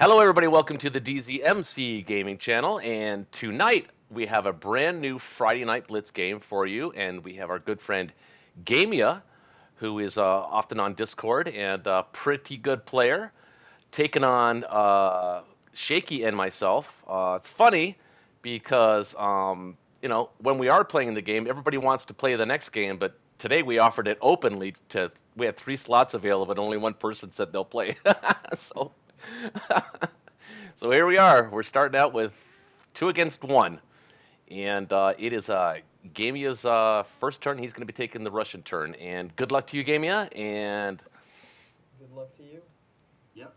Hello, everybody. Welcome to the DZMC Gaming Channel. And tonight we have a brand new Friday Night Blitz game for you. And we have our good friend Gamia, who is often on Discord and a pretty good player, taking on Shakey and myself. It's funny because, when we are playing the game, everybody wants to play the next game. But today we offered it openly we had 3 slots available, and only one person said they'll play. So. So here we are. We're starting out with 2 against 1, and it is Gamia's first turn. He's going to be taking the Russian turn, and good luck to you, Gamia. And Good luck to you. Yep.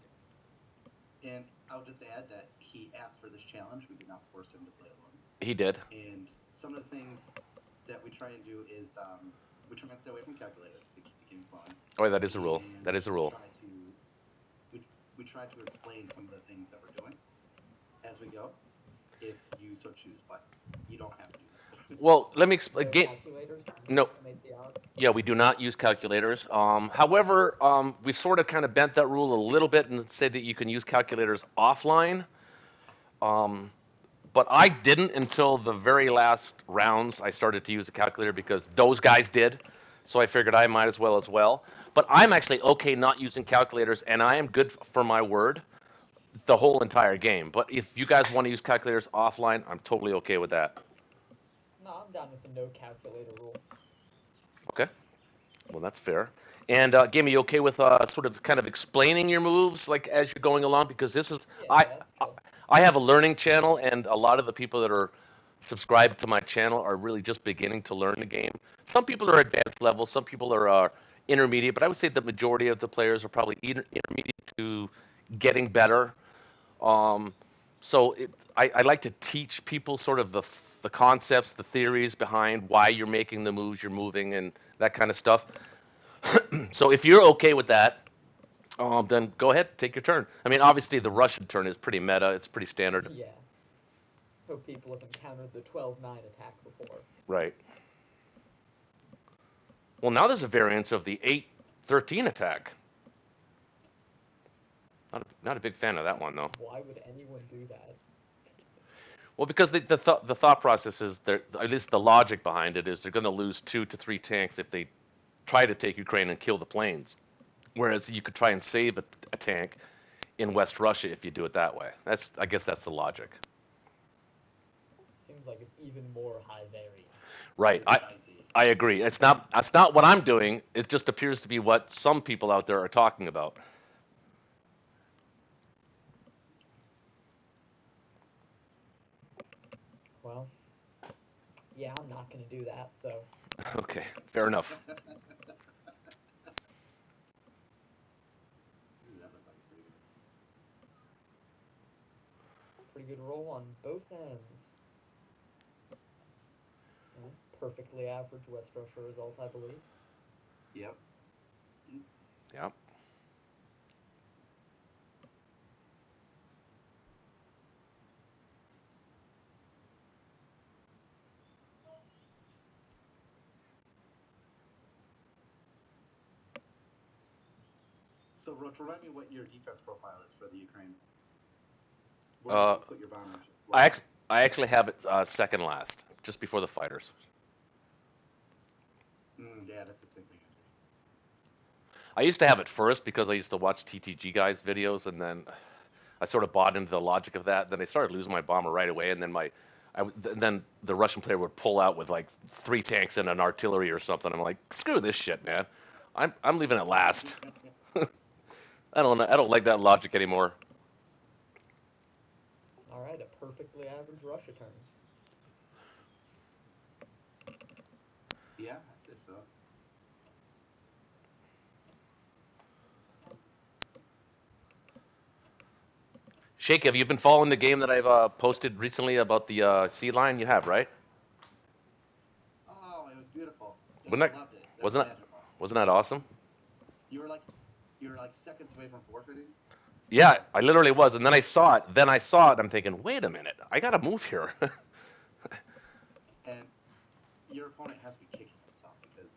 And I'll just add that he asked for this challenge. We did not force him to play alone. he did. And some of the things that we try and do is we try and stay away from calculators to keep the game flowing. Oh, that is a rule. That And is a rule. we try to explain some of the things that we're doing as we go, if you so choose, but you don't have to do that. Well, let me explain. No calculators to No, estimate the odds. yeah, we do not use calculators. However, we sort of kind of bent that rule a little bit and said that you can use calculators offline. Um, but I didn't until the very last rounds. I started to use a calculator because those guys did, so I figured I might as well. But I'm actually okay not using calculators, and I am good for my word the whole entire game. But if you guys want to use calculators offline, I'm totally okay with that. No, I'm down with the no calculator rule. Okay, well that's fair. And Game, you okay with sort of kind of explaining your moves like as you're going along? Because this is Yeah, I that's good. I have a learning channel, and a lot of the people that are subscribed to my channel are really just beginning to learn the game. Some people are advanced level, some people are intermediate, but I would say the majority of the players are probably intermediate to getting better. Um, I like to teach people sort of the concepts, the theories behind why you're making the moves you're moving, and that kind of stuff. So if you're okay with that, then go ahead, take your turn. I mean, obviously the Russian turn is pretty meta. It's pretty standard. Yeah. Hope people have encountered the 12-9 attack before. Right. Well, now there's a variance of the 8-13 attack. Not a big fan of that one though. Why would anyone do that? Well, because the thought process is at least the logic behind it is they're going to lose 2 to 3 tanks if they try to take Ukraine and kill the planes. Whereas you could try and save a tank in West Russia if you do it that way. I guess that's the logic. Seems like it's even more high variance. Right. It's dicey. I agree. It's not what I'm doing. It just appears to be what some people out there are talking about. Well, yeah, I'm not going to do that, so Okay, fair enough. Ooh, that looks like a pretty good. pretty good roll on both ends. Well, perfectly average West Russia result, I believe. Yep. Yeah. So, Roch, remind me what your defense profile is for the Ukraine. Where did Uh, you put your bombers I last? actually, I actually have it second last, just before the fighters. Yeah, that's the same thing I do. I used to have it first because I used to watch TTG guys videos, and then I sort of bought into the logic of that. Then I started losing my bomber right away, and then then the Russian player would pull out with like 3 tanks and an artillery or something. I'm like, screw this shit, man. I'm leaving it last. I don't like that logic anymore. Alright, a perfectly average Russia turn. Yeah, I'd say so. Shake, have you been following the game that I've posted recently about the sea line? You have, right? Oh, it was beautiful. Wasn't I that loved it. That was wasn't that magical. wasn't that awesome? You were like, you were like seconds away from forfeiting. Yeah, I literally was, and then I saw it. Then I saw it. I'm thinking, wait a minute, I got to move here. And your opponent has to be kicking himself because,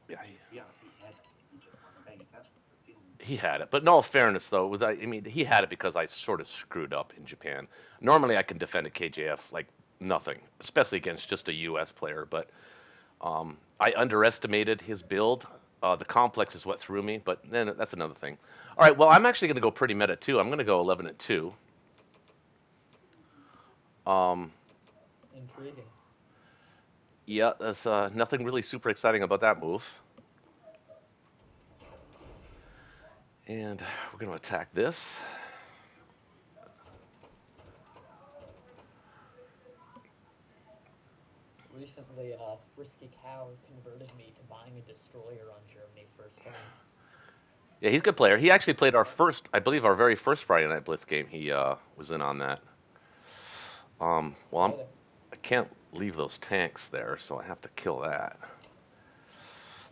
Yeah, I mean, to be honest, he had that thing. He just wasn't paying attention. The ceiling he had it. But in all fairness, though, I mean, he had it because I sort of screwed up in Japan. Normally, I can defend a KJF like nothing, especially against just a U.S. player. But I underestimated his build. The complex is what threw me, but then that's another thing. All right, well, I'm actually going to go pretty meta too. I'm going to go 11 and 2. Um, Intriguing. yeah, there's nothing really super exciting about that move. And we're going to attack this. Recently, Frisky Cow converted me to buying a destroyer on Germany's first turn. Yeah, he's a good player. He actually played our first, I believe, our very first Friday Night Blitz game. He was in on that. Well, Exciting. I can't leave those tanks there, so I have to kill that.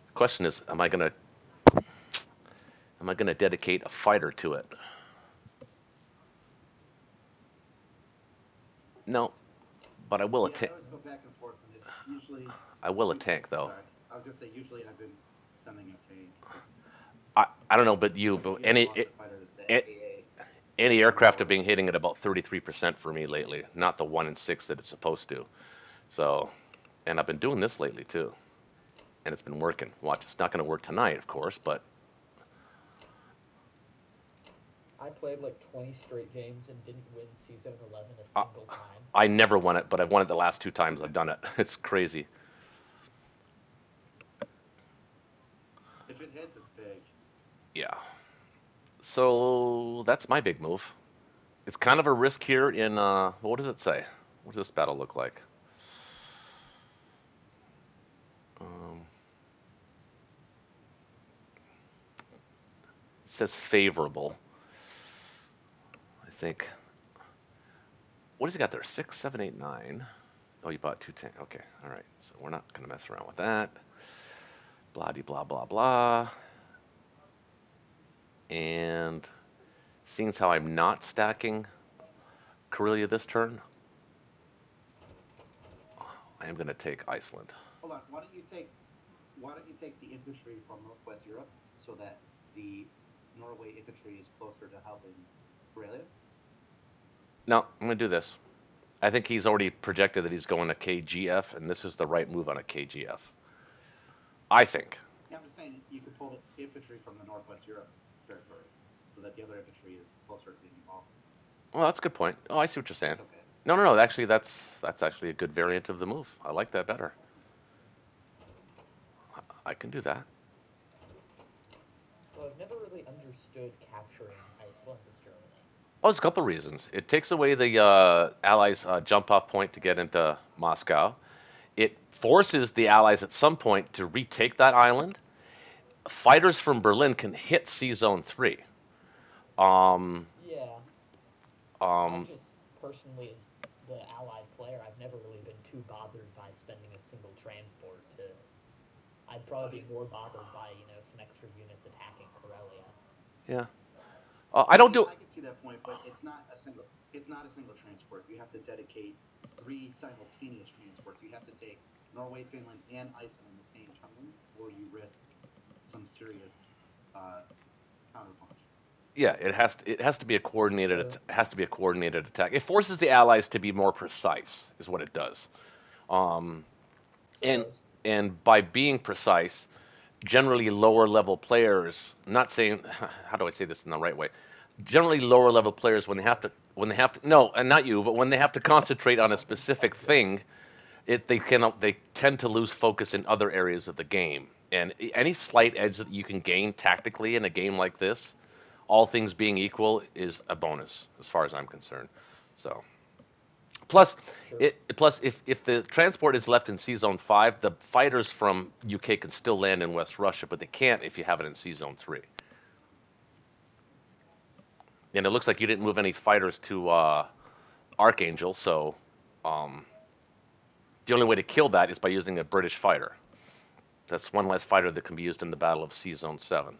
The question is, am I gonna dedicate a fighter to it? No, but I will a Yeah, I tank. always go back and forth on this. Usually, I will a tank though. sorry, I was gonna say usually I've been sending a tank. I don't know, but If you haven't any lost a fighter, the a- FAA, any you aircraft have know, been hitting at about 33% for me lately, not the 1 in 6 that it's supposed to. So, and I've been doing this lately too, and it's been working. Watch, it's not going to work tonight, of course, but I played like 20 straight games and didn't win Season 11 a I, single time. I never won it, but I've won it the last 2 times I've done it. It's crazy. if it hits, it's big. Yeah. So that's my big move. It's kind of a risk here in what does it say? What does this battle look like? Um, it says favorable. I think. What has he got there? 6, 7, 8, 9. Oh, you bought 2 10. Okay, all right. So we're not gonna mess around with that. Blah de blah blah blah. And seeing as how I'm not stacking Karelia this turn, I am gonna take Iceland. Hold on. Why don't you take the infantry from Northwest Europe so that the Norway infantry is closer to helping Karelia? No, I'm gonna do this. I think he's already projected that he's going to KGF, and this is the right move on a KGF. I think. Yeah, I'm just saying you could pull the infantry from the Northwest Europe territory so that the other infantry is closer to the Baltics. Well, that's a good point. Oh, I see what you're saying. It's okay. No, no, no. Actually, that's actually a good variant of the move. I like that better. I can do that. So I've never really understood capturing Iceland as Germany. Oh, there's a couple of reasons. It takes away the Allies' jump-off point to get into Moscow. It forces the Allies at some point to retake that island. Fighters from Berlin can hit Sea Zone 3. Um, Yeah, I um, just personally, as the Allied player, I've never really been too bothered by spending a single transport to. I'd probably be more bothered by some extra units attacking Karelia. yeah. I don't do. I can see that point, but it's not a single. It's not a single transport. You have to dedicate 3 simultaneous transports. You have to take Norway, Finland, and Iceland in the same turn, or you risk some serious uh, counterpunch. Yeah, it has to be a coordinated Sure. it has to be a coordinated attack. It forces the allies to be more precise, is what it does. Um, and Suppose. and by being precise, generally lower level players. Not saying how do I say this in the right way? Generally lower level players when they have to no, and not you, but when they have to concentrate on a specific thing, they tend to lose focus in other areas of the game. And any slight edge that you can gain tactically in a game like this, all things being equal, is a bonus as far as I'm concerned. So plus, Sure. if the transport is left in C Zone 5, the fighters from UK can still land in West Russia, but they can't if you have it in C Zone 3. And it looks like you didn't move any fighters to Archangel, so um, the only way to kill that is by using a British fighter. That's one less fighter that can be used in the Battle of C Zone 7.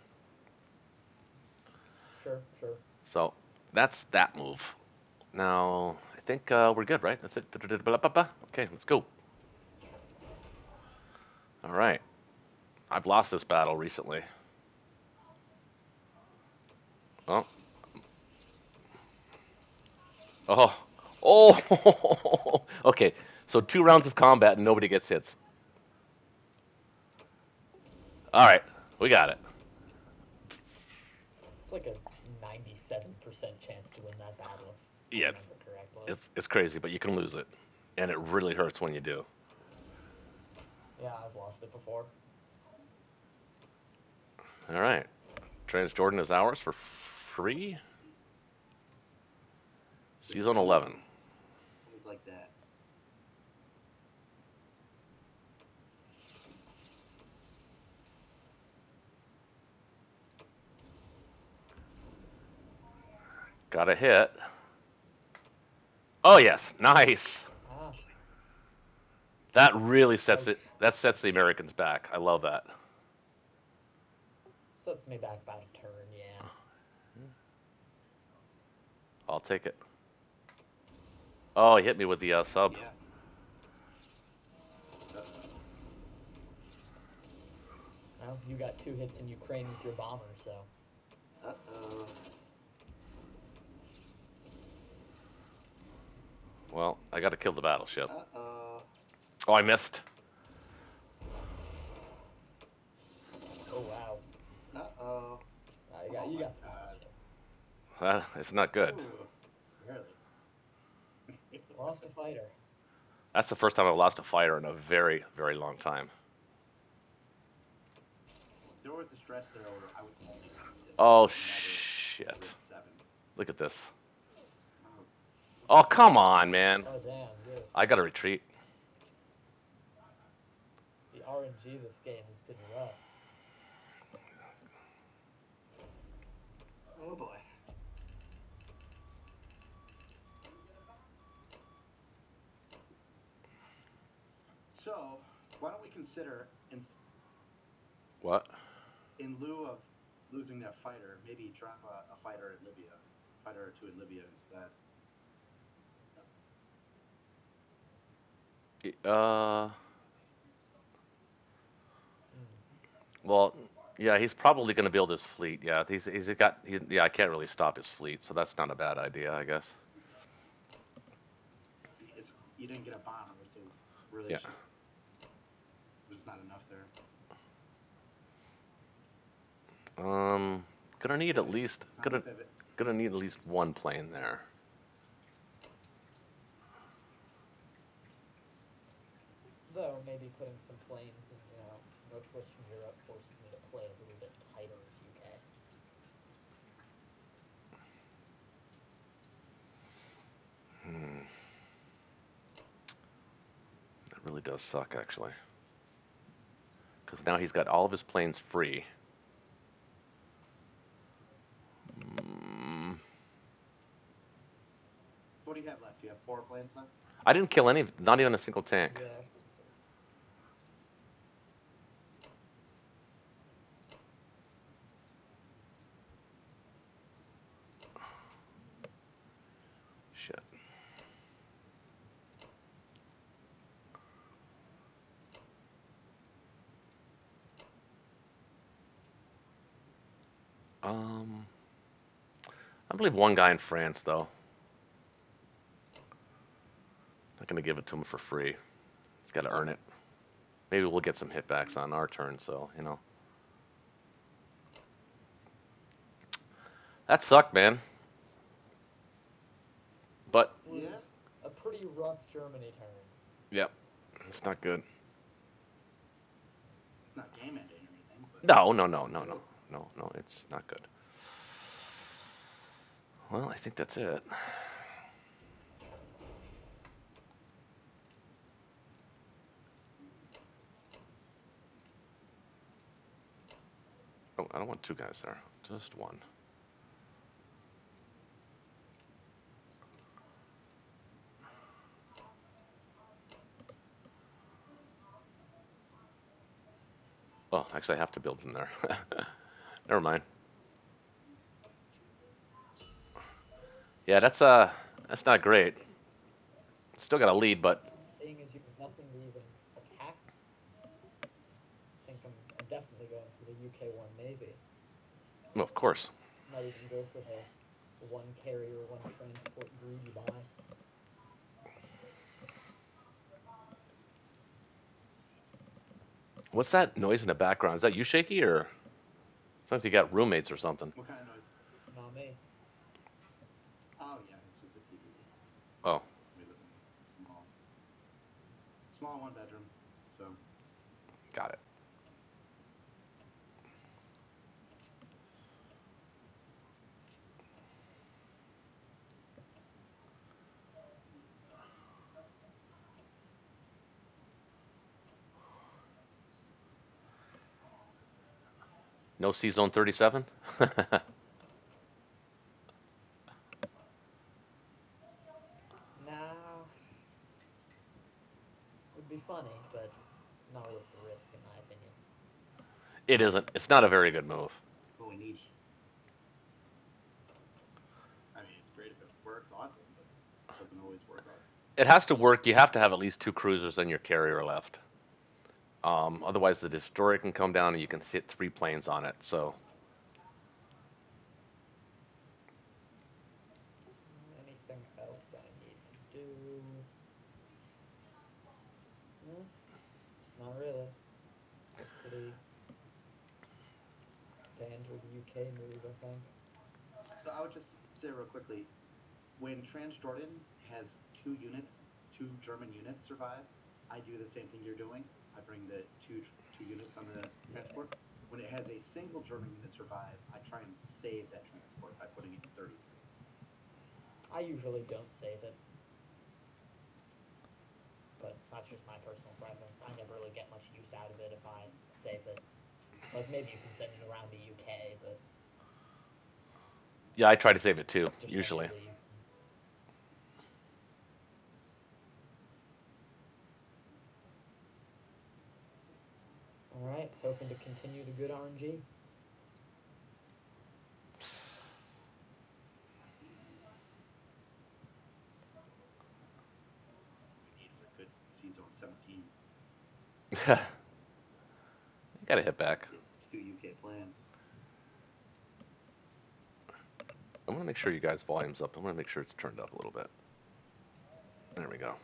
Sure. Sure. So that's that move. Now, I think we're good, right? That's it. Okay, let's go. All right. I've lost this battle recently. Oh. Oh. Oh. Okay. So 2 rounds of combat and nobody gets hits. All right. We got it. It's like a 97% chance to win that battle, if I Yeah. remember correctly. It's crazy, but you can lose it, and it really hurts when you do. Yeah, I've lost it before. All right. Transjordan is ours for free. Season 11. Always like that. Got a hit. Oh yes, nice. Ah, That really sets ouch. it. That sets the Americans back. I love that. Sets me back by a turn, yeah. I'll take it. Oh, he hit me with the sub. Yeah. Well, you got 2 hits in Ukraine with your bomber, so. Uh-oh. Well, I got to kill the battleship. Uh-oh. Oh, I missed. Oh, wow. Uh-oh. You my got the God. battleship. It's not good. Ooh. Barely. Lost a fighter. That's the first time I've lost a fighter in a very, very long time. There was a stretch there where I would only send 6. Oh Never shit! with 7. Look at this. Oh. Oh come on, man! Oh, damn, good. I gotta retreat. The RNG this game has been rough. Oh boy. So, why don't we consider, What? in lieu of losing that fighter, maybe drop a fighter in Libya, fighter or 2 in Libya instead. Uh. Hmm. Well, yeah, he's probably gonna build his fleet. Yeah, he's got. Yeah, I can't really stop his fleet, so that's not a bad idea, I guess. You didn't get a bomber, so really Yeah. it's just there's not enough there. Gonna need at least Time gonna to pivot. gonna need at least 1 plane there. Though maybe putting some planes in, northwestern Europe forces me to play a little bit tighter as UK. Hmm. That really does suck, actually. Because now he's got all of his planes free. Mm, So what do you have left? You have 4 planes left? I didn't kill any, not even a single tank. Yeah. Shit. I believe 1 guy in France, though. Not gonna give it to him for free. He's got to earn it. Maybe we'll get some hitbacks on our turn, so, you know. That sucked, man. But, It was Yeah. a pretty rough Germany turn. yep, it's not good. It's not game ending or anything, but No, no, no, no, no. No, no, it's not good. Well, I think that's it. Oh, I don't want 2 guys there. Just 1. Oh, actually, I have to build them there. Never mind. Yeah, that's not great. Still got a lead, but Seeing as you have nothing to even attack, I think I'm definitely going for the UK one, maybe. well, of course. Might even go for the one carrier, one transport greedy buy. What's that noise in the background? Is that you, Shaky, or sounds like you got roommates or something? What kind of noise? Not me. Oh yeah, it's just a TV. Oh, We live in a small one bedroom, so got it. No C Zone 37? Nah. Would be funny, but not worth the risk, in my opinion. It isn't. It's not a very good move. what we need. I mean, it's great if it works, awesome, but it doesn't always work awesome. It has to work. You have to have at least 2 cruisers and your carrier left. Otherwise, the destroyer can come down and you can hit 3 planes on it. So Anything else I need to do? Not really. Pretty standard UK move, I think. So I would just say real quickly, when Transjordan has two German units survive, I do the same thing you're doing. I bring the two units on the transport. When it has a single German unit survive, I try and save that transport by putting it in 33. I usually don't save it. But that's just my personal preference. I never really get much use out of it if I save it. Like, maybe you can send it around the UK, but yeah, I try to save it too. just never Usually. really use them. Alright, hoping to continue the good RNG. We need a good C Zone 17. You gotta hit back. Get 2 UK plans. I want to make sure you guys' volume's up. I want to make sure it's turned up a little bit. There we go.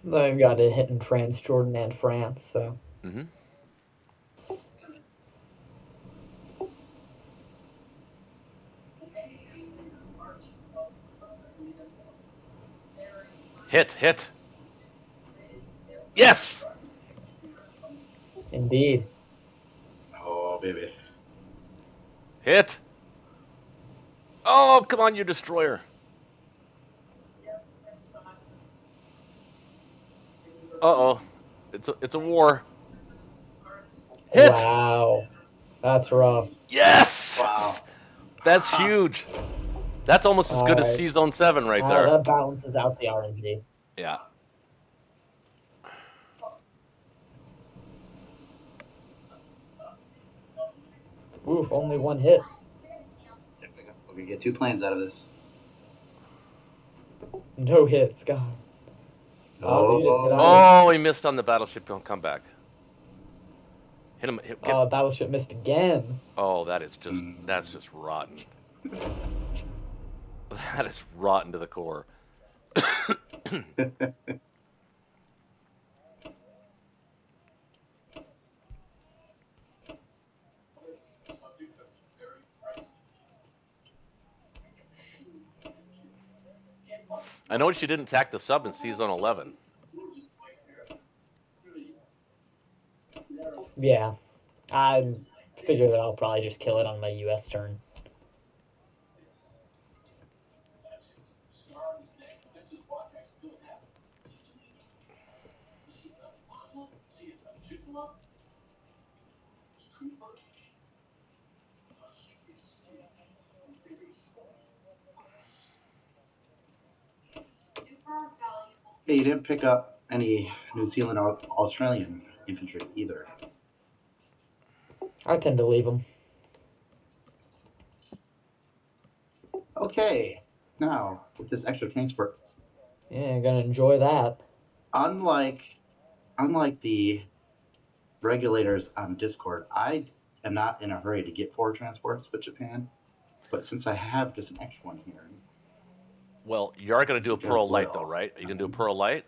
They've got a hit in Transjordan and France, so. Mm-hmm. Hit. Yes! Indeed. Oh, baby. Hit! Oh, come on, you destroyer. Uh-oh. It's a war. Hit! Wow. That's rough. Yes! Wow. That's huge. That's almost as good as Alright. C Zone 7 right there. That balances out the RNG. Yeah. Oof, only one hit. We're going to get 2 plans out of this. No hits, God. Oh, He didn't hit either. Oh, he missed on the battleship. Don't come back. Hit him. Battleship missed again. Oh, that's just rotten. That is rotten to the core. I noticed you didn't attack the sub in C Zone 11. Yeah. I figure that I'll probably just kill it on my US turn. Hey, you didn't pick up any New Zealand or Australian infantry either. I tend to leave them. Okay, now with this extra transport, Yeah, you're gonna enjoy that. Unlike the regulators on Discord, I am not in a hurry to get 4 transports with Japan. But since I have just an extra one here, Well, you are going to do a I Pearl Light, though, will. right? Are you going to do a Pearl Light?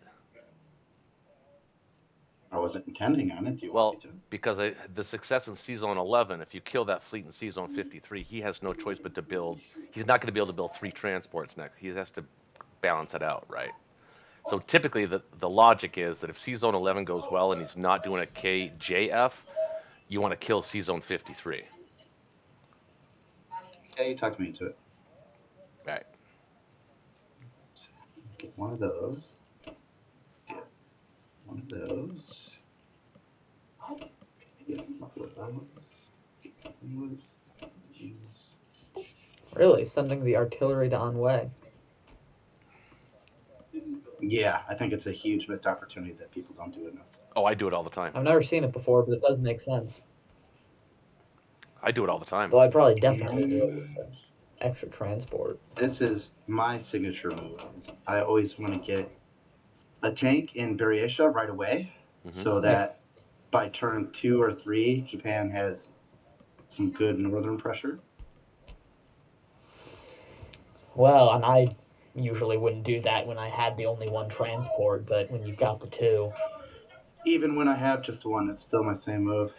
I wasn't intending on it. Do you want Well, me to? because the success in Season 11, if you kill that fleet in Season 53, he has no choice but to build. He's not going to be able to build 3 transports next. He has to balance it out, right? So typically, the logic is that if C Zone 11 goes well and he's not doing a KJF, you want to kill C Zone 53. Yeah, you talked me into it. Right. Get one of those. Get one of those. Get a couple of those. Use. Use. Really, sending the artillery to Anhui. Yeah, I think it's a huge missed opportunity that people don't do enough. Oh, I do it all the time. I've never seen it before, but it does make sense. I do it all the time. Though I probably definitely do it with And the extra transport. this is my signature move. I always want to get a tank in Bereisha right away, so that by turn 2 or 3, Japan has some good northern pressure. Well, and I usually wouldn't do that when I had the only one transport, but when you've got the two. Even when I have just one, it's still my same move.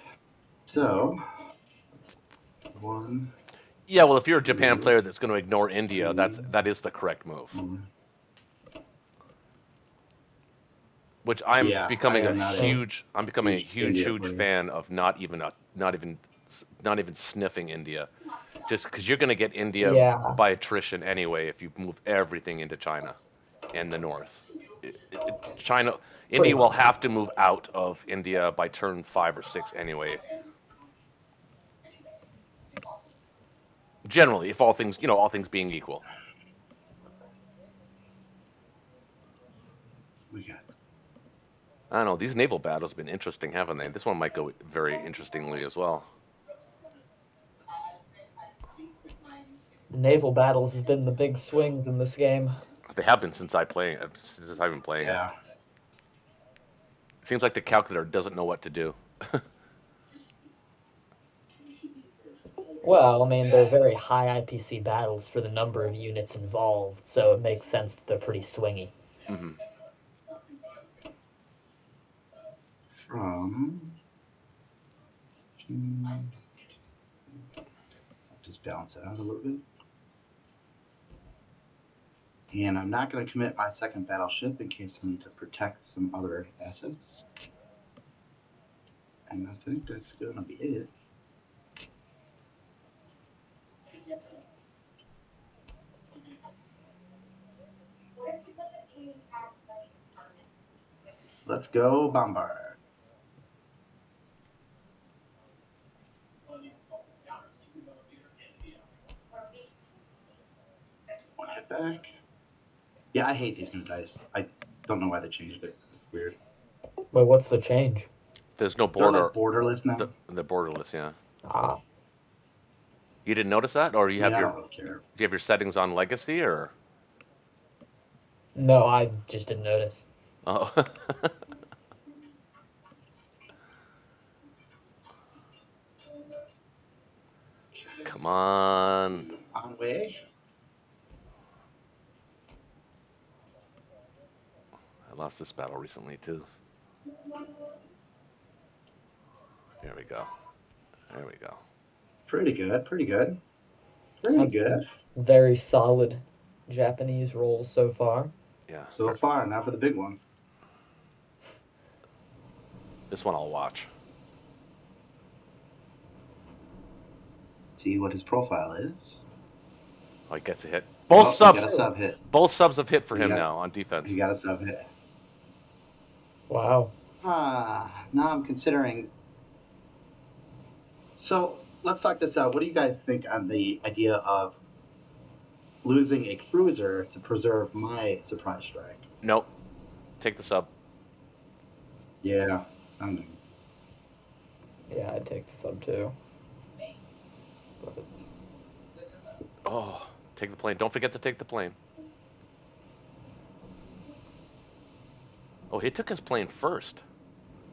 So, that's 1. Yeah, well, if you're a Japan player that's going to ignore India, that is the correct move. Which I'm Yeah, becoming I a am not huge I'm becoming a huge India player. fan of not even sniffing India, just because you're going to get India Yeah, by attrition anyway if you move everything into China and the north. China pretty India will much. have to move out of India by turn 5 or 6 anyway. Generally, if all things being equal. We got I don't know. These naval battles have been interesting, haven't they? This one might go very interestingly as well. Naval battles have been the big swings in this game. They have been since I've been playing. yeah. Seems like the calculator doesn't know what to do. Well, I mean, they're very high IPC battles for the number of units involved, so it makes sense that they're pretty swingy. Hmm. From I'll just balance it out a little bit. And I'm not going to commit my second battleship in case I need to protect some other assets. And I think that's going to be it. Let's go bombard. One hit back. Yeah, I hate these new dice. I don't know why they changed it. It's weird. Wait, what's the change? There's no They're border. like borderless now. The borderless, yeah. Ah, You didn't notice that, or I mean, I don't really care. do you have your settings on legacy, or? no, I just didn't notice. Oh. Come on. On way. I lost this battle recently too. There we go. There we go. Pretty good. Pretty good. Pretty That's good. very solid Japanese rolls so far. Yeah. So far, now for the big one. This one I'll watch. See what his profile is. Oh, he gets a hit. Both Oh, subs. He got a sub hit. Both subs have hit for He him got- now on defense. He got a sub hit. Wow. Now I'm considering. So let's talk this out. What do you guys think on the idea of losing a cruiser to preserve my surprise strike? Nope. Take the sub. Yeah, I don't know. Yeah, I'd take the sub too. But Oh, take the plane. Don't forget to take the plane. Oh, he took his plane first.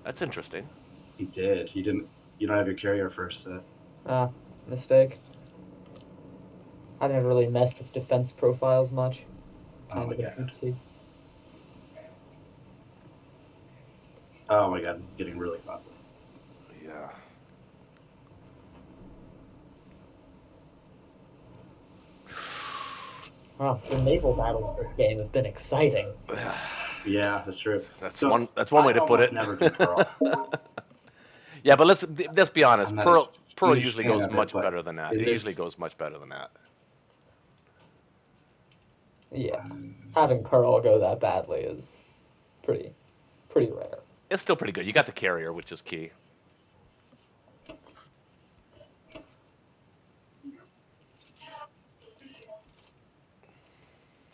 That's interesting. He did. He didn't. You don't have your carrier first set. Mistake. I never really messed with defense profiles much. Oh Kind my of a god. oopsie. Oh my god, this is getting really costly. Yeah. Wow, the naval battles this game have been exciting. Yeah, that's true. That's So, one way to put it. I almost never do Pearl. Yeah, but let's be honest. I'm not a Pearl huge usually fan goes of it, much but better than that. in It usually this, goes much better than that. Yeah, having Pearl go that badly is pretty rare. It's still pretty good. You got the carrier, which is key.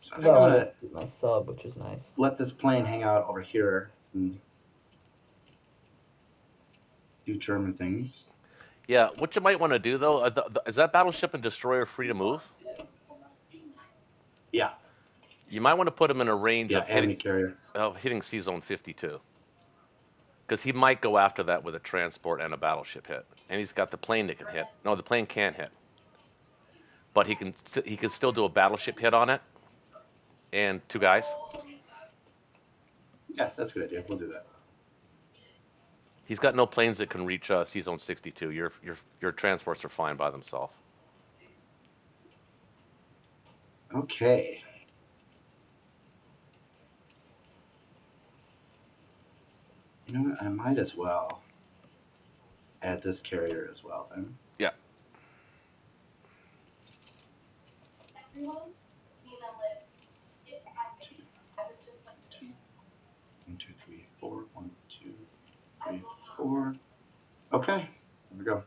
so I think No, I'm I gonna get my sub, which is nice. let this plane hang out over here and do German things. Yeah, what you might want to do though, is that battleship and destroyer free to move? Yeah, You might want to put him in a range yeah, of and the carrier. hitting C zone 52, because he might go after that with a transport and a battleship hit, and he's got the plane that can hit. No, the plane can't hit, but he can still do a battleship hit on it, and two guys. Yeah, that's a good idea. We'll do that. He's got no planes that can reach C zone 62. Your transports are fine by themselves. Okay. You know what? I might as well add this carrier as well then. Yeah. 1, 2, 3, 4. 1, 2, 3, 4. Okay, here we go.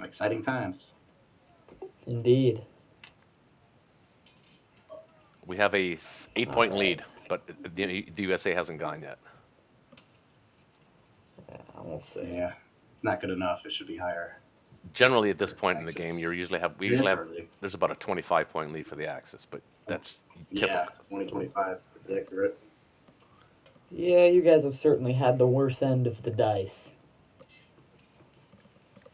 Exciting times. Indeed. We have a 8-point lead, but the USA hasn't gone yet. Yeah, we'll see. Yeah, not good enough. It should be higher. Generally, at this point in the game, we usually have early. there's about a 25-point lead for the Axis, but that's Yeah, typical. 2025 is accurate. Yeah, you guys have certainly had the worst end of the dice.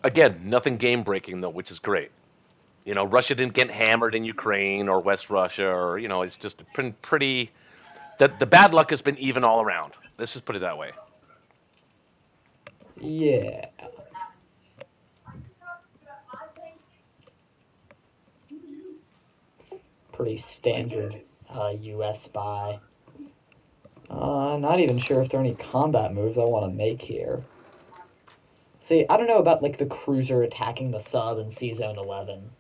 Again, nothing game breaking though, which is great. You know, Russia didn't get hammered in Ukraine or West Russia, or it's just been pretty. The bad luck has been even all around. Let's just put it that way. Yeah. Pretty standard US buy. Not even sure if there are any combat moves I want to make here. See, I don't know about like the cruiser attacking the sub in C Zone 11.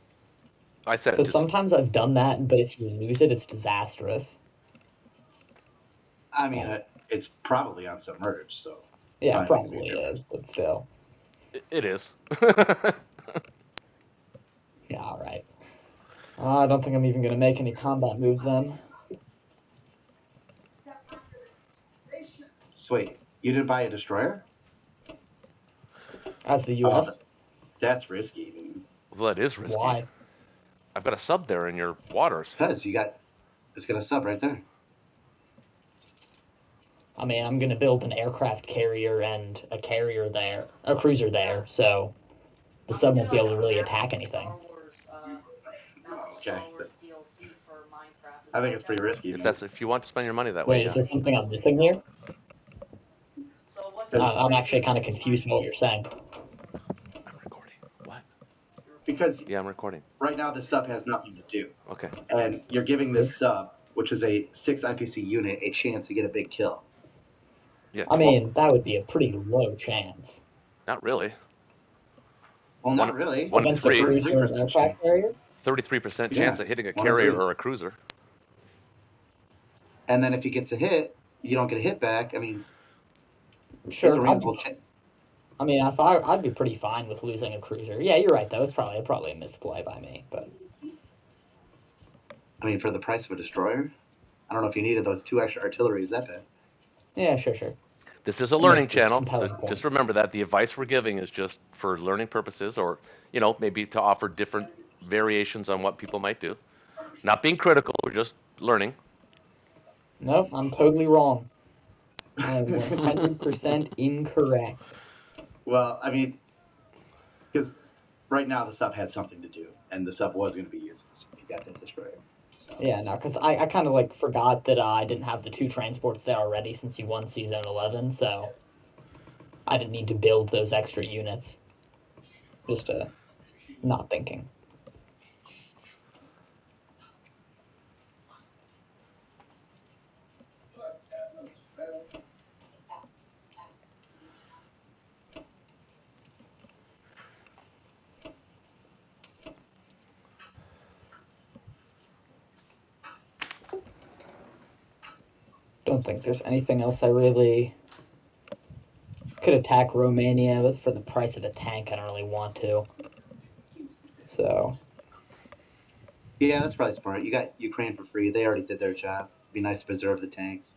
I said Because just sometimes I've done that, but if you lose it, it's disastrous. I mean, it's probably on submerged, so. Yeah, Fine, it probably is, but still. it is. Yeah, alright. I don't think I'm even going to make any combat moves then. So wait, you didn't buy a destroyer? As the US? That's risky, dude. Well, that is risky. Why? I've got a sub there in your waters. Because it's got a sub right there. I mean, I'm going to build an aircraft carrier and a cruiser there, so the sub won't be able to really attack anything. Okay. I think it's pretty risky. If you want to spend your money that way. Wait, is there something I'm missing here? So I'm actually kind of confused by what you're saying. I'm recording. What? Because Yeah, I'm recording. right now the sub has nothing to do, Okay. and you're giving this sub, which is a 6 IPC unit, a chance to get a big kill. Yeah. I mean, that would be a pretty low chance. Not really. Well, not really. one in Against a three. cruiser and an aircraft carrier? 33% Yeah, chance of hitting a 1 in carrier 3. or a cruiser. And then if he gets a hit, you don't get a hit back. I mean, there's a Sure. reasonable chance. I mean, I'd be pretty fine with losing a cruiser. Yeah, you're right, though. It's probably a misplay by me, but... I mean, for the price of a destroyer, I don't know if you needed those 2 extra artilleries that bad. Yeah, sure. This is a You learning make a channel. compelling Just, point. just remember that the advice we're giving is just for learning purposes, or maybe to offer different variations on what people might do. Not being critical, we're just learning. Nope, I'm totally wrong. I am 100% incorrect. Well, I mean, because right now the sub had something to do, and the sub was going to be useless. He got that destroyed. So. Yeah, no, because I kind of like forgot that I didn't have the 2 transports there already since you won season 11, so I didn't need to build those extra units. Just not thinking. Don't think there's anything else I really could attack Romania, but for the price of a tank, I don't really want to. So Yeah, that's probably smart. You got Ukraine for free. They already did their job. It'd be nice to preserve the tanks.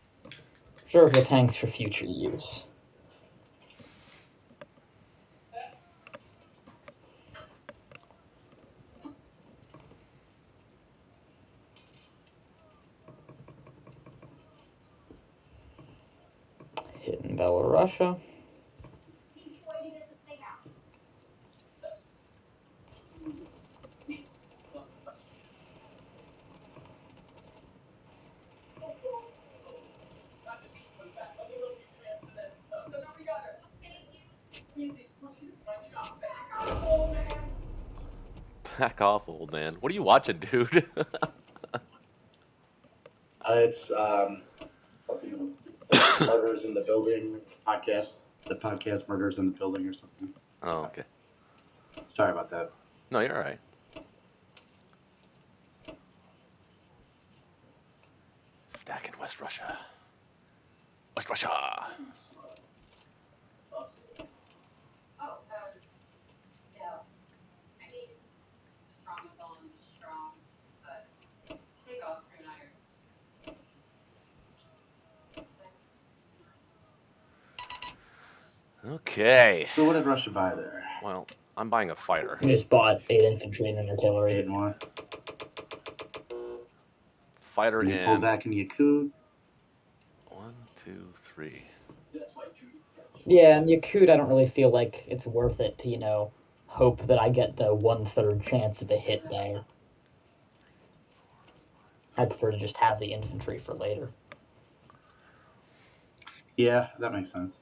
reserve the tanks for future use. Hitting Belarusia. Back off, old man. What are you watching, dude? It's something Murders in the Building podcast. The podcast Murders in the Building or something. Oh, okay. Sorry about that. No, you're all right. Stack in West Russia. West Russia. Okay. So what did Russia buy there? Well, I'm buying a fighter. We just bought 8 infantry and an artillery. 8 more. Fighter And you pull and back in Yakut. 1, 2, 3. Yeah, and Yakut, I don't really feel like it's worth it to, hope that I get the 1/3 chance of a hit there. I prefer to just have the infantry for later. Yeah, that makes sense.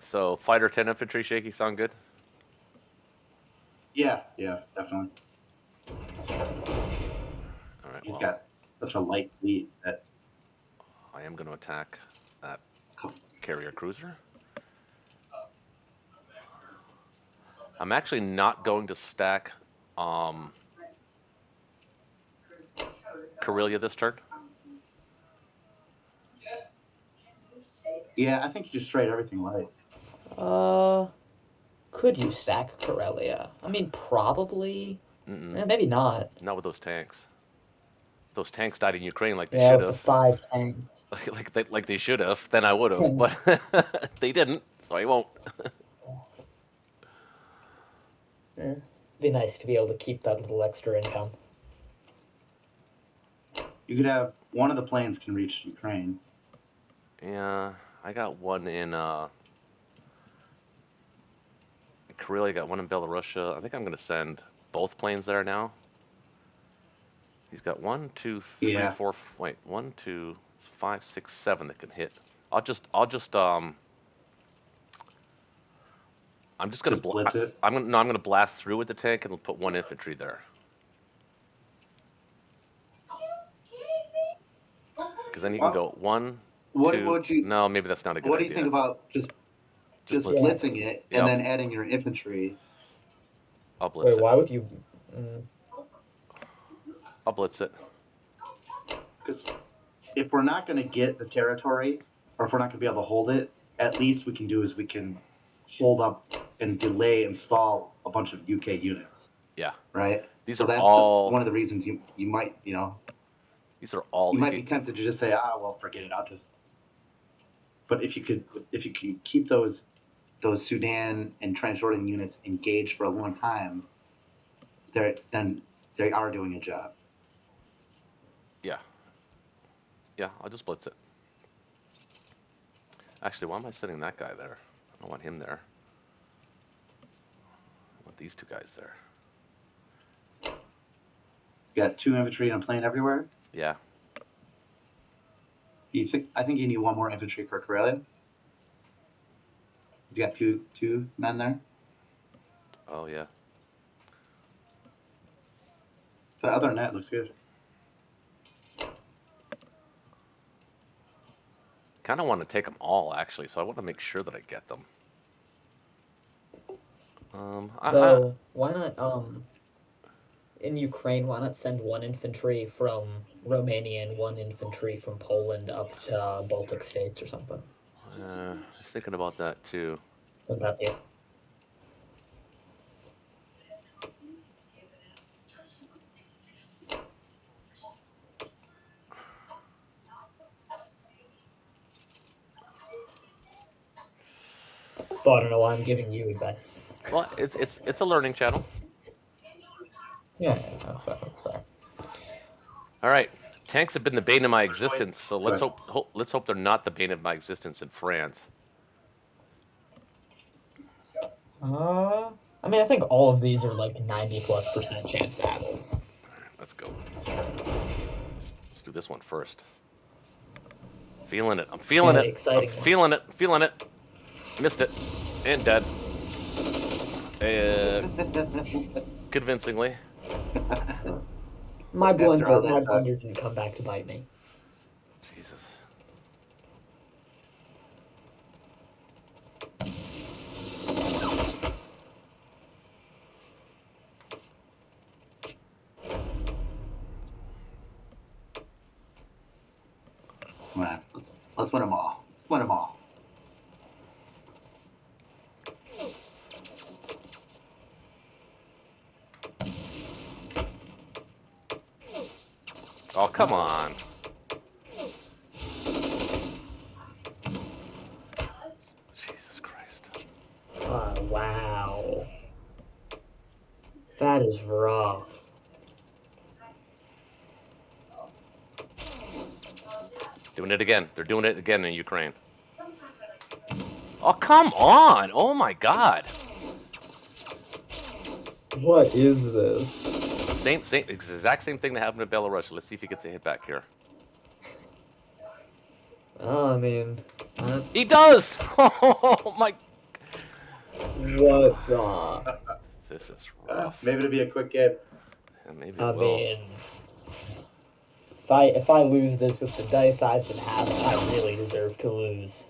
So fighter 10 infantry, Shaky, sound good? Yeah, definitely. All right. He's Well, got such a light fleet that I am going to attack that carrier cruiser. I'm actually not going to stack Karelia this turn. Yeah, I think you just trade everything light. Could you stack Karelia? I mean, probably. Maybe not. Not with those tanks. Those tanks died in Ukraine like they Yeah, should with the have. 5 tanks. Like they should have. Then I would have, but they didn't, so I won't. Be nice to be able to keep that little extra income. You could have one of the planes can reach Ukraine. Yeah, I got one in Karelia. I got one in Belarusia. I think I'm gonna send both planes there now. He's got 1, 2, 3, Yeah. 4. Wait, 1, 2, 5, 6, 7 that can hit. I'm just gonna Just blitz it. I'm gonna blast through with the tank and put 1 infantry there. Because then you can go 1, What 2. would you? No, maybe that's not a good What do idea. you think about just blitz blitzing it. it Yep. and then adding your infantry? I'll blitz it. Why would you? I'll blitz it. Because if we're not going to get the territory, or if we're not going to be able to hold it, at least we can do is we can hold up and delay and stall a bunch of UK units. Yeah. Right. These so are that's all one of the reasons you might These are all. you might be tempted to just say, well, forget it. I'll just But if you could keep those Sudan and Transjordan units engaged for a long time, then they are doing a job. Yeah. Yeah, I'll just blitz it. Actually, why am I sending that guy there? I don't want him there. I want these two guys there. You got 2 infantry and a plane everywhere. Yeah. I think you need 1 more infantry for Karelia. You got two men there. Oh, yeah. But other than that, it looks good. Kind of want to take them all, actually, so I want to make sure that I get them. Though, why not, in Ukraine, why not send 1 infantry from Romania and 1 infantry from Poland up to Baltic states or something? I was thinking about that, too. Wouldn't that be... But I don't know why I'm giving you advice. Well, it's a learning channel. Yeah, that's fair. That's fair. All right. Tanks have been the bane of my existence, so let's hope they're not the bane of my existence in France. I mean, I think all of these are like 90+% chance battles. All right, let's go. Let's do this one first. Feeling it. I'm feeling it. Exciting. I'm feeling it. Feeling it. Missed it. And dead. Convincingly. My blunder didn't come back to bite me. Jesus. Come on. Let's win them all. Win them all. Oh, come on. Jesus Christ. Wow. That is rough. Doing it again. They're doing it again in Ukraine. Oh, come on. Oh, my God. What is this? Same, exact same thing that happened in Belarus. Let's see if he gets a hit back here. Oh, I mean, he does. Oh my! What the? This is rough. Maybe it'll be a quick game. Yeah, maybe I it will. mean, if I lose this with the dice I've been having, I really deserve to lose.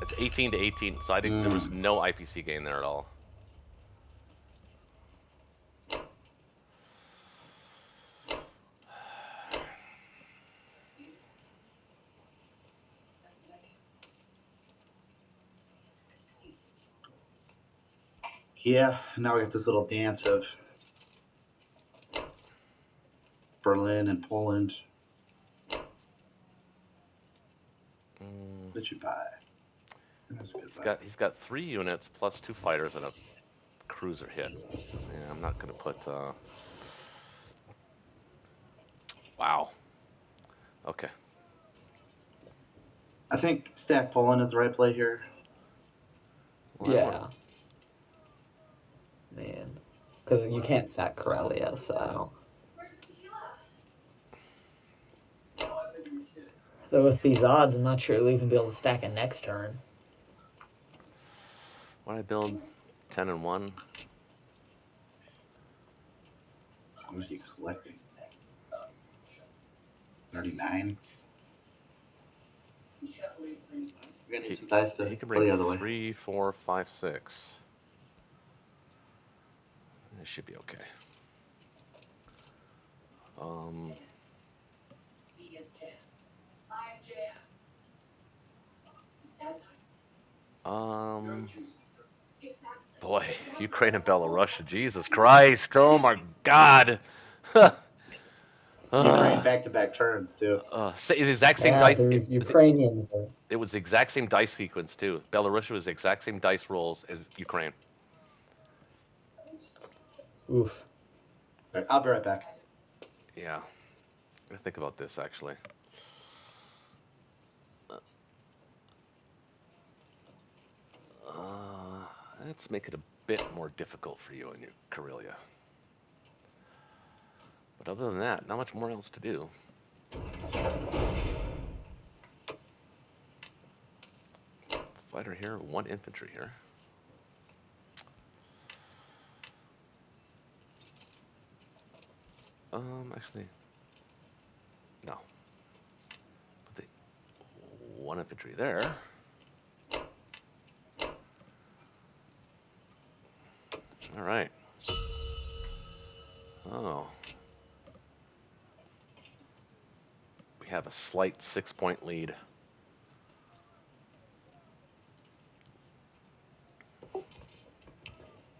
It's 18-18, so I think there was no IPC gain there at all. Yeah, now we got this little dance of Berlin and Poland. What you buy? That's a good He's got 3 units plus 2 fighters and a cruiser hit. Yeah, I'm not gonna put. Wow. Okay. I think stack Poland is the right play here. Well, yeah. Man, because you can't stack Karelia, so. So with these odds, I'm not sure you'll even be able to stack it next turn. Why did I build 10 and 1? How much are you collecting? 39. You're gonna need some dice to He can play the bring other way. 3, 4, 5, 6. This should be okay. Boy, Ukraine and Belarus, Jesus Christ, oh my God. Ukraine back-to-back turns too. The exact same Yeah, dice. the Ukrainians are. It was the exact same dice sequence too. Belarus was the exact same dice rolls as Ukraine. Oof. All right, I'll be right back. Yeah, I gotta think about this actually. Uh, let's make it a bit more difficult for you in your Karelia. But other than that, not much more else to do. Fighter here, 1 infantry here. Actually, no. Put the 1 infantry there. All right. Oh. We have a slight 6-point lead.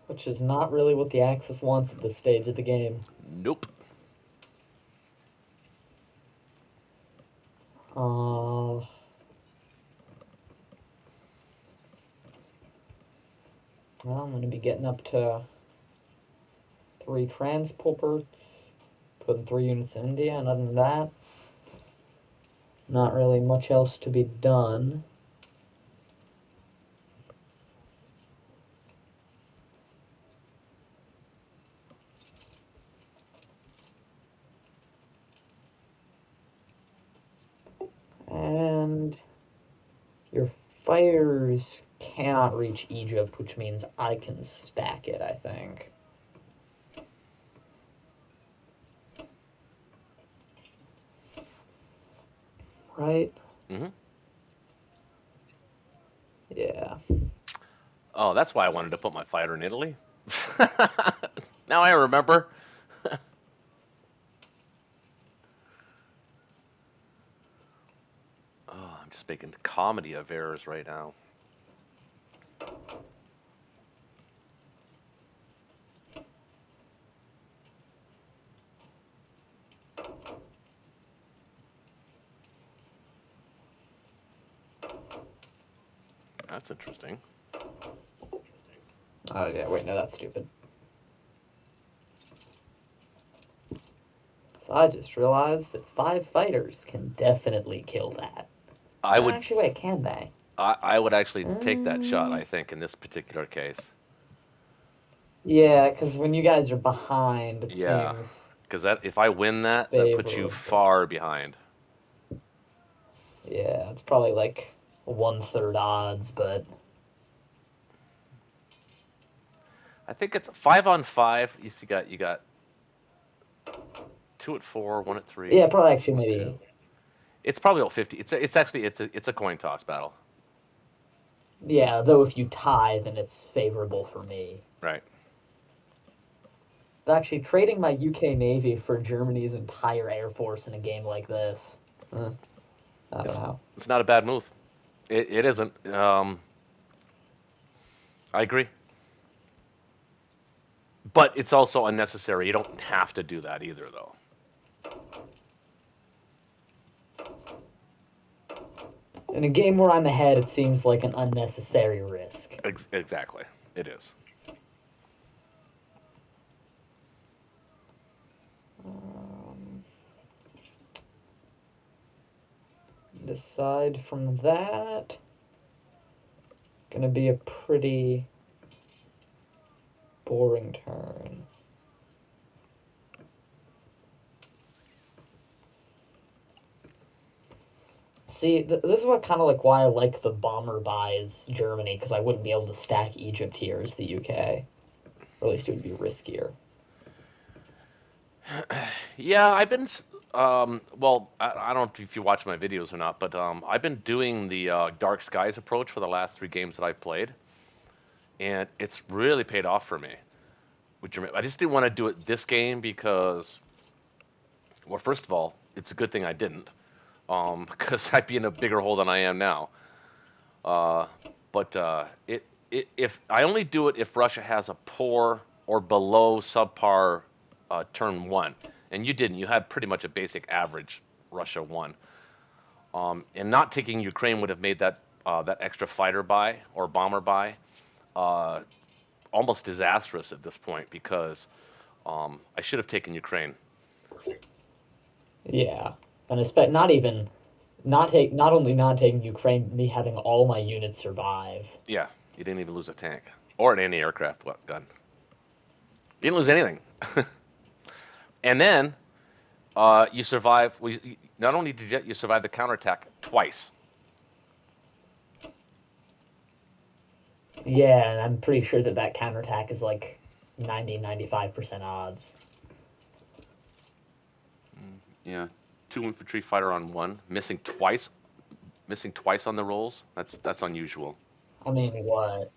Which is not really what the Axis wants at this stage of the game. Nope. Well, I'm going to be getting up to 3 transports, putting 3 units in India, and other than that, not really much else to be done. And your fighters cannot reach Egypt, which means I can stack it, I think. Right? Mm-hmm. Yeah. Oh, that's why I wanted to put my fighter in Italy. Now I remember. Oh, I'm just making comedy of errors right now. That's interesting. Oh, yeah, wait, no, that's stupid. So I just realized that 5 fighters can definitely kill that. I would Actually, wait, can they? I would actually take that shot, Mm. I think, in this particular case. Yeah, because when you guys are behind, it Yeah. seems Because that if I win that, that puts you favorable. far behind. Yeah, it's probably like 1/3 odds, but I think it's 5-on-5. You got 2 at 4, 1 at 3, yeah, probably actually 1 at 2. maybe. It's probably all 50. It's a coin toss battle. Yeah, though if you tie, then it's favorable for me. Right. Actually, trading my UK Navy for Germany's entire air force in a game like this, I don't It's know. it's not a bad move. It isn't. I agree. But it's also unnecessary. You don't have to do that either, though. In a game where I'm ahead, it seems like an unnecessary risk. Exactly. It is. Aside from that, gonna be a pretty boring turn. See, this is what kind of like why I like the bomber buys Germany, because I wouldn't be able to stack Egypt here as the UK. Or at least it would be riskier. Yeah, I've been. Well, I don't know if you watch my videos or not, but I've been doing the Dark Skies approach for the last 3 games that I've played, and it's really paid off for me. I just didn't want to do it this game because, well, first of all, it's a good thing I didn't, because I'd be in a bigger hole than I am now. Uh, but if I only do it if Russia has a poor or below subpar turn 1. and you didn't. You had pretty much a basic average Russia 1. And not taking Ukraine would have made that extra fighter buy or bomber buy uh, almost disastrous at this point because I should have taken Ukraine. Yeah, and not only not taking Ukraine, me having all my units survive. Yeah, you didn't even lose a tank or an anti-aircraft gun. You didn't lose anything. And then you survive. Not only did you survive the counterattack twice. Yeah, and I'm pretty sure that counterattack is like 95% odds. Yeah, 2 infantry fighter on 1, missing twice on the rolls. That's unusual. I mean, what?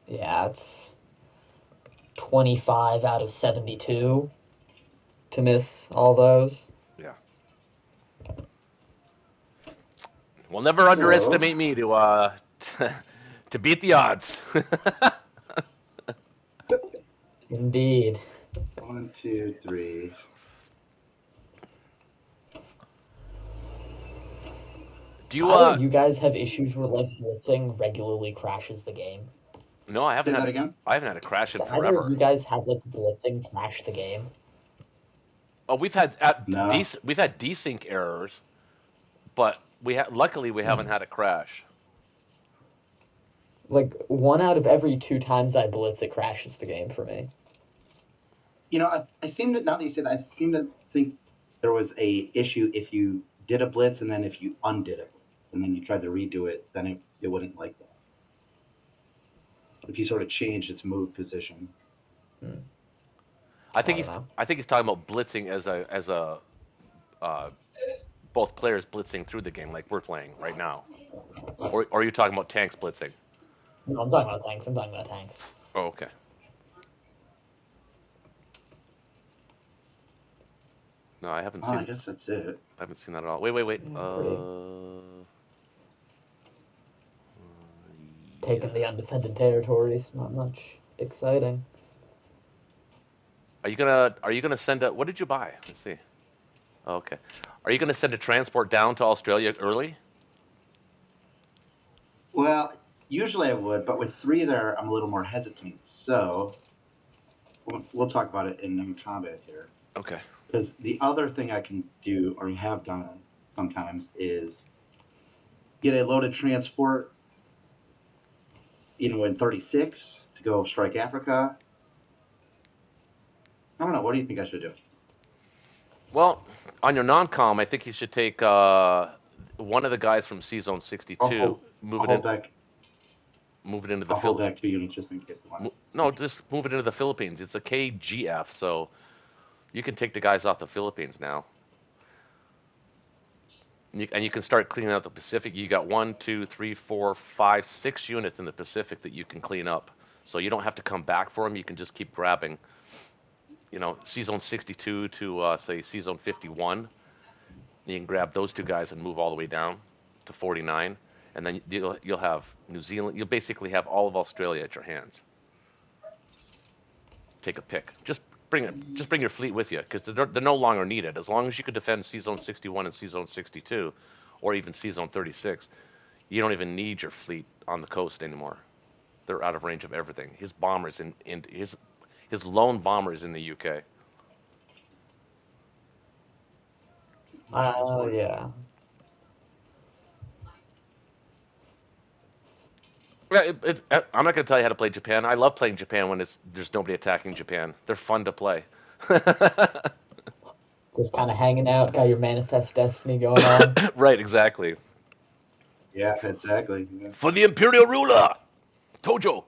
Yeah, it's 25 out of 72 to miss all those. Yeah. Well, never underestimate me to beat the odds. Indeed. 1, 2, 3. Do you Either you guys have issues where like blitzing regularly crashes the game? No, I haven't Say had that again? I haven't had a crash in Do either of forever. you guys have like blitzing crash the game? Oh, we've No. desync errors, but luckily we haven't had a crash. Like 1 out of every 2 times I blitz, it crashes the game for me. You know, I seem to, now that you say that, I seem to think there was a issue if you did a blitz and then if you undid it and then you tried to redo it, then it wouldn't like that. If you sort of changed its move position. I think I don't know. I think he's talking about blitzing as a both players blitzing through the game like we're playing right now, or are you talking about tanks blitzing? No, I'm talking about tanks. Oh, okay. No, I haven't Oh, I seen. guess that's it. I haven't seen that at all. Wait. Yeah, pretty. Taking the undefended territories, not much exciting. Are you gonna send a? What did you buy? Let's see. Oh, okay. Are you gonna send a transport down to Australia early? Well, usually I would, but with 3 there, I'm a little more hesitant. So we'll talk about it in combat here. Okay. Because the other thing I can do, or have done sometimes, is get a loaded transport, in 36 to go strike Africa. I don't know. What do you think I should do? Well, on your non-com, I think you should take one of the guys from C Zone 62, I'll move it hold in, back. move it into the I'll hold Philippines. back 2 units just in case you want. No, just move it into the Philippines. It's a KGF, so you can take the guys off the Philippines now. And you can start cleaning out the Pacific. You got 1, 2, 3, 4, 5, 6 units in the Pacific that you can clean up. So you don't have to come back for them. You can just keep grabbing, C Zone 62 to say C Zone 51. You can grab those 2 guys and move all the way down to 49, and then you'll have New Zealand. You'll basically have all of Australia at your hands. Take a pick. Just bring your fleet with you because they're no longer needed. As long as you can defend C Zone 61 and C Zone 62, or even C Zone 36, you don't even need your fleet on the coast anymore. They're out of range of everything. His bombers in his lone bomber is in the UK. Oh, yeah. Yeah, I'm not going to tell you how to play Japan. I love playing Japan when there's nobody attacking Japan. They're fun to play. Just kind of hanging out, got your manifest destiny going on. Right, exactly. Yeah, exactly. Yeah. For the Imperial Ruler, Tojo.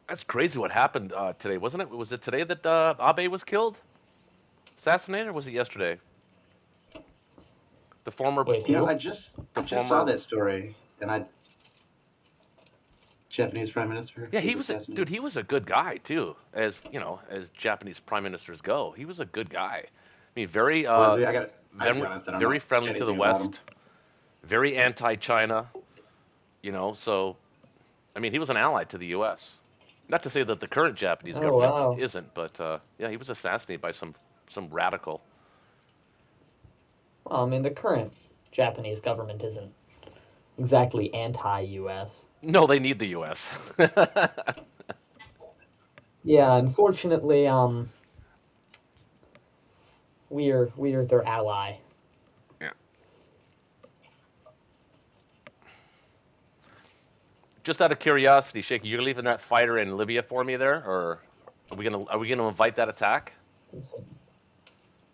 That's crazy what happened today, wasn't it? Was it today that Abe was killed? Assassinated, or was it yesterday? The former. Wait, I just saw that story, and Japanese Prime Minister. Yeah, he was dude. He was a good guy too, as Japanese prime ministers go. He was a good guy. I mean, very very friendly to the West, very anti-China. So I mean, he was an ally to the U.S. Not to say that the current Japanese Oh government wow. isn't, but yeah, he was assassinated by some radical. Well, I mean, the current Japanese government isn't exactly anti-U.S. No, they need the U.S. Yeah, unfortunately, we're their ally. Yeah. Just out of curiosity, Shaky, you're leaving that fighter in Libya for me there, or are we gonna invite that attack?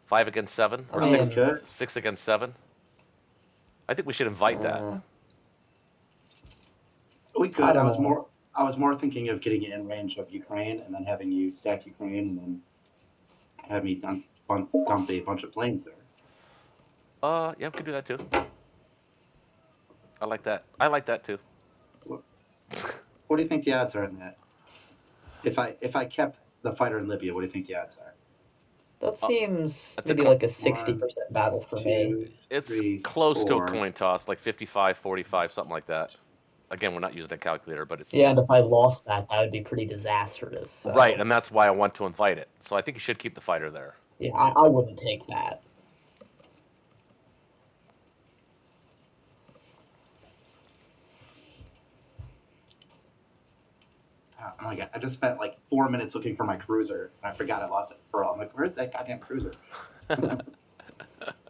5 against 7 I or We mean, 6 against 7? I think we should invite that. uh, We I could. don't know. I was more thinking of getting it in range of Ukraine and then having you stack Ukraine and then have me dump a bunch of planes there. Yeah, we could do that too. I like that. I like that too. What do you think the odds are in that? If I kept the fighter in Libya, what do you think the odds are? That seems That's a maybe coin. like a 60% battle for me. 2, It's 3, close to a 4. coin toss, like 55-45, something like that. Again, we're not using a calculator, but Yeah, and it's if I lost that, that would be pretty disastrous. right, So, and that's why I want to invite it. So I think you should keep the fighter there. yeah, I wouldn't take that. Oh my god! I just spent like 4 minutes looking for my cruiser, and I forgot I lost it for all. I'm like, where's that goddamn cruiser?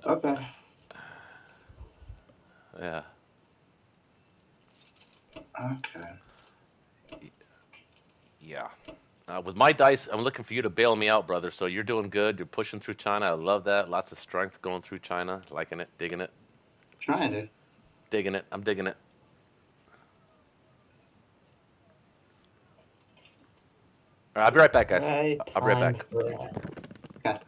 Okay. Yeah. Okay. Yeah. With my dice, I'm looking for you to bail me out, brother. So you're doing good. You're pushing through China. I love that. Lots of strength going through China. Liking it. Digging it. Trying to. Digging it. I'm digging it. All right, I'll be right back, guys. Right, I'll be right time back. for Okay.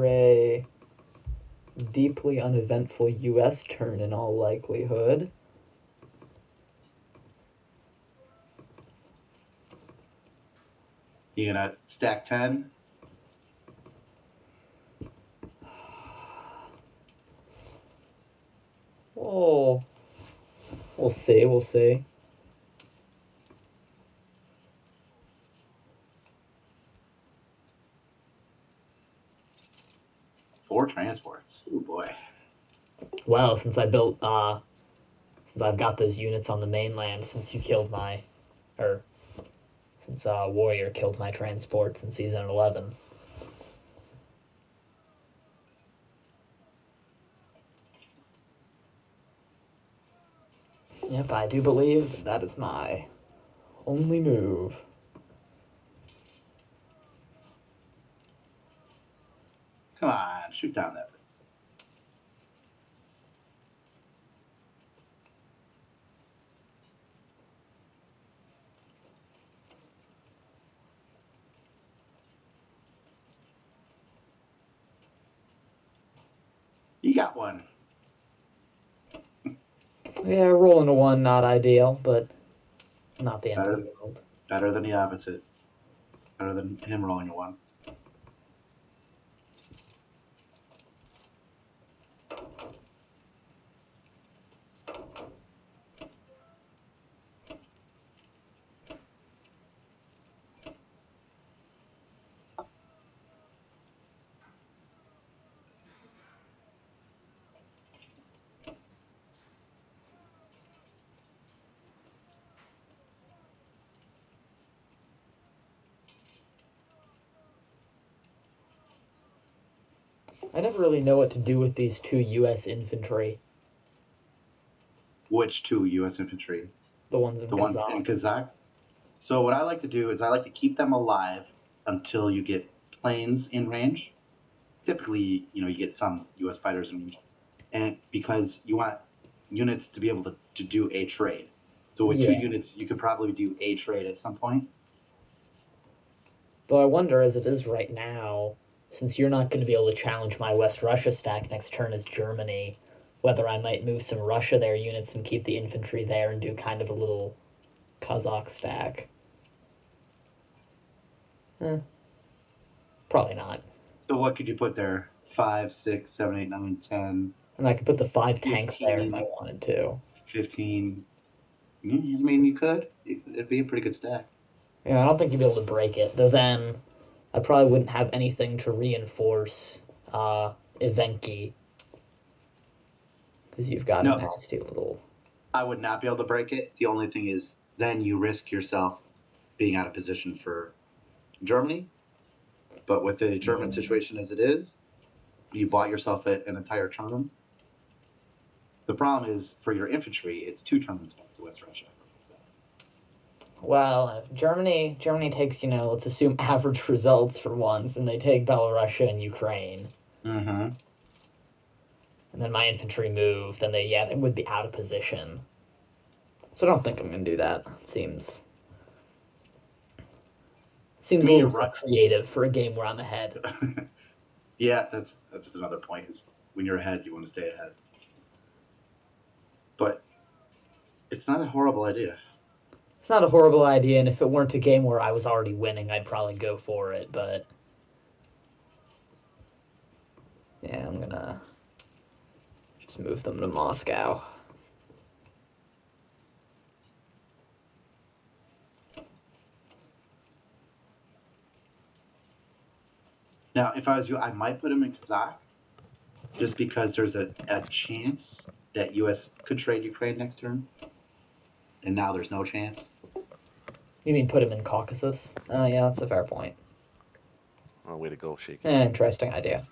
a deeply uneventful U.S. turn in all likelihood. You gonna stack 10? Oh, we'll see. We'll see. Four transports. Oh boy. Well, since I've got those units on the mainland, since you killed my, or since Warrior killed my transports in season 11. Yep, I do believe that is my only move. Come on, shoot down that. You got one. Yeah, rolling a 1, not ideal, but not the end of the world. Better than the opposite. Better than him rolling a 1. I never really know what to do with these 2 U.S. infantry, Which 2 U.S. infantry? the ones in The ones in Kazakh. So what I like to do is I like to keep them alive until you get planes in range. Typically, you get some U.S. fighters in range, and because you want units to be able to do a trade. So with 2 Yeah. units, you could probably do a trade at some point. Though I wonder, as it is right now, since you're not going to be able to challenge my West Russia stack next turn as Germany, whether I might move some Russia there units and keep the infantry there and do kind of a little Kazakh stack. Probably not. So what could you put there? 5, 6, 7, 8, 9, 10, And I could put the 5 tanks there if I 15. wanted to. 15. Yeah, I mean, you could. It'd be a pretty good stack. Yeah, I don't think you'd be able to break it. Though then, I probably wouldn't have anything to reinforce Evenki. Because you've got a No. nasty little... I would not be able to break it. The only thing is, then you risk yourself being out of position for Germany. But with the German situation as it is, you bought yourself an entire term. The problem is, for your infantry, it's 2 terms back to West Russia. Well, if Germany takes, let's assume average results for once, and they take Belarusia and Ukraine, Mm-hmm. and then my infantry move, then they would be out of position. So I don't think I'm going to do that. It seems a little too creative for a game where I'm ahead. Yeah, that's another point. Is when you're ahead, you want to stay ahead. But it's not a horrible idea. It's not a horrible idea, and if it weren't a game where I was already winning, I'd probably go for it, but... Yeah, I'm gonna just move them to Moscow. Now, if I was you, I might put him in Kazakh, just because there's a chance that U.S. could trade Ukraine next turn, and now there's no chance. You mean put him in Caucasus? Yeah, that's a fair point. Oh, way to go, Shakey. Interesting idea.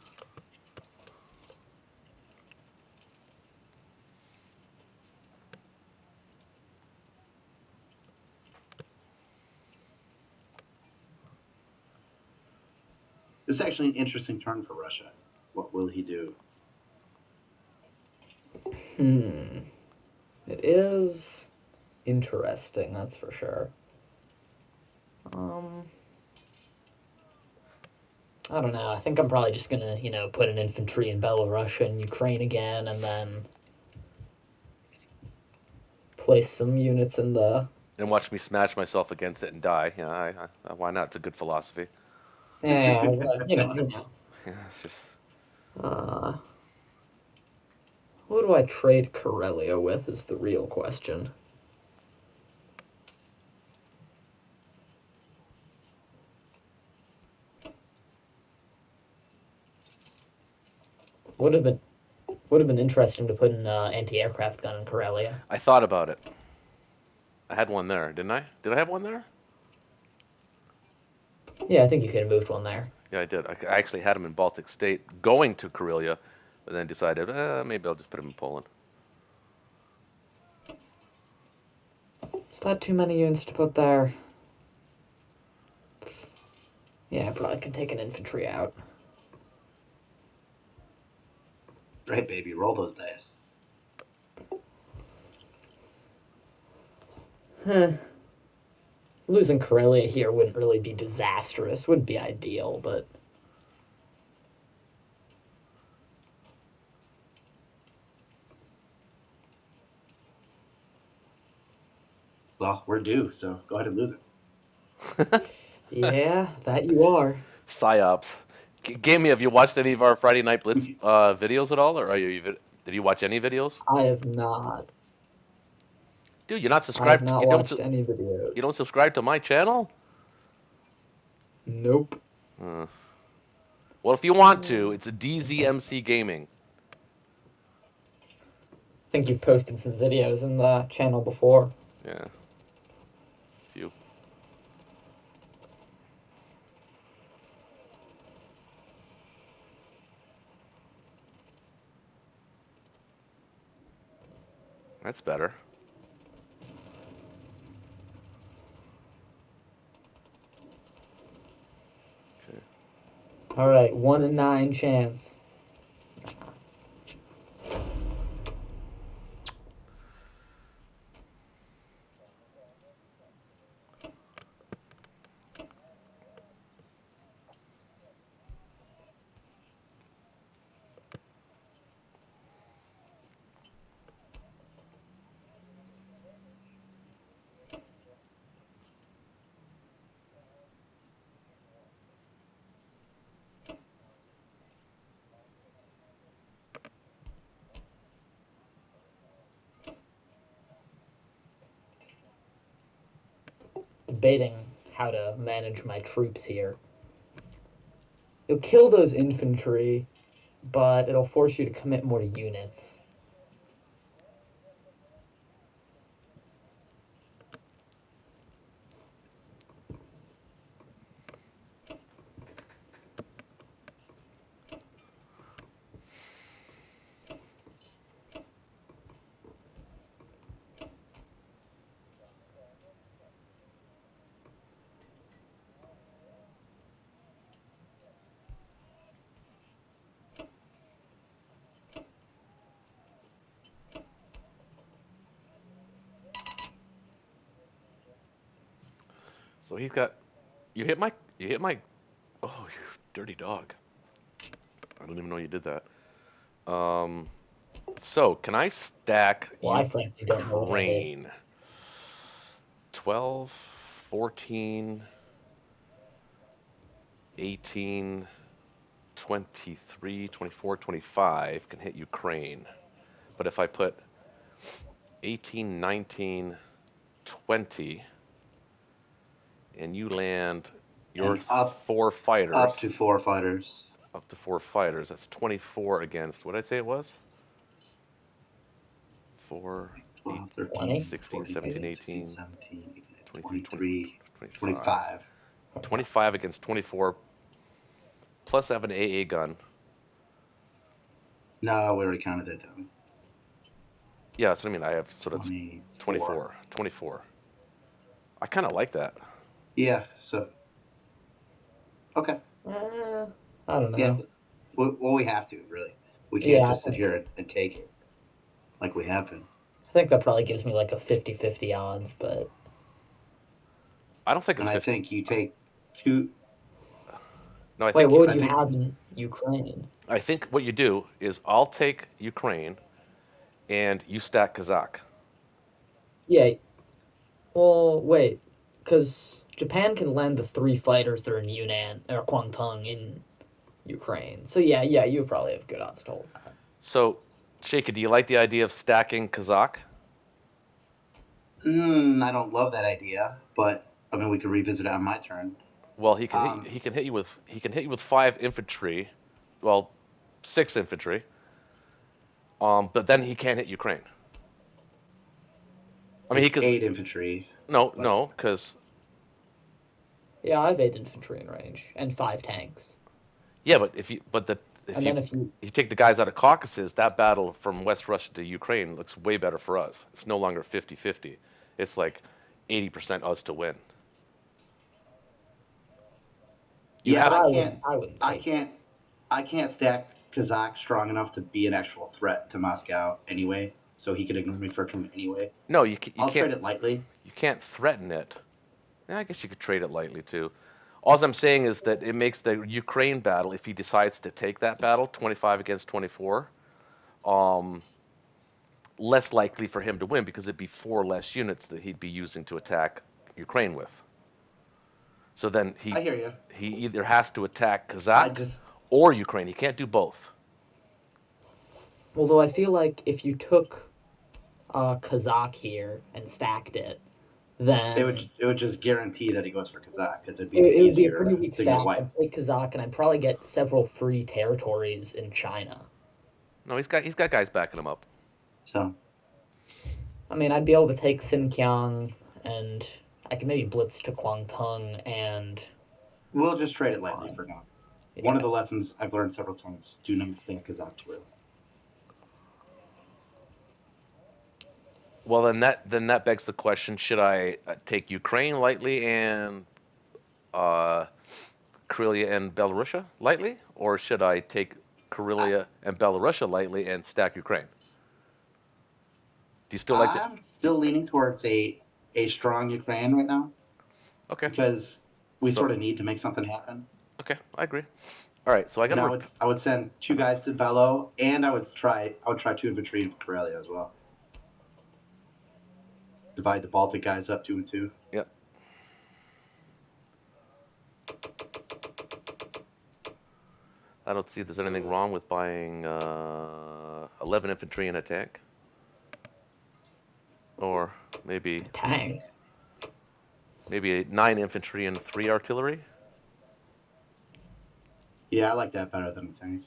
This is actually an interesting turn for Russia. What will he do? It is interesting, that's for sure. I don't know. I think I'm probably just gonna, put an infantry in Belarus and Ukraine again, and then place some units in the... And watch me smash myself against it and die. Yeah, why not? It's a good philosophy. Yeah, Yeah, it's just... Who do I trade Karelia with is the real question. Would have been interesting to put an anti-aircraft gun in Karelia. I thought about it. I had one there, didn't I? Did I have one there? Yeah, I think you could have moved one there. Yeah, I did. I actually had him in Baltic State going to Karelia, but then decided maybe I'll just put him in Poland. Is that too many units to put there? Yeah, I probably could take an infantry out. Right, baby, roll those dice. Losing Karelia here wouldn't really be disastrous. Wouldn't be ideal, but... Well, we're due, so go ahead and lose it. Yeah, that you are. Psyops. Gamia, have you watched any of our Friday Night Blitz videos at all, or did you watch any videos? I have not. Dude, you're not I have subscribed. not watched any videos. You don't subscribe to my channel? Nope. Well, if you want to, it's a DZMC Gaming. I think you've posted some videos in the channel before. Yeah. Few. That's better. Okay. All right, 1 in 9 chance. debating how to manage my troops here. You'll kill those infantry, but it'll force you to commit more to units. So he's got. You hit my. Oh, you dirty dog. I don't even know you did that. So can I stack Well, I frankly don't know what I did. Ukraine? 12, 14, 18, 23, 24, 25 can hit Ukraine. But if I put 18, 19, 20, and you land your And up 4 fighters, up to 4 fighters. up to 4 fighters, that's 24 against, what did I say it was? 4, 8, 12, 13, 20? 16, 14, 17, 15, 18, 16, 17, 23, 23, 25. 25. 25 against 24, plus I have an AA gun. No, we already counted it down. Yeah, that's what I mean. I have, so that's 24. 24. I kind of like that. Yeah, so. Okay. I don't know. Yeah. Well, we have to, really. We can't Yeah, just sit here and take it like we have been. I think that probably gives me like a 50-50 odds, but I don't think it's And I 50. think you take 2. No, I wait, think what would I you think- have in Ukraine? I think what you do is I'll take Ukraine, and you stack Kazakh. Yeah. Well, wait, because Japan can land the 3 fighters that are in Yunnan or Kwangtung in Ukraine. So yeah, you would probably have good odds to hold that. So, Shakey, do you like the idea of stacking Kazakh? I don't love that idea, but I mean, we could revisit it on my turn. Well, he can hit you with 5 infantry, well, 6 infantry. But then he can't hit Ukraine. I mean, It's 8 infantry. no, because Yeah, I have 8 infantry in range and 5 tanks. yeah, but if And then if you you take the guys out of Caucasus, that battle from West Russia to Ukraine looks way better for us. It's no longer 50-50. It's like 80% us to win. You Yeah, have I wouldn't take I can't stack Kazakh strong enough to be an actual threat to Moscow anyway, so he could ignore me for a turn anyway. no, you I'll trade can't it lightly. you can't threaten it. Yeah, I guess you could trade it lightly too. All I'm saying is that it makes the Ukraine battle, if he decides to take that battle, 25 against 24, um, less likely for him to win because it'd be 4 less units that he'd be using to attack Ukraine with. So then I hear you. he either has to attack I Kazakh just or Ukraine. He can't do both. Although I feel like if you took Kazakh here and stacked it, then it would just guarantee that he goes for Kazakh because it'd be it would be a easier pretty weak to get stack. white. I'd take Kazakh and I'd probably get several free territories in China. No, he's got guys backing him up. So I mean, I'd be able to take Xinjiang and I could maybe blitz to Kwangtung and we'll just trade it lightly for now. yeah. One of the lessons I've learned several times is do not stack Kazakh too early. Well, then that begs the question: should I take Ukraine lightly and Karelia and Belarusia lightly, or should I take Karelia and Belarusia lightly and stack Ukraine? Do you still like that? I'm still leaning towards a strong Ukraine right now Okay. because we So- sort of need to make something happen. Okay, I agree. All right, so I got And I would send 2 guys to Belo, and I would try 2 infantry in Karelia as well. Divide the Baltic guys up 2 and 2. Yep. I don't see if there's anything wrong with buying 11 infantry and a tank. Or maybe tank. Maybe 9 infantry and 3 artillery. Yeah, I like that better than a tank.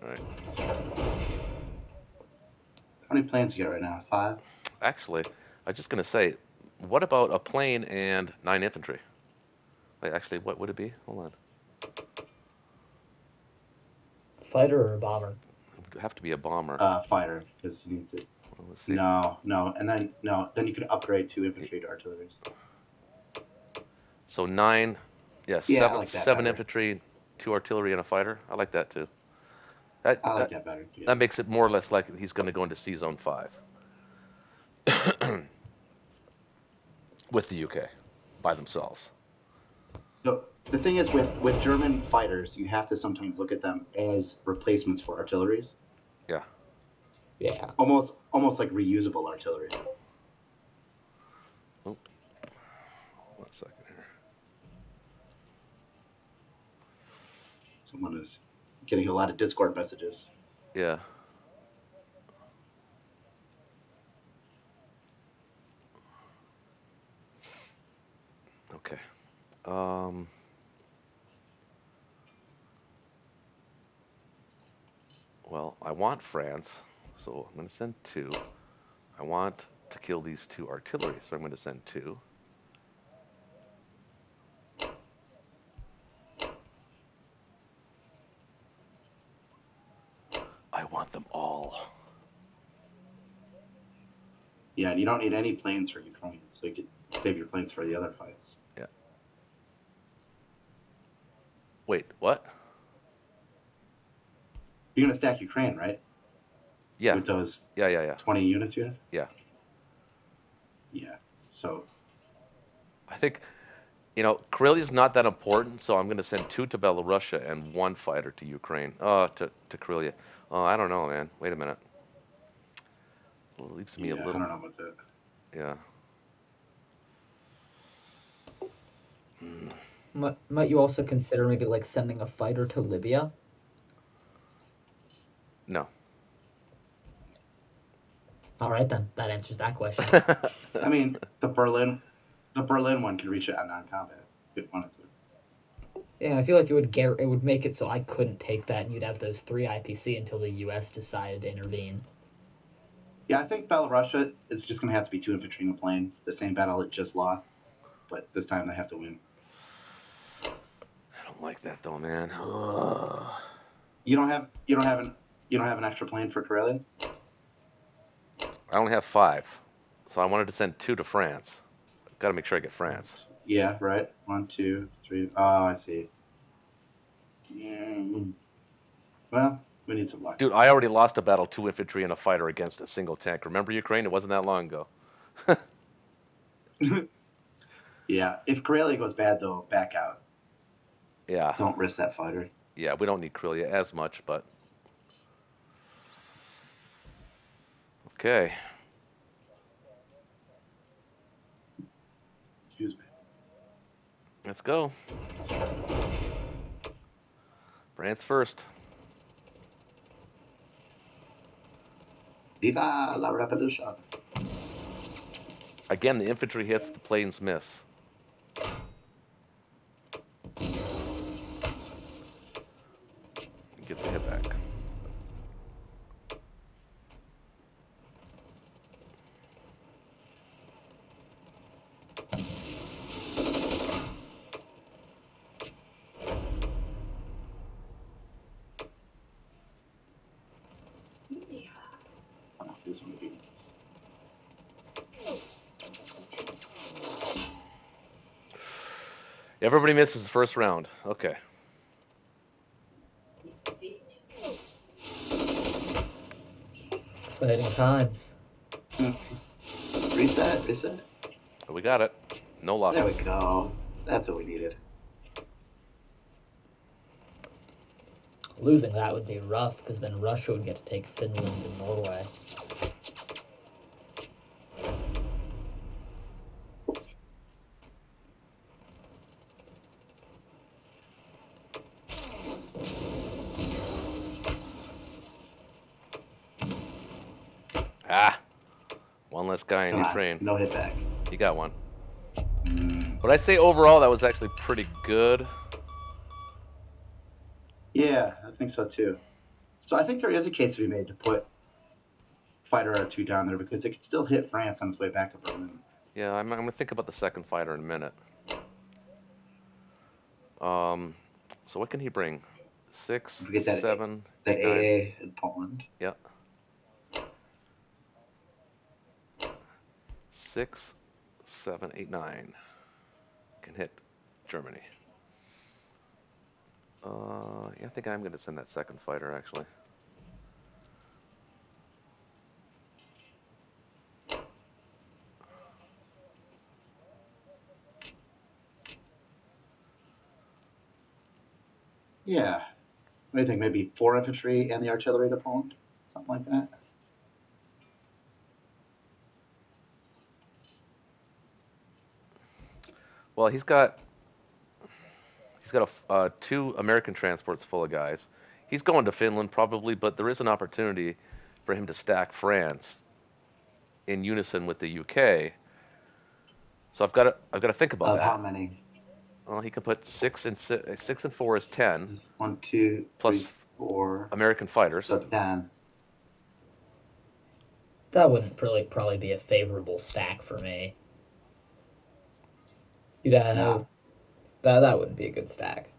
All right. How many planes you got right now? 5? Actually, I was just gonna say, what about a plane and 9 infantry? Wait, actually, what would it be? Hold on. Fighter or a bomber? It would have to be a bomber. Fighter, because you need to. Well, let's see. No, and then then you can upgrade to infantry to artillery. So 9, yeah, Yeah, I 7, like that 7 better. infantry, 2 artillery, and a fighter. I like that too. I like That, that better. Yeah. that makes it more or less like he's going to go into C Zone 5 with the UK by themselves. So the thing is, with German fighters, you have to sometimes look at them as replacements for artilleries. Yeah. Yeah. Almost like reusable artillery. Oh. 1 second here. Someone is getting a lot of Discord messages. Yeah. Okay. Well, I want France, so I'm going to send 2. I want to kill these 2 artillery, so I'm going to send 2. I want them all. Yeah, and you don't need any planes for Ukraine, so you could save your planes for the other fights. Yeah. Wait, what? You're gonna stack Ukraine, right? Yeah. With those Yeah. 20 units you have? Yeah. Yeah. So I think, Karelia's not that important, so I'm going to send 2 to Belarusia and 1 fighter to Ukraine. To Karelia. Oh, I don't know, man. Wait a minute. It leaves me a I little. don't know about that. Yeah. Might you also consider maybe like sending a fighter to Libya? No. All right then, that answers that question. I mean, the Berlin one can reach it on non-combat if it wanted to. Yeah, I feel like it would make it so I couldn't take that, and you'd have those 3 IPC until the U.S. decided to intervene. Yeah, I think Belarusia is just gonna have to be 2 infantry in a plane. The same battle it just lost, but this time they have to win. I don't like that though, man. Ugh. You don't have an extra plane for Karelia? I only have 5, so I wanted to send 2 to France. Got to make sure I get France. Yeah, right. 1, 2, 3. Oh, I see. Yeah. Well, we need some luck. Dude, I already lost a battle, 2 infantry and a fighter against a single tank. Remember Ukraine? It wasn't that long ago. Yeah, if Karelia goes bad though, back out. Yeah. Don't risk that fighter. Yeah, we don't need Karelia as much, but okay. Excuse me. Let's go. France first. Viva la revolution! Again, the infantry hits, the planes miss. Gets a hit back. Oh, this one would be nice. Everybody misses the first round. Okay. Exciting times. Reset. We got it. No loss. There we go. That's what we needed. Losing that would be rough, because then Russia would get to take Finland and Norway. One less last guy in Come on, Ukraine. no hit back. You got one. But I'd say overall that was actually pretty good. Yeah, I think so too. So I think there is a case to be made to put fighter R2 down there because it could still hit France on its way back to Berlin. Yeah, I'm gonna think about the second fighter in a minute. So what can he bring? Six, Don't forget that 7, that 8, 9. AA in Poland. Yeah. 6, 7, 8, 9 can hit Germany. Yeah, I think I'm gonna send that second fighter actually. Yeah. What do you think? Maybe 4 infantry and the artillery to Poland? Something like that? Well, he's got 2 American transports full of guys. He's going to Finland probably, but there is an opportunity for him to stack France in unison with the UK. So I've got to think about Of how that. many? Well, he can put 6 and 4 is 10 This is 1, 2, 3, plus 4. American fighters. So 10. That wouldn't really probably be a favorable stack for me. You'd have No. that wouldn't be a good stack.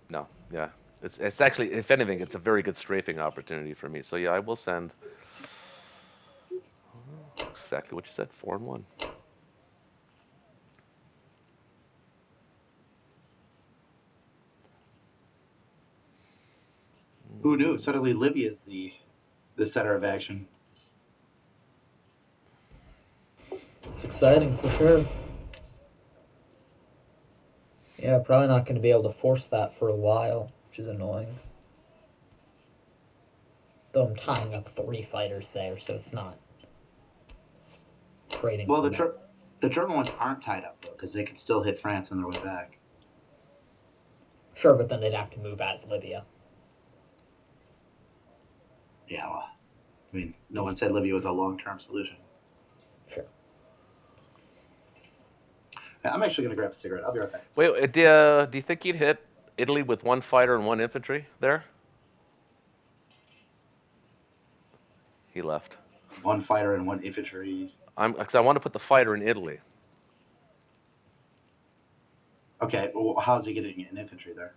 No, yeah. It's actually, if anything, it's a very good strafing opportunity for me. So yeah, I will send exactly what you said, 4 and 1. Who knew? Suddenly Libya's the center of action. It's exciting for sure. Yeah, probably not going to be able to force that for a while, which is annoying. Though I'm tying up 3 fighters there, so it's not trading. Well, the German ones aren't tied up though, because they can still hit France on their way back. Sure, but then they'd have to move out of Libya. Yeah, well, I mean, no one said Libya was a long-term solution. Sure. Yeah, I'm actually going to grab a cigarette. I'll be right back. Wait, do you think he'd hit Italy with 1 fighter and 1 infantry there? He left. 1 fighter and 1 infantry. Because I want to put the fighter in Italy. Okay, well, how's he getting an infantry there?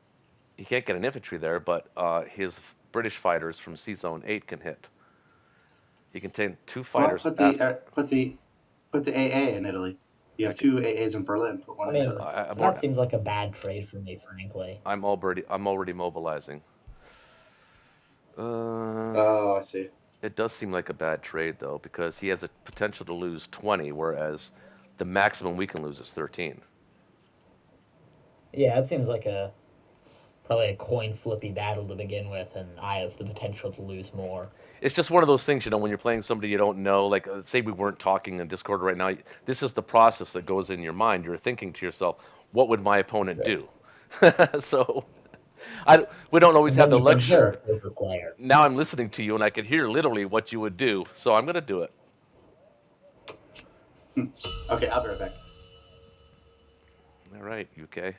He can't get an infantry there, but his British fighters from Sea Zone 8 can hit. He can take 2 fighters. Well, put the AA in Italy. You have 2 AAs in Berlin. Put 1 I in mean, Italy. that seems like a bad trade for me, frankly. I'm already mobilizing. Oh, I see. It does seem like a bad trade though, because he has a potential to lose 20, whereas the maximum we can lose is 13. Yeah, it seems like probably a coin flippy battle to begin with, and I have the potential to lose more. It's just one of those things, when you're playing somebody you don't know, like say we weren't talking in Discord right now, this is the process that goes in your mind. You're thinking to yourself, what would my opponent do? So we don't always And have then the you compare luxury. a poker player. Now I'm listening to you and I can hear literally what you would do. So I'm going to do it. Okay, I'll be right back. All right, UK.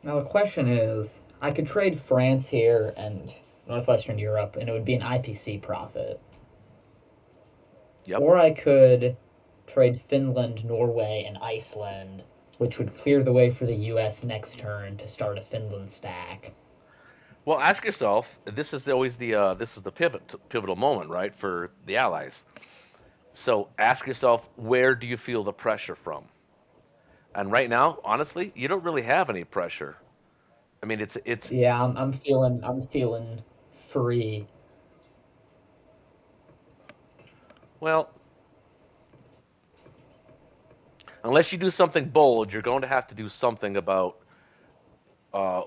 Now the question is, I could trade France here and Northwestern Europe, and it would be an IPC profit. Yep. Or I could trade Finland, Norway, and Iceland, which would clear the way for the U.S. next turn to start a Finland stack. Well, ask yourself. This is always the pivotal moment, right, for the Allies. So ask yourself, where do you feel the pressure from? And right now, honestly, you don't really have any pressure. I mean, it's Yeah, I'm feeling free. well, unless you do something bold, you're going to have to do something about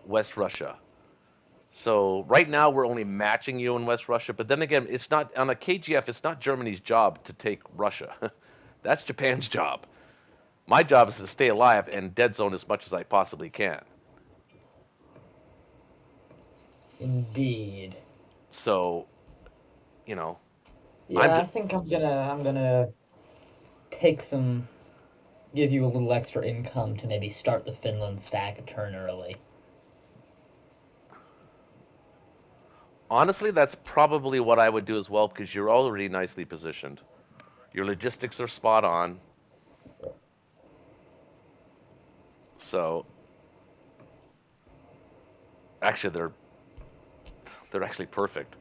West Russia. So right now we're only matching you in West Russia, but then again, it's not on a KGF. It's not Germany's job to take Russia. That's Japan's job. My job is to stay alive and dead zone as much as I possibly can. Indeed. So, you know, I'm Yeah, I think I'm gonna take some, give you a little extra income to maybe start the Finland stack a turn early. honestly, that's probably what I would do as well because you're already nicely positioned. Your logistics are spot on. So, actually, they're actually perfect.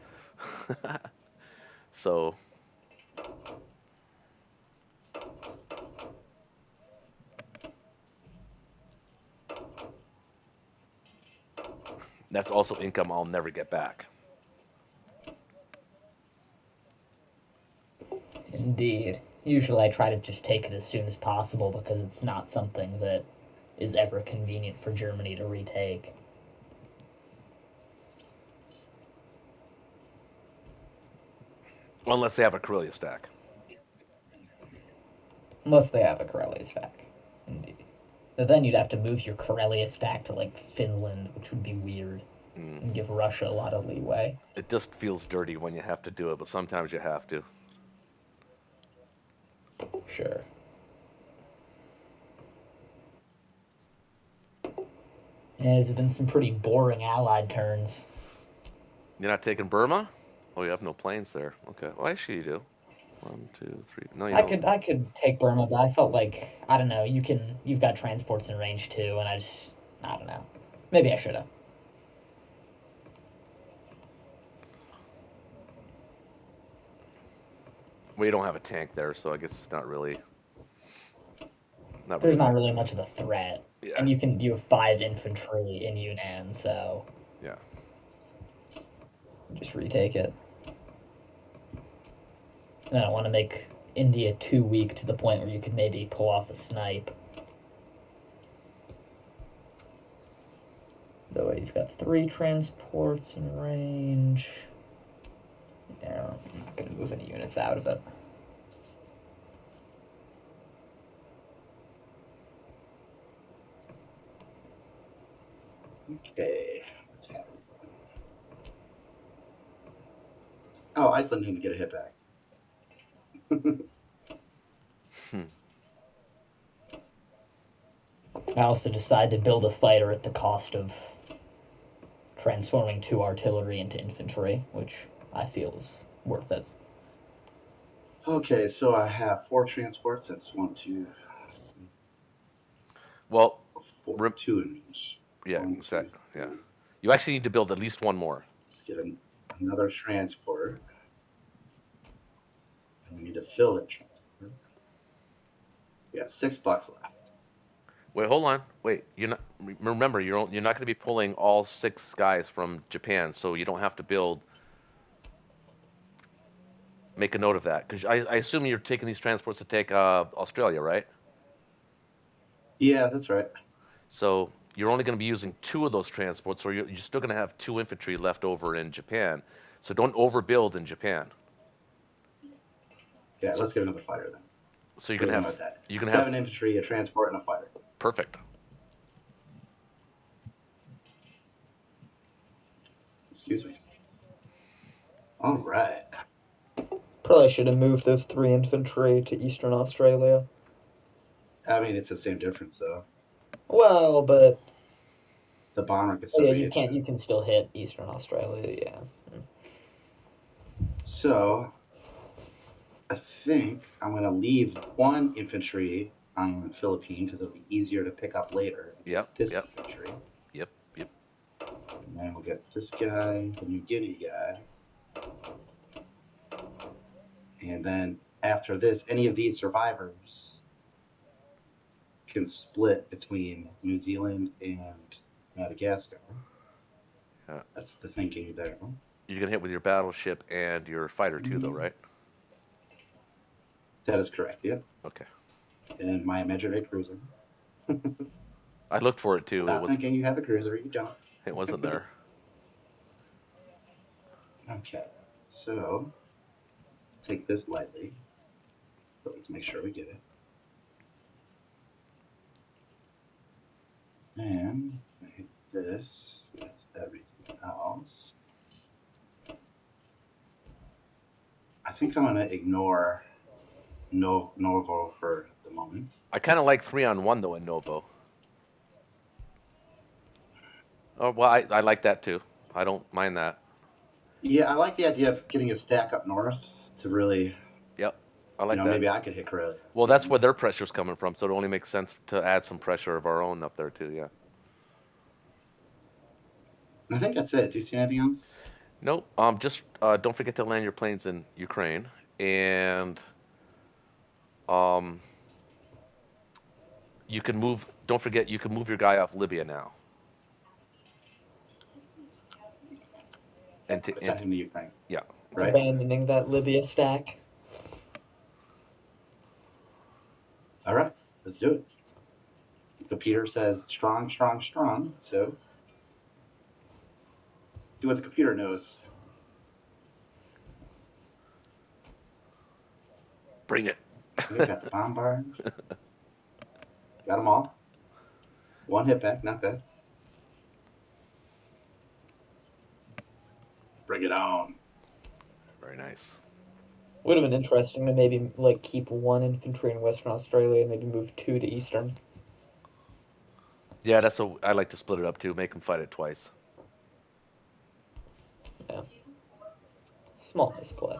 So, that's also income I'll never get back. Indeed. Usually I try to just take it as soon as possible because it's not something that is ever convenient for Germany to retake. Unless they have a Karelia stack. Unless they have a Karelia stack. Indeed. But then you'd have to move your Karelia stack to, like, Finland, which would be weird, Mm. and give Russia a lot of leeway. It just feels dirty when you have to do it, but sometimes you have to. Sure. And it's been some pretty boring allied turns. You're not taking Burma? Oh, you have no planes there. Okay. Well, actually, you do. 1, 2, 3. No, you I don't. could I could take Burma, but I felt like, I don't know, you've got transports in range too, and I don't know. Maybe I should have. Well, you don't have a tank there, so I guess it's not really, not There's really not that. really much of a threat. Yeah. And you have 5 infantry in Yunnan, so Yeah. just retake it. And I don't want to make India too weak to the point where you could maybe pull off a snipe. Though you've got 3 transports in range. Yeah, I'm not going to move any units out of it. Okay, what's happening? Oh, Iceland didn't get a hit back. Hmm. I also decided to build a fighter at the cost of transforming 2 artillery into infantry, which I feel is worth it. Okay, so I have 4 transports. That's 1, 2, Well, 4, rem- 2 in each. yeah, 1, 2, exactly. Yeah. 3. You actually need to build at least one more. Let's get another transport. And we need to fill that transport. We got $6 left. Wait, hold on. Wait, you're not. Remember, you're not going to be pulling all 6 guys from Japan, so you don't have to build. Make a note of that, because I assume you're taking these transports to take Australia, right? Yeah, that's right. So you're only going to be using 2 of those transports, so you're still going to have 2 infantry left over in Japan. So don't overbuild in Japan. Yeah, So let's get another fighter then. so you're What going do to we know have about that? you're going to have 7 infantry, a transport, and a fighter. perfect. Excuse me. All right. Probably should have moved those 3 infantry to Eastern Australia. I mean, it's the same difference though. Well, but The bomber can oh still yeah, hit you. you can still hit Eastern Australia, yeah. So I think I'm going to leave 1 infantry on the Philippine because it'll be easier to pick up later. Yep, This yep, infantry. yep, yep. And then we'll get this guy, the New Guinea guy. And then after this, any of these survivors can split between New Zealand and Madagascar. Yeah. That's the thinking there. You're going to hit with your battleship and your fighter too, though, right? That is correct, yeah. Okay. And my imaginary cruiser. I looked for it too. Stop thinking you have a cruiser, you don't. It wasn't there. Okay, so take this lightly. So let's make sure we get it. And I hit this with everything else. I think I'm going to ignore Novo for the moment. I kind of like 3-on-1 though in Novo. Oh well, I like that too. I don't mind that. Yeah, I like the idea of getting a stack up north to really, Yep, I like that. maybe I could hit Corellia. Well, that's where their pressure's coming from, so it only makes sense to add some pressure of our own up there too. Yeah. I think that's it. Do you see anything else? Nope. Just don't forget to land your planes in Ukraine, and um, you can move. Don't forget, you can move your guy off Libya now. And to, Send him to Ukraine. yeah, Right? Abandoning that Libya stack. All right, let's do it. Computer says strong, strong, strong. So do what the computer knows. bring it. We got the bombard. Got them all. One hit back, not bad. Bring it on. Very nice. Would have been interesting to maybe like keep one infantry in Western Australia and maybe move two to Eastern. Yeah, that's what I like to split it up too. Make them fight it twice. Yeah. Small misplay.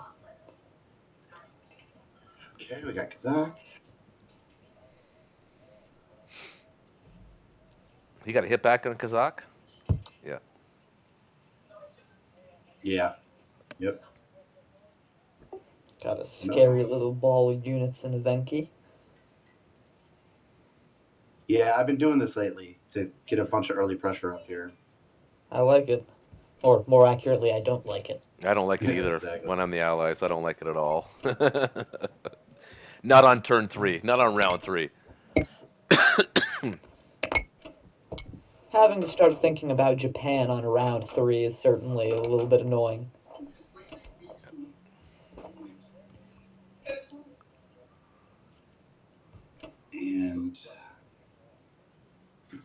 Okay, we got Kazakh. You got a hit back on Kazakh? Yeah. Yeah. Yep. Got a scary little ball of units in Venki. Yeah, I've been doing this lately to get a bunch of early pressure up here. I like it. Or more accurately, I don't like it. I don't like it either. Exactly. When I'm the Allies, I don't like it at all. Not on turn 3. Not on round 3. Having to start thinking about Japan on round 3 is certainly a little bit annoying. And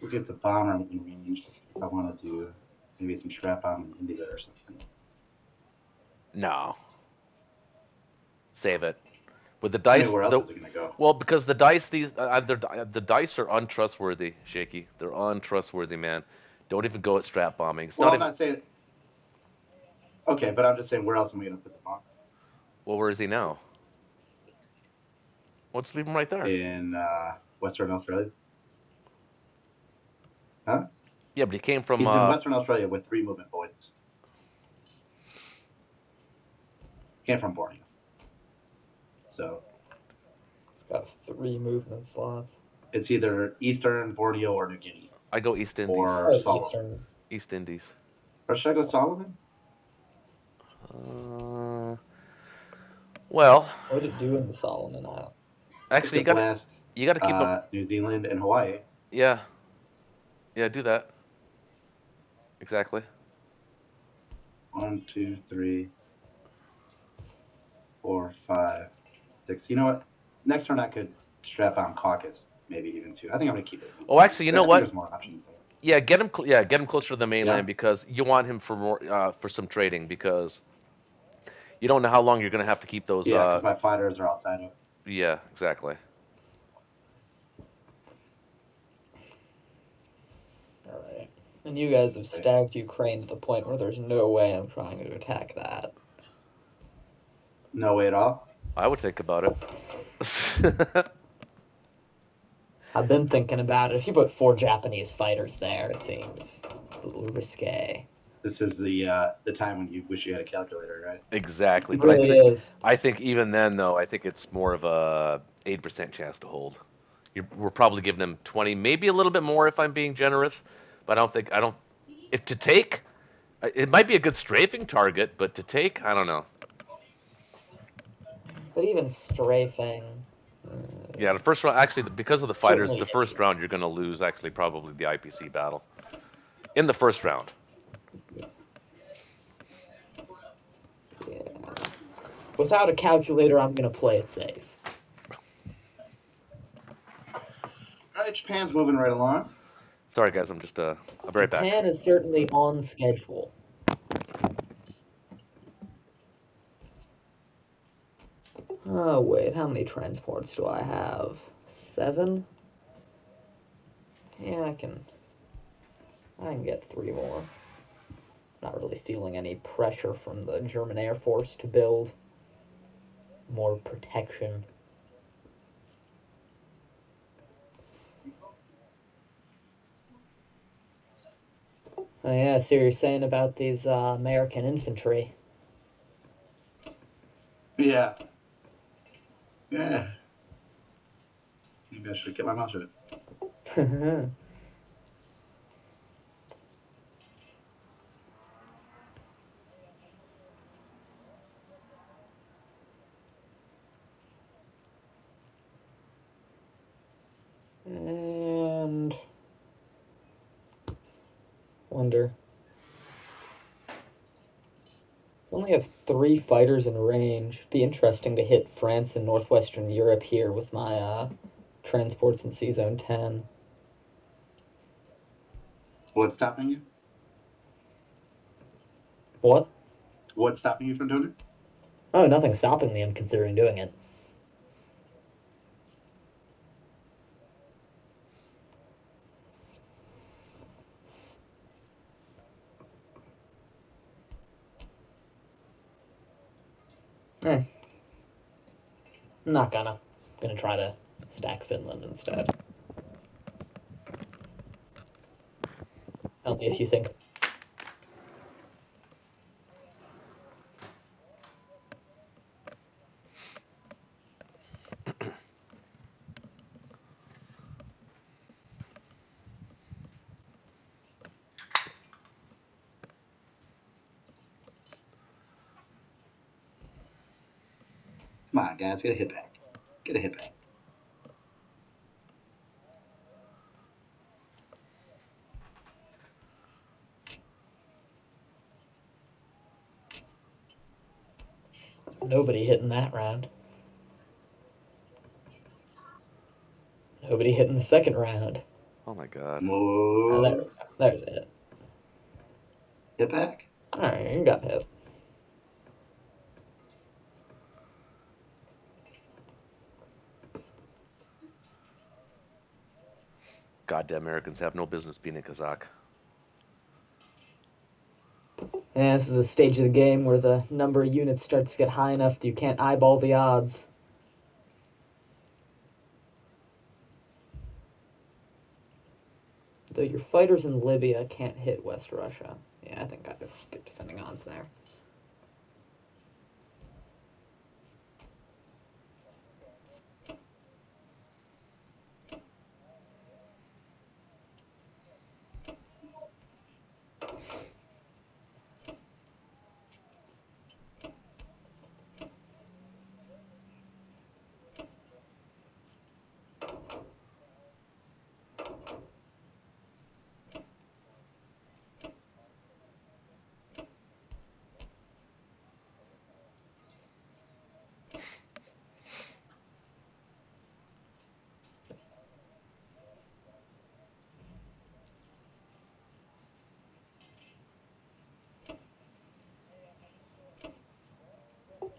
we'll get the bomber in range. I want to do maybe some strap on India or something. No. Save it. With the I dice, mean, where else is it going to go? well, because the dice the dice are untrustworthy, Shaky. They're untrustworthy, man. Don't even go at strap bombing. It's Well, not I'm even. not saying. Okay, but I'm just saying, where else am I going to put the bomb? Well, where is he now? Let's leave him right there. In Western Australia. Huh? Yeah, but he came from. He's in Western Australia with 3 movement points. Came from Borneo. So It's got 3 movement slots. it's either Eastern, Borneo, or New Guinea. I go East Indies. Or Solomon. Eastern. East Indies. Or should I go Solomon? Well, What did it do in the Solomon Island? actually, you blast got to keep him. New Zealand and Hawaii. Yeah. Yeah, do that. Exactly. 1, 2, 3, 4, 5, 6. You know what? Next turn I could strap on Caucasus, maybe even 2. I think I'm gonna keep it. Oh, actually, you know what? There's more options there. Yeah, get him. Get him closer to the mainland Yeah. because you want him for more for some trading because you don't know how long you're gonna have to keep those. Yeah, because my fighters are outside of. Yeah, exactly. Alright. And you guys have stacked Ukraine to the point where there's no way I'm trying to attack that. No way at all. I would think about it. I've been thinking about it. If you put 4 Japanese fighters there, it seems a little risque. This is the time when you wish you had a calculator, right? Exactly. It But really is. I think even then, though, I think it's more of a 8% chance to hold. We're probably giving them 20, maybe a little bit more if I'm being generous. But I don't. If to take, it might be a good strafing target, but to take, I don't know. But even strafing. Yeah, the first round, actually, because of the fighters, Certainly. the first round you're going to lose, actually, probably the IPC battle. In the first round. Yeah. Without a calculator, I'm going to play it safe. All right, Japan's moving right along. Sorry, guys, I'm just, I'll be right back. Japan is certainly on schedule. Oh, wait, how many transports do I have? 7? Yeah, I can get 3 more. Not really feeling any pressure from the German Air Force to build more protection. Oh yeah, so you're saying about these American infantry. Yeah. Yeah. Maybe I should get my mouth shut. And wonder. Only have 3 fighters in range. Be interesting to hit France and northwestern Europe here with my transports in C Zone 10. What's stopping you? What? What's stopping you from doing it? Oh, nothing's stopping me. I'm considering doing it. I'm not gonna. I'm gonna try to stack Finland instead. Tell me if you think. Come on, guys, get a hit back. Get a hit back. Nobody hitting that round. Nobody hitting the second round. Oh my god. Oh, there we go. There's it. Hit back. Alright, you got hit. Goddamn Americans have no business being a Kazakh. And this is a stage of the game where the number of units starts to get high enough that you can't eyeball the odds. Though your fighters in Libya can't hit West Russia. Yeah, I think I have good defending odds there.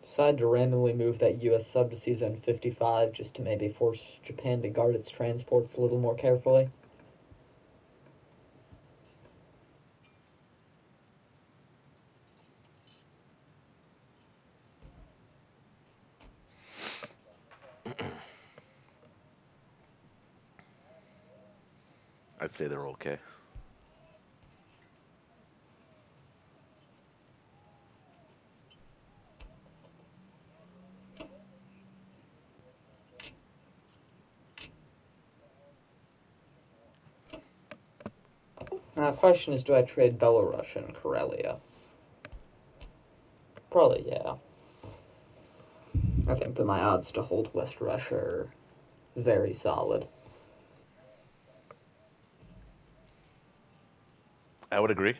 Decide to randomly move that US sub to C Zone 55 just to maybe force Japan to guard its transports a little more carefully. I'd say they're okay. Now, question is, do I trade Belarus and Karelia? Probably, yeah. I think that my odds to hold West Russia are very solid. I would agree.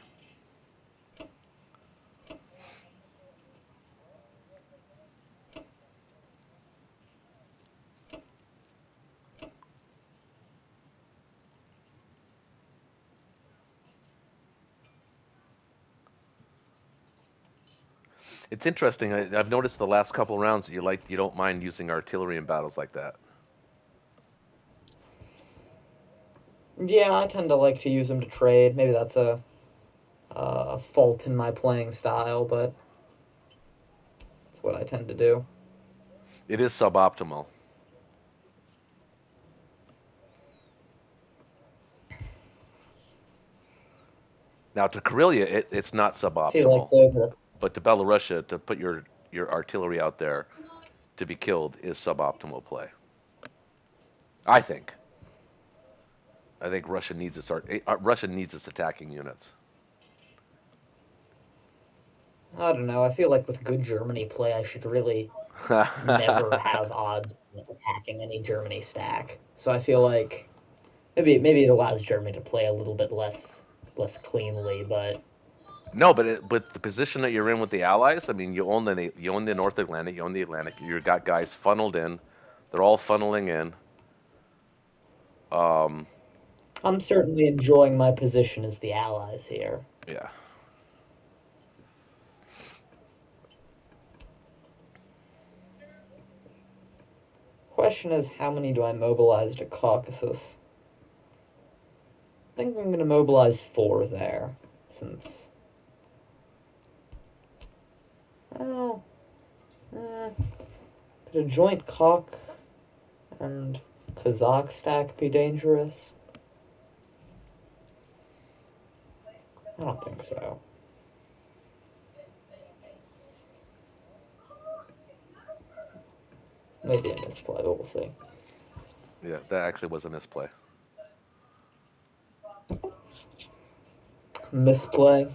It's interesting. I've noticed the last couple rounds you don't mind using artillery in battles like that. Yeah, I tend to like to use them to trade. Maybe that's a fault in my playing style, but it's what I tend to do. It is suboptimal. Now to Karelia, it's not I feel like suboptimal, the but to Belarusia to put your artillery out there to be killed is suboptimal play. I think. I think Russia needs its attacking units. I don't know. I feel like with good Germany play, I should really never have odds on attacking any Germany stack. So I feel like maybe it allows Germany to play a little bit less cleanly, but No, but the position that you're in with the Allies, I mean, you own the North Atlantic, you own the Atlantic. You've got guys funneled in. They're all funneling in. Um, I'm certainly enjoying my position as the Allies here. yeah. Question is, how many do I mobilize to Caucasus? I think I'm going to mobilize 4 there, since... Oh, could a joint Cock and Kazakh stack be dangerous? I don't think so. Maybe a misplay, but we'll see. Yeah, that actually was a misplay. Misplay?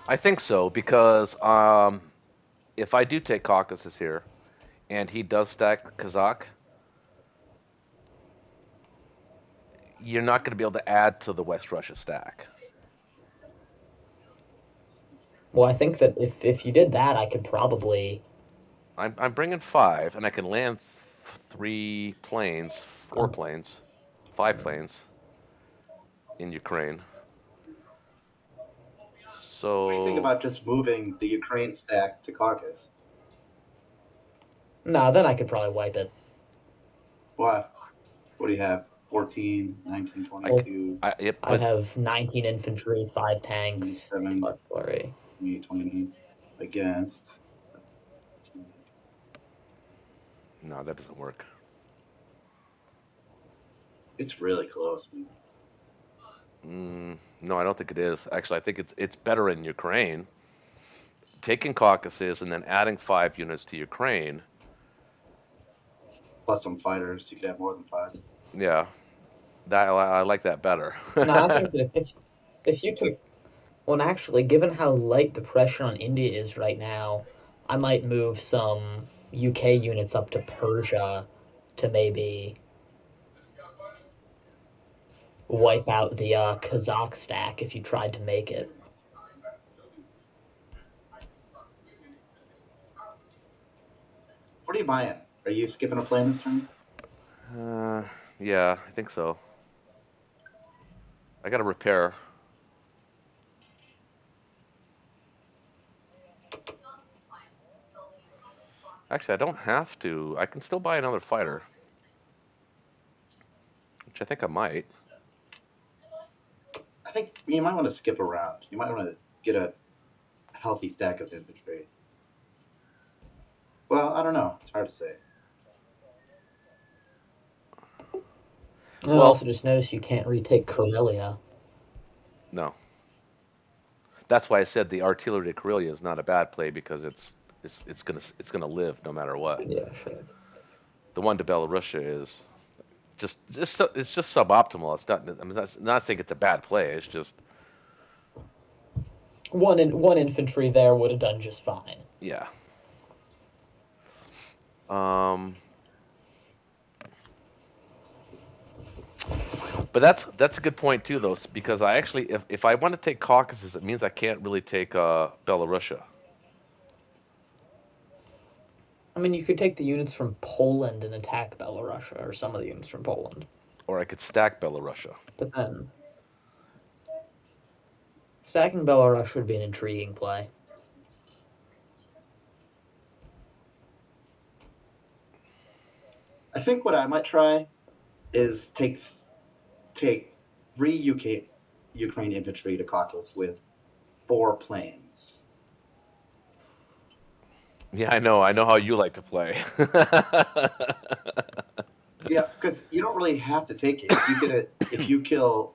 I think so because if I do take Caucasus here, and he does stack Kazakh, you're not going to be able to add to the West Russia stack. Well, I think that if you did that, I could probably... I'm bringing 5, and I can land 3 planes, 4 planes, 5 planes in Ukraine. So What do you think about just moving the Ukraine stack to Caucasus? Nah, then I could probably wipe it. What? What do you have? 14, 19, 22, I have 19 infantry, 5 tanks, 27, artillery. 20 against. no, that doesn't work. It's really close, No, I don't think it is. Actually, I think it's better in Ukraine. Taking Caucasus and then adding 5 units to Ukraine. Plus some fighters, you could have more than 5. Yeah, that I like that better. No, I think that if you took... Well, and actually, given how light the pressure on India is right now, I might move some UK units up to Persia to maybe wipe out the Kazakh stack if you tried to make it. What are you buying? Are you skipping a plane this turn? Yeah, I think so. I got to repair. Actually, I don't have to. I can still buy another fighter, which I think I might. I think you might want to skip around. You might want to get a healthy stack of infantry. Well, I don't know. It's hard to say. I Well- also just noticed you can't retake Karelia. No. That's why I said the artillery to Karelia is not a bad play because it's gonna live no matter what. Yeah, sure. The one to Belarusia is it's just suboptimal. It's not. I'm not saying it's a bad play. It's just One infantry there would have done just fine. yeah. But that's a good point too, though, because I actually, if I want to take Caucasus, it means I can't really take Belarusia. I mean, you could take the units from Poland and attack Belarusia, or some of the units from Poland. Or I could stack Belarusia. But then, stacking Belarusia would be an intriguing play. think what I might try is take 3 Ukraine infantry to Caucasus with 4 planes. Yeah, I know how you like to play. Yeah, because you don't really have to take it. If you get it, if you kill,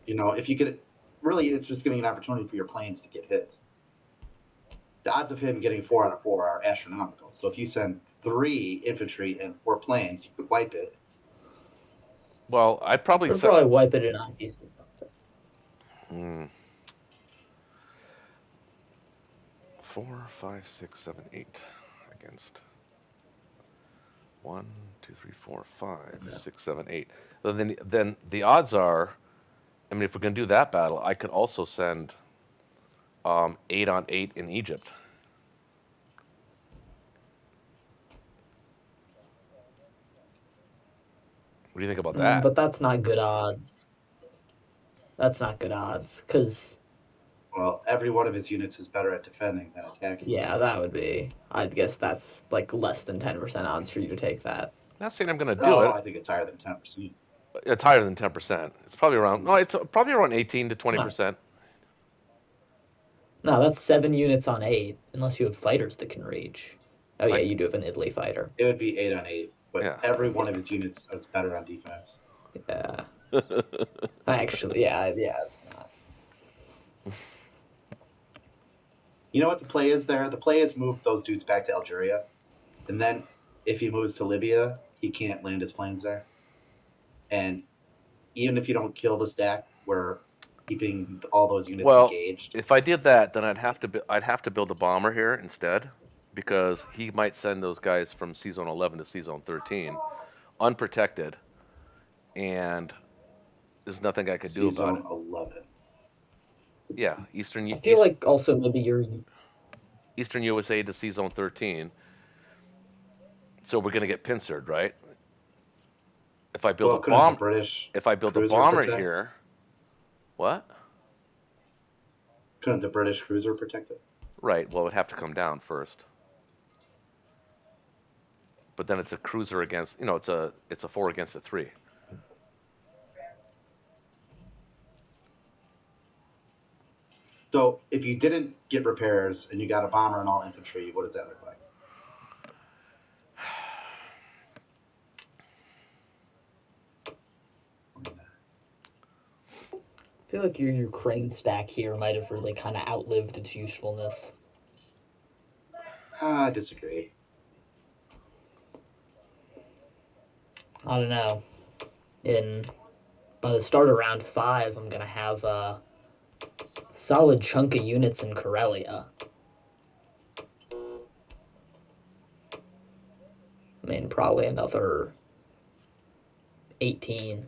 if you get it, really, it's just giving an opportunity for your planes to get hits. The odds of him getting 4 out of 4 are astronomical. So if you send 3 infantry and 4 planes, you could wipe it. Well, I'd probably Would probably wipe it in on decent. 4, 5, 6, 7, 8 against 1, 2, 3, 4, 5, 6, 7, 8. Then the odds are, I mean, if we're gonna do that battle, I could also send 8 on 8 in Egypt. What do you think about that? But that's not good odds. That's not good odds, because Well, every one of his units is better at defending than attacking. yeah, that would be. I'd guess that's like less than 10% odds for you to take that. Not saying I'm gonna do Oh, it. I think it's higher than 10%. It's higher than 10%. It's probably around. No, it's probably around 18 to 20%. No, that's 7 units on 8, unless you have fighters that can reach. Oh yeah, Like, you do have an Italy fighter. It would be 8 on 8, but yeah. every one of his units is better on defense. Yeah. Actually, yeah, it's not. You know what the play is there? The play is move those dudes back to Algeria, and then if he moves to Libya, he can't land his planes there. And even if you don't kill the stack, we're keeping all those units engaged. If I did that, then I'd have to build a bomber here instead, because he might send those guys from C Zone 11 to C Zone 13 unprotected, and there's nothing I could do about it. Zone 11. Yeah, I feel like also maybe you're. Eastern USA to C Zone 13. So we're gonna get pincered, right? If I build a bomb, if I build a bomber here, what? Couldn't the British cruiser protect it? Right. Well, it would have to come down first. But then it's a cruiser against, it's a 4 against a 3. So if you didn't get repairs and you got a bomber and all infantry, what does that look like? I feel like your Ukraine stack here might have really kind of outlived its usefulness. I disagree. I don't know. By the start of round 5, I'm gonna have a solid chunk of units in Karelia. I mean, probably another 18.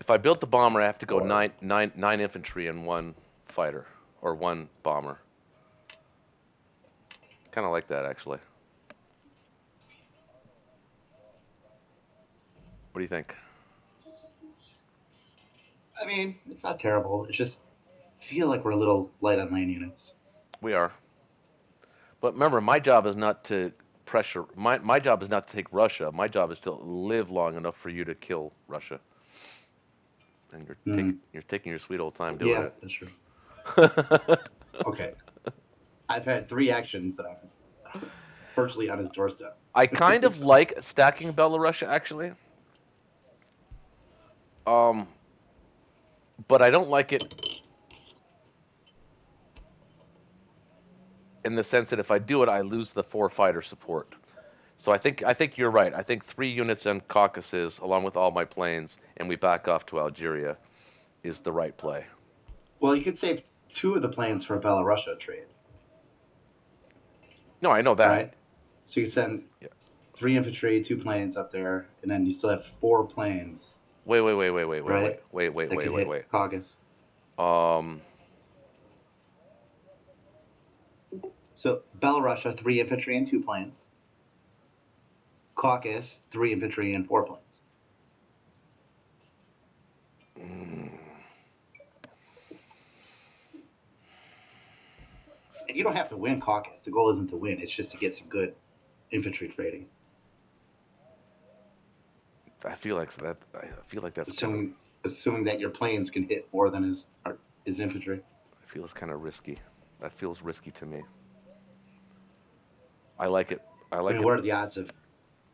If I built the bomber, I have to go nine infantry and 1 fighter, or 1 bomber. Kind of like that, actually. What do you think? I mean, it's not terrible. It's just I feel like we're a little light on land units. We are. But remember, my job is not to pressure. My job is not to take Russia. My job is to live long enough for you to kill Russia. And you're taking your sweet old time doing it. That's true. Okay. I've had 3 actions that I'm virtually on his doorstep. I kind of like stacking Belarus, actually. But I don't like it in the sense that if I do it, I lose the 4 fighter support. So I think you're right. I think 3 units in Caucasus, along with all my planes, and we back off to Algeria, is the right play. Well, you could save 2 of the planes for a Belarusia trade. No, I know that. Right? So you send 3 infantry, 2 planes up there, and then you still have 4 planes. Wait. Caucasus. So Belarusia, 3 infantry and 2 planes. Caucasus, 3 infantry and 4 planes. And you don't have to win caucus. The goal isn't to win. It's just to get some good infantry trading. I feel like that. I feel like that's Assuming that your planes can hit more than his infantry. I feel it's kind of risky. That feels risky to me. I like it. I like I mean, it. what are the odds of?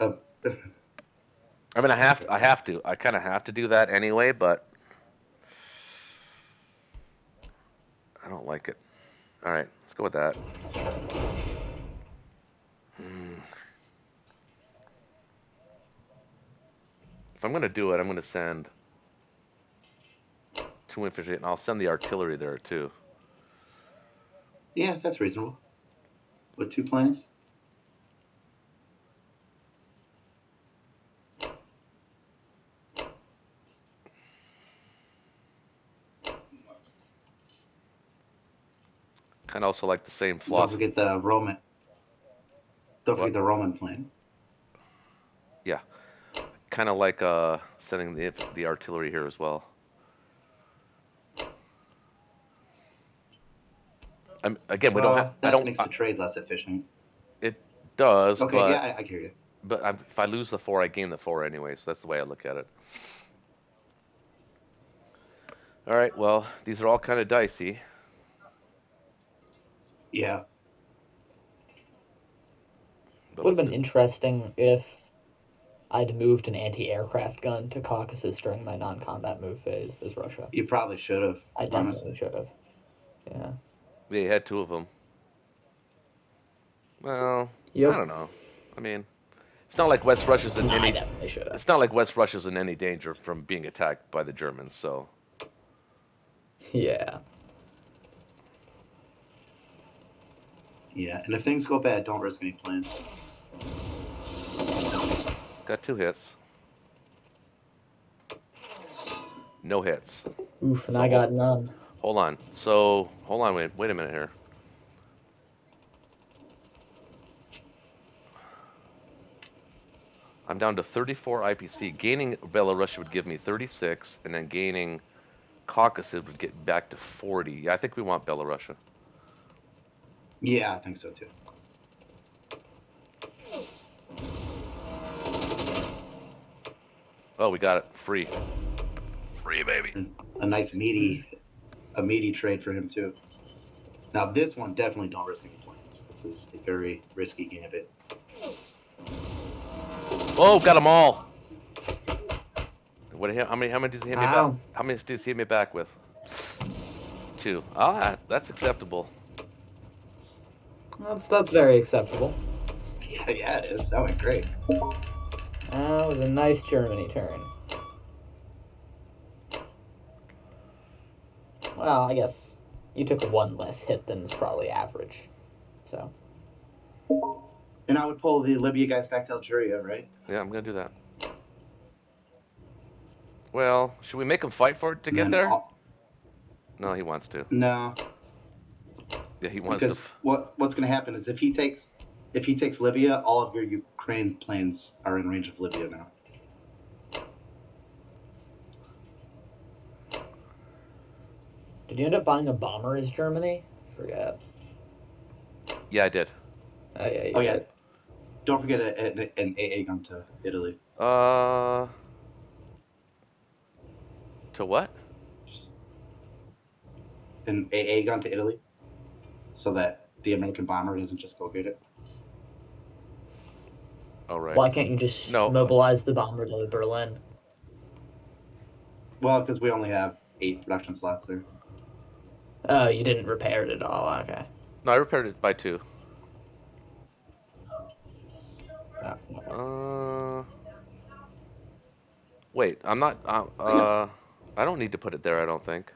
I mean, I have to. I kind of have to do that anyway, but I don't like it. All right, let's go with that. If I'm gonna do it, I'm gonna send 2 infantry, and I'll send the artillery there too. Yeah, that's reasonable. With 2 planes. Kind of also like the same Don't philosophy. forget the Roman. Don't What? forget the Roman plane. Yeah, kind of like sending the artillery here as well. Again, we don't have. Well, I that don't. makes the trade less efficient. It does, Okay, but yeah, I hear you. if I lose the 4, I gain the 4 anyway. So that's the way I look at it. All right. Well, these are all kind of dicey. Yeah. But Would have let's been do. interesting if I'd moved an anti-aircraft gun to Caucasus during my non-combat move phase as Russia. You probably should have. I definitely should have. Yeah. They had 2 of them. Well, Yep. I don't know. I mean, it's not like West Russia's in I any. definitely should have. It's not like West Russia's in any danger from being attacked by the Germans. So Yeah. Yeah, and if things go bad, don't risk any planes. got 2 hits. No hits. Oof, and So I got none. hold on. So hold on. Wait a minute here. I'm down to 34 IPC. Gaining Belarus would give me 36, and then gaining Caucasus would get back to 40. Yeah, I think we want Belarus. Yeah, I think so too. Oh, we got it. Free. Free, baby. And a nice meaty trade for him too. Now this one definitely don't risk any planes. This is a very risky gambit. Oh, got them all. How many does he hit me back? Ow. How many does he hit me back with? 2. Ah, that's acceptable. That's very acceptable. Yeah, it is. That went great. That was a nice Germany turn. Well, I guess you took 1 less hit than is probably average. So. And I would pull the Libya guys back to Algeria, right? Yeah, I'm gonna do that. Well, should we make him fight for it to get there? No, he wants to. No, Yeah, he wants to. because what's going to happen is if he takes Libya, all of your Ukraine planes are in range of Libya now. Did you end up buying a bomber as Germany? Forget. Yeah, I did. Oh yeah. Oh yeah. Don't forget an AA gun to Italy. To what? Just an AA gun to Italy, so that the American bomber doesn't just go get it. Oh, right. Why can't you just mobilize the bomber to Berlin? Well, because we only have 8 production slots there. Oh, you didn't repair it at all. Okay. No, I repaired it by 2. Oh. Wait, I'm not. I don't need to put it there. I don't think.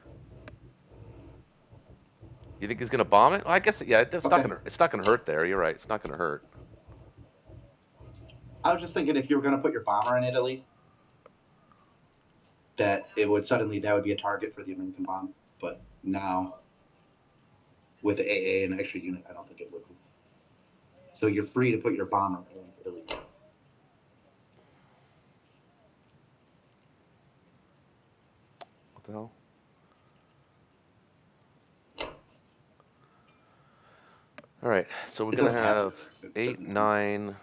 You think he's gonna bomb it? I guess. Yeah, it's not gonna. It's not gonna hurt there. You're right. It's not gonna hurt. I was just thinking if you were going to put your bomber in Italy, that would be a target for the American bomb. But now, with the AA and extra unit, I don't think it would be. So you're free to put your bomber in Italy. What the hell? All right, so we're It gonna doesn't have to. have It 8, doesn't. 9,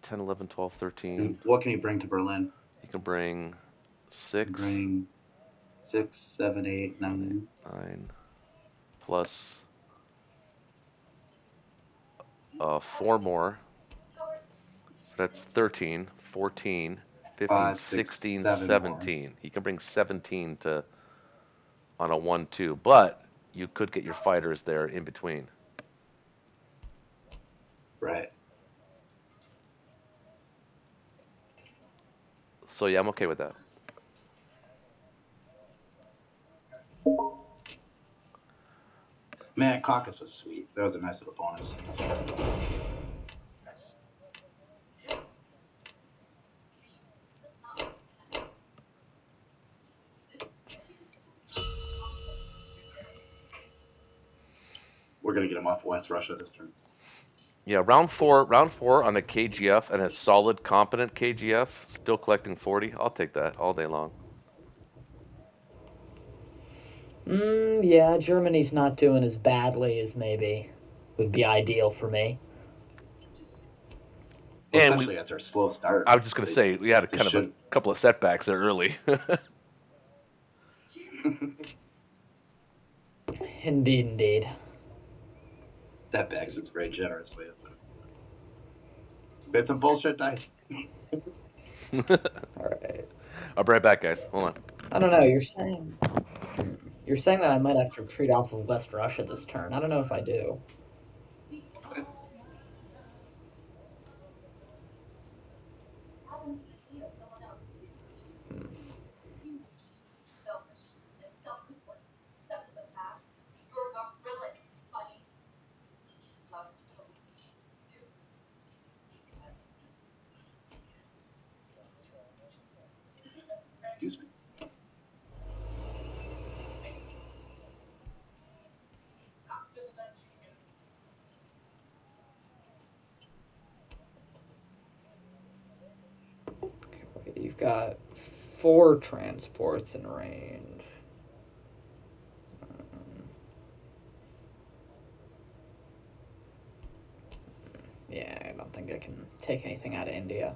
10, 11, 12, 13. And what can you bring to Berlin? You can bring You 6, can bring 6, 7, 8, 7, 9. 8, 9, plus 4 more. So that's 13, 14, 15, 5, 6, 16, 7 more. 17. He can bring 17 to on a 1-2, but you could get your fighters there in between. Right. So yeah, I'm okay with that. Man, Caucus was sweet. That was a nice little bonus. We're gonna get him off West Russia this turn. Yeah, round four on a KGF and a solid, competent KGF, still collecting 40. I'll take that all day long. Yeah, Germany's not doing as badly as maybe would be ideal for me. Well, And we, especially after a slow start. I was just gonna say, we had a They kind of a should. couple of setbacks there early. Indeed, indeed. That backsits very generously. Bet some bullshit dice. All right. I'll be right back, guys. Hold on. I don't know. You're saying that I might have to retreat off of West Russia this turn. I don't know if I do. Hmm. Excuse me. Wait, you've got 4 transports in range. Yeah, I don't think I can take anything out of India.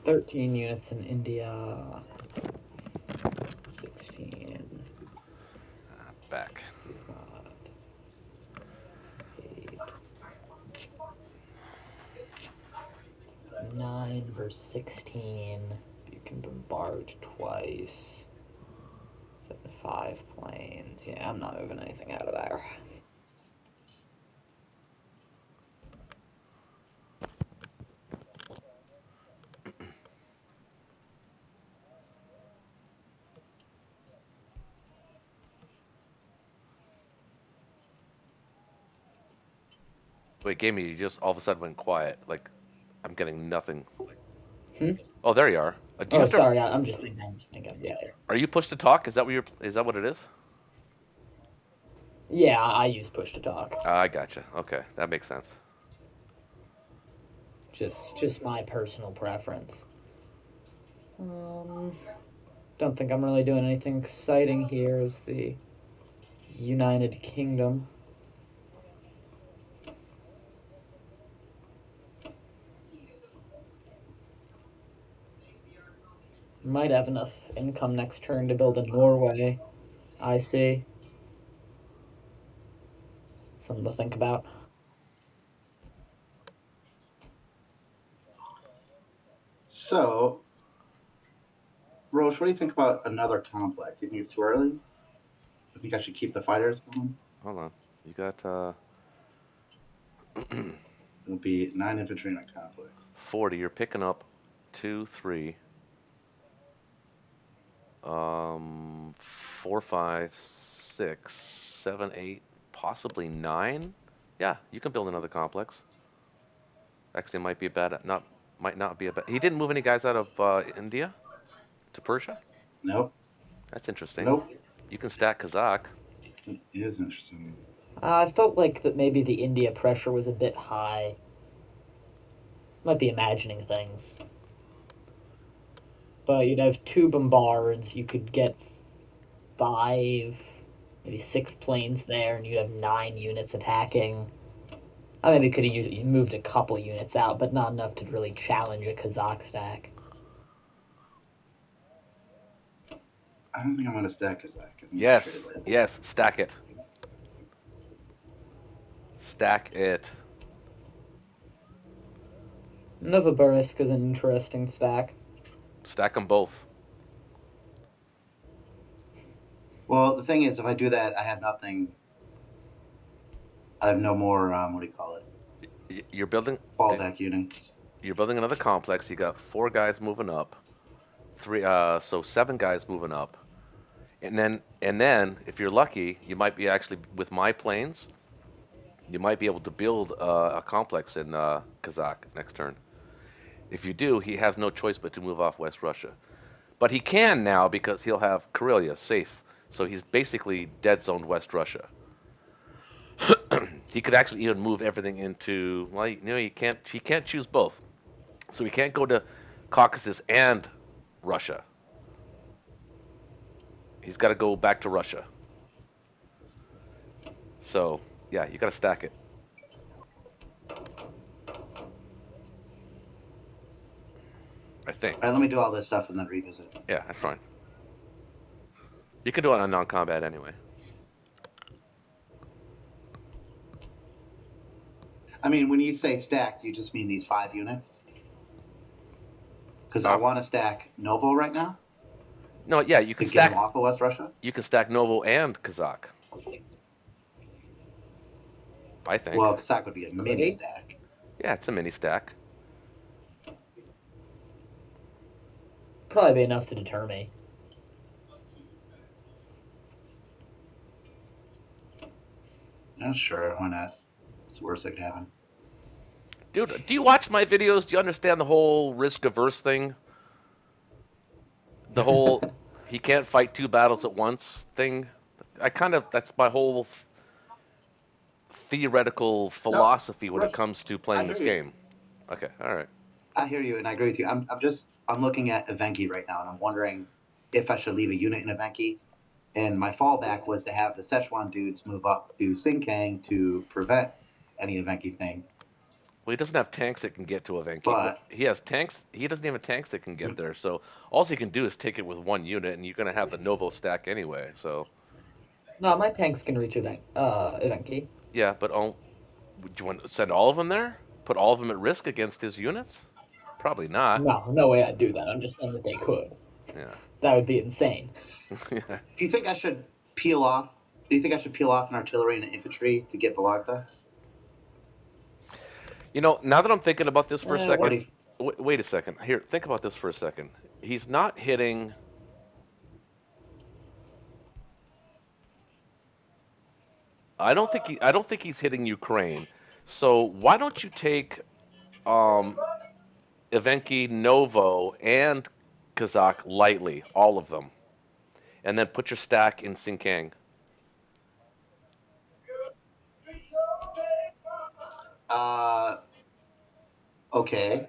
"13 units in India. 16. Back. We've got 8. 9 versus 16. You can bombard twice. 7, 5 planes. Yeah, I'm not moving anything out of there. Wait, Gamia, you just all of a sudden went quiet. Like, I'm getting nothing. Hmm? Oh, there you are. Do you Oh, have to? sorry. I'm just thinking. Yeah. Are you push to talk? Is that what you're? Is that what it is? Yeah, I use push to talk. I gotcha. Okay, that makes sense. Just my personal preference. Don't think I'm really doing anything exciting here as the United Kingdom. Might have enough income next turn to build a Norway. I see. Something to think about. So, Roche, what do you think about another complex? You think it's too early? I think I should keep the fighters going. Hold on. You got It'll be 9 infantry in a complex. 40. You're picking up 2, 3, 4, 5, 6, 7, 8, possibly 9. Yeah, you can build another complex. Actually, it might be a bad. Might not be a bad. He didn't move any guys out of India to Persia. Nope. That's interesting. Nope. You can stack Kazakh. It is interesting. I felt like that maybe the India pressure was a bit high. Might be imagining things. But you'd have 2 bombards. You could get 5, maybe 6 planes there, and you'd have 9 units attacking. I mean, it could have moved a couple units out, but not enough to really challenge a Kazakh stack. I don't think I'm going to stack Kazakh. Yes, yes, stack it. Stack it. Novoburisk is an interesting stack. Stack them both. Well, the thing is, if I do that, I have nothing. I have no more. What do you call it? You're building Fallback units. You're building another complex. You got 4 guys moving up. 3 so 7 guys moving up. And then if you're lucky, you might be actually with my planes, you might be able to build a complex in Kazakh next turn. If you do, he has no choice but to move off West Russia. But he can now because he'll have Karelia safe. So he's basically dead zoned West Russia. He could actually even move everything into, well, you know, he can't choose both. So he can't go to Caucasus and Russia. He's got to go back to Russia. So, yeah, you got to stack it. I think. All right, let me do all this stuff and then revisit. Yeah, that's fine. You can do it on non-combat anyway. I mean, when you say stacked, you just mean these 5 units? Because I want to stack Novo right now. No, yeah, you can to stack get him off of West Russia. You can stack Novo and Kazakh. I think. Well, Kazakh would be a mini stack. Yeah, it's a mini stack. Probably be enough to deter me. No, sure, why not? It's the worst that could happen. Dude, do you watch my videos? Do you understand the whole risk-averse thing? The whole he can't fight 2 battles at once thing? That's my whole theoretical philosophy when it comes to playing this game. Okay, all right. I hear you, and I agree with you. I'm looking at Evenki right now, and I'm wondering if I should leave a unit in Evenki. And my fallback was to have the Szechuan dudes move up to Sinkang to prevent any Evenki thing. Well, he doesn't have tanks that can get to Evenki. But he has tanks. He doesn't even have tanks that can get there. So all he can do is take it with 1 unit, and you're going to have the Novo stack anyway. So. No, my tanks can reach Evenki. Yeah, but would you want to send all of them there? Put all of them at risk against his units? Probably not. No way I'd do that. I'm just saying that they could. Yeah. That would be insane. Do you think I should peel off? Do you think I should peel off an artillery and an infantry to get Vologda? You know, now that I'm thinking about this for a Or second, do you, wait a second. Here, think about this for a second. He's not hitting. I don't think he's hitting Ukraine. So why don't you take um, Evenki, Novo, and Kazakh lightly, all of them, and then put your stack in Sinkang. uh, okay.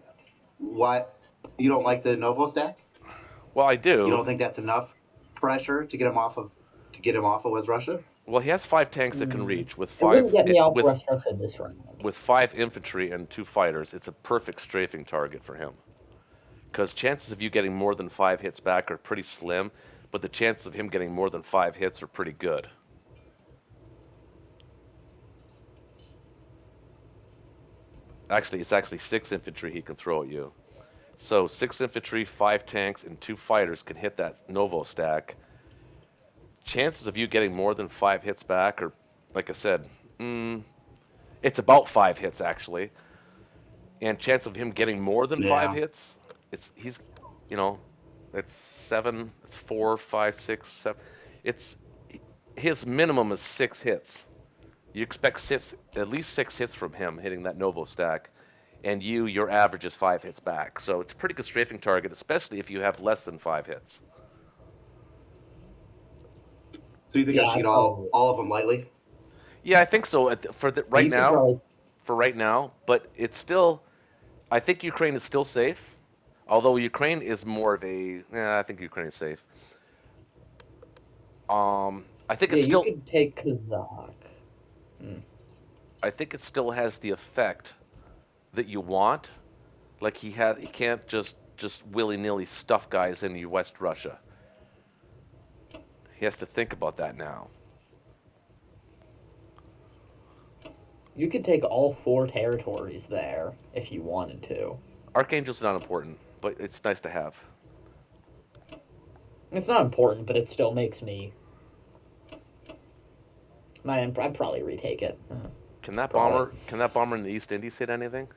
Why you don't like the Novo stack? Well, I You do. don't think that's enough pressure to get him off of West Russia? Well, he has 5 tanks that can Mm. reach with It wouldn't get me off with West Russia this round. 5 infantry and 2 fighters. It's a perfect strafing target for him. Because chances of you getting more than 5 hits back are pretty slim, but the chances of him getting more than 5 hits are pretty good. Actually, it's actually 6 infantry he can throw at you. So 6 infantry, 5 tanks, and 2 fighters can hit that Novo stack. Chances of you getting more than 5 hits back are, like I said, it's about 5 hits actually. And chance of him getting more than five Yeah. hits, he's, you know, it's 7, it's 4, 5, 6, 7. It's his minimum is 6 hits. You expect at least 6 hits from him hitting that Novo stack, and your average is 5 hits back. So it's a pretty good strafing target, especially if you have less than 5 hits. So you think I Yeah, should I get probably. all of them lightly? Yeah, I think so right You could now. probably. For right now, but it's still. I think Ukraine is still safe, although Ukraine is more of a. Yeah, I think Ukraine is safe. I think it's Yeah, you still. could take Kazakh. Hmm. I think it still has the effect that you want. Like he can't just willy nilly stuff guys into West Russia. He has to think about that now. You could take all 4 territories there if you wanted to. Archangel's not important, but it's nice to have. It's not important, but it still makes me. I'd probably retake it. Probably. Can that bomber in the East Indies hit anything?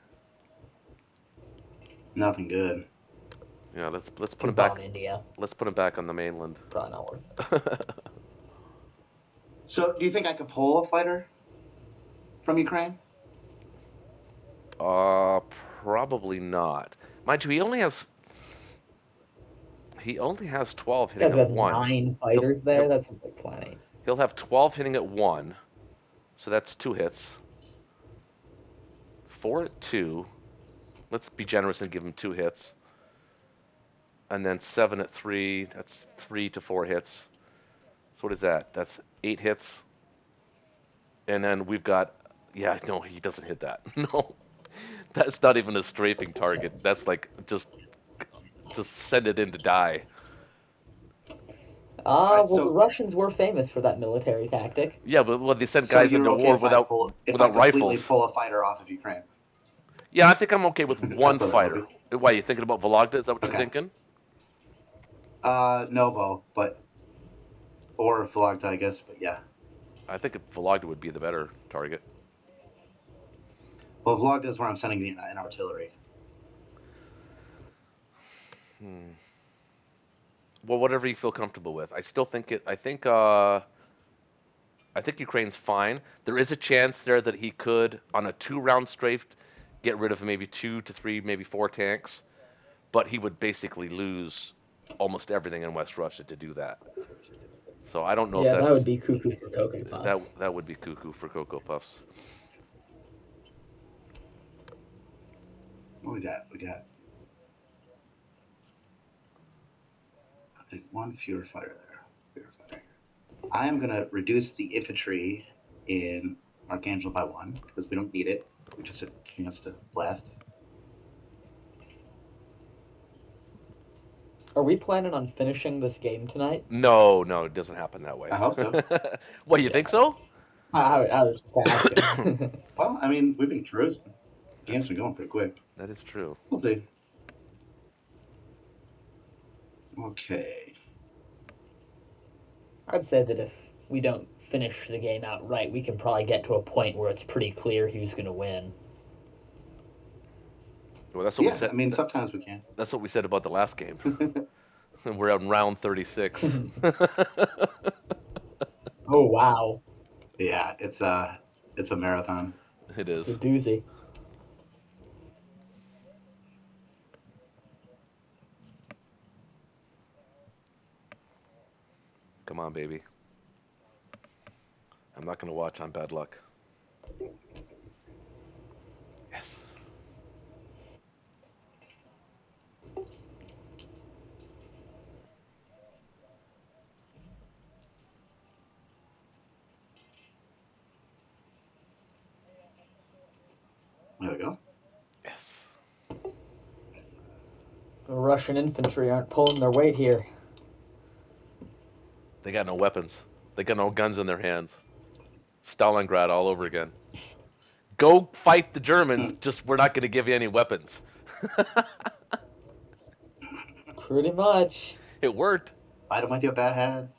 Nothing good. Yeah, let's put him Could back. bomb India. Let's put him back on the mainland. Probably not worth. So do you think I could pull a fighter from Ukraine? uh, Probably not. Mind you, he only has 12 hitting Guys, we at have one. 9 fighters He'll there. That's like plenty. he'll have 12 hitting at one, so that's 2 hits. 4 at two. Let's be generous and give him 2 hits, and then 7 at three. That's 3 to 4 hits. So what is that? That's 8 hits, and then we've got. Yeah, no, he doesn't hit that. No, that's not even a strafing target. That's like just send it in to die. Alright, Well, the so Russians were famous for that military tactic. Yeah, but well, they sent so guys you're into okay war if I without completely rifles. pull a fighter off of Ukraine? Yeah, I think I'm okay with one That's what that would fighter. be. Why, you thinking about Vologda? Is that what you're Okay. thinking? Novo, but or Vologda, I guess. But yeah. I think Vologda would be the better target. Well, Vologda is where I'm sending an artillery. Hmm. Well, whatever you feel comfortable with. I still think it. I think Ukraine's fine. There is a chance there that he could, on a 2 round strafe, get rid of maybe 2 to 3, maybe 4 tanks. But he would basically lose almost everything in West Russia to do that. So I don't know if Yeah, that would that's be cuckoo for Cocoa Puffs. that would be cuckoo for Cocoa Puffs. What we got? We got I think one fewer fighter there. Fewer fighter. I am gonna reduce the infantry in Archangel by 1 because we don't need it. We just have a chance to blast. Are we planning on finishing this game tonight? No, no, it doesn't happen that way. I hope so. What, you think so? I was just asking. Well, I mean, we've been cruising. The game's been going pretty quick. That is true. We'll see. Okay. I'd say that if we don't finish the game out right, we can probably get to a point where it's pretty clear who's going to win. Well, that's what we Yeah, said. I mean, sometimes we can. That's what we said about the last game. We're on round 36. Oh, wow. Yeah, it's a marathon. It It's a is. doozy. Come on, baby. I'm not going to watch on bad luck. Yes. There we go. Yes. The Russian infantry aren't pulling their weight here. They got no weapons. They got no guns in their hands. Stalingrad all over again. Go fight the Germans. Just we're not going to give you any weapons. Pretty much. It worked. Fight them with your bad hands.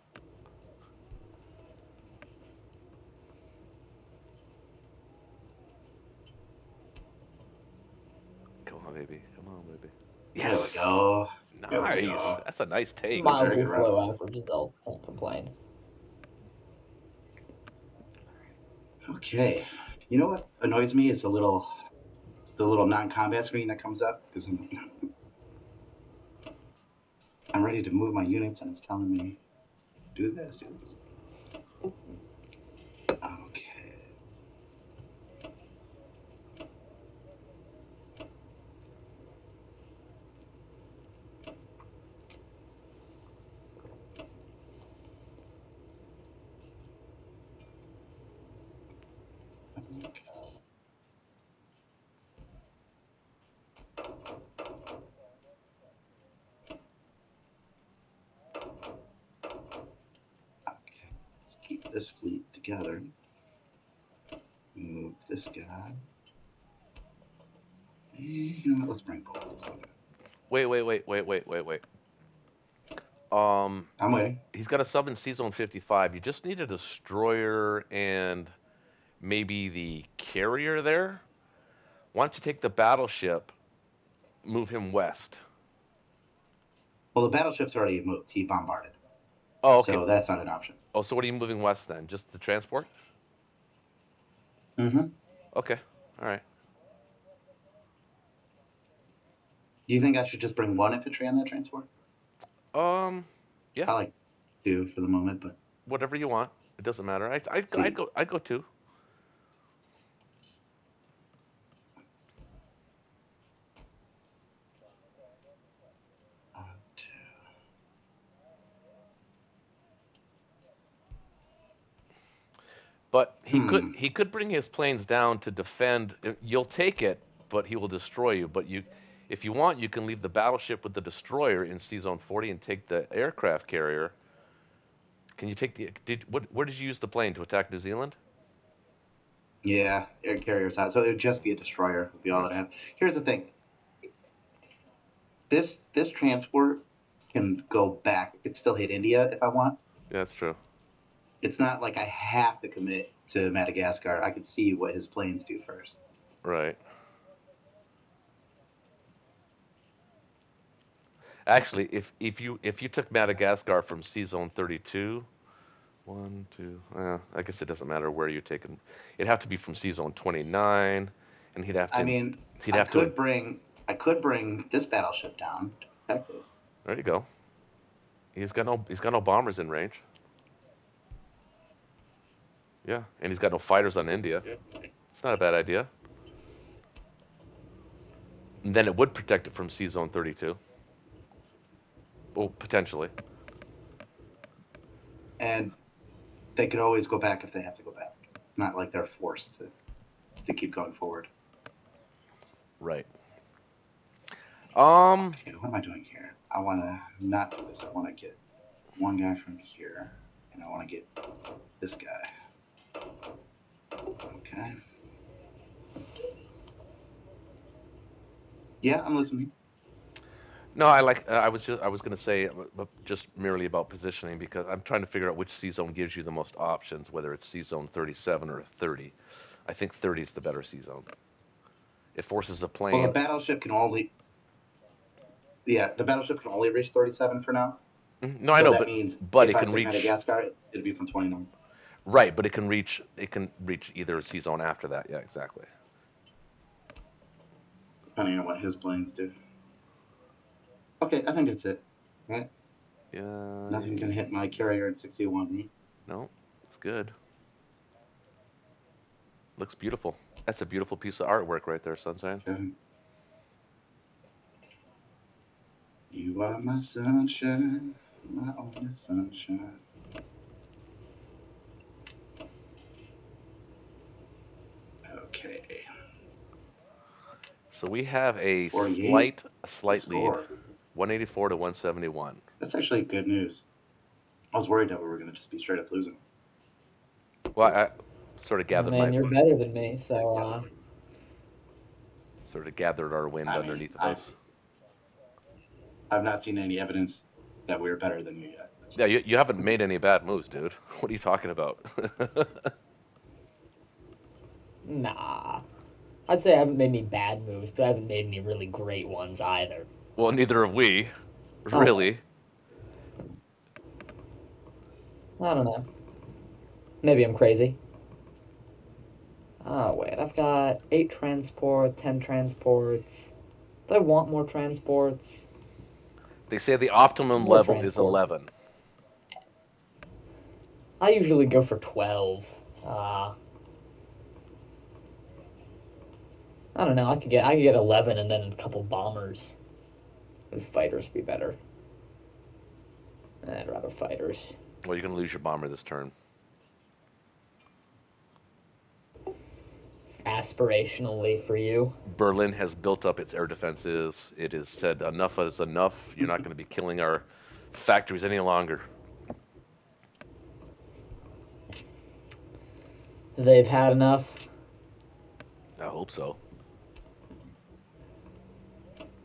Come on, baby. Come on, baby. There Yes. we go. There we Nice. go. That's a nice take. My- Mildly very good below average results. Can't complain. Okay. You know what annoys me is the little non-combat screen that comes up because I'm ready to move my units and it's telling me do this, do this. Okay. Okay. Let's keep this fleet together. Move this guy. You know what? Let's bring both. Wait. I'm waiting. He's got a sub in C Zone 55. You just need a destroyer and maybe the carrier there. Why don't you take the battleship, move him west? Well, the battleship's already moved. He bombarded. Oh, okay. So that's not an option. Oh, so what are you moving west then? Just the transport? Mm-hmm. Okay. All right. Do you think I should just bring one infantry on that transport? Yeah. I like two for the moment, but Whatever you want. It doesn't matter. I'd go two. two. But he could bring his planes down to defend. You'll take it, but he will destroy you. But if you want, you can leave the battleship with the destroyer in C Zone 40 and take the aircraft carrier. Can you take where did you use the plane to attack New Zealand? Yeah, air carriers out. So it would just be a destroyer. Would be all that I have. Here's the thing. This transport can go back. It could still hit India if I want. Yeah, that's true. It's not like I have to commit to Madagascar. I could see what his planes do first. Right. Actually, if you took Madagascar from C Zone 32, one, two, I guess it doesn't matter where you take him. It'd have to be from C Zone 29, and he'd have to. I mean, he'd have to. I could bring this battleship down to protect it. There you go. He's got no bombers in range. Yeah, and he's got no fighters on India. It's not a bad idea. And then it would protect it from C Zone 32. Well, potentially. And they could always go back if they have to go back. It's not like they're forced to keep going forward. Right. Okay, what am I doing here? I want to not do this. I want to get one guy from here, and I want to get this guy. Okay. Yeah, I'm listening. No, I like. I was gonna say just merely about positioning because I'm trying to figure out which C zone gives you the most options, whether it's C zone 37 or 30. I think 30 is the better C zone. It forces a Well, the plane. battleship can only the battleship can only reach 37 for now. No, I So know, that means but if it I can took reach. Madagascar, it'd be from 29. Right, but it can reach either C zone after that. Yeah, exactly. Depending on what his planes do. Okay, I think it's it. Right? Yeah. Nothing can hit my carrier at 61, right? No, it's good. Looks beautiful. That's a beautiful piece of artwork right there, Sunshine. Okay. You are my sunshine, my only sunshine. Okay. So we have a 48 to slight lead, score. 184 to 171. That's actually good news. I was worried that we were going to just be straight up losing. Well, I sort of I gathered mean, my you're better than me, so sort of gathered our wind I mean, underneath of us. I've not seen any evidence that we were better than you yet. Yeah, you haven't made any bad moves, dude. What are you talking about? nah. I'd say I haven't made any bad moves, but I haven't made any really great ones either. Well, neither have we, Oh, really. I don't know. Maybe I'm crazy. Oh, wait, I've got 8 transport, 10 transports. Do I want more transports? They say the optimum More level is transports. 11. I usually go for 12. Uh, I don't know. I could get 11 and then a couple bombers. Would fighters be better? I'd rather fighters. Well, you're going to lose your bomber this turn. Aspirationally for you. Berlin has built up its air defenses. It has said enough is enough. You're not going to be killing our factories any longer. They've had enough. I hope so.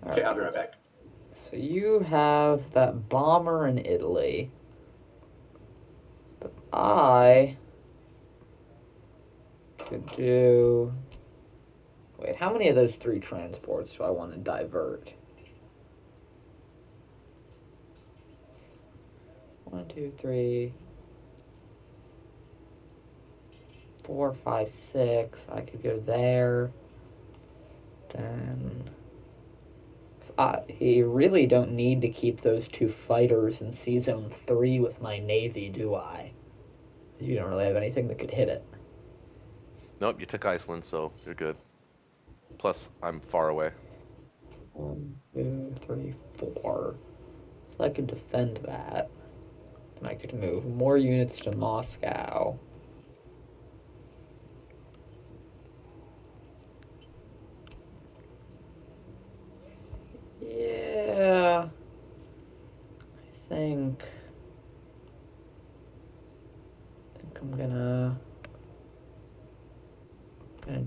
Okay, Alright. I'll be right back. So you have that bomber in Italy. But I could do. Wait, how many of those 3 transports do I want to divert? 1, 2, 3, 4, 5, 6. I could go there. Then. You really don't need to keep those 2 fighters in C Zone 3 with my Navy, do I? You don't really have anything that could hit it. Nope, you took Iceland, so you're good. Plus, I'm far away. 1, 2, 3, 4. So I could defend that. And I could move more units to Moscow. Yeah. I think I'm gonna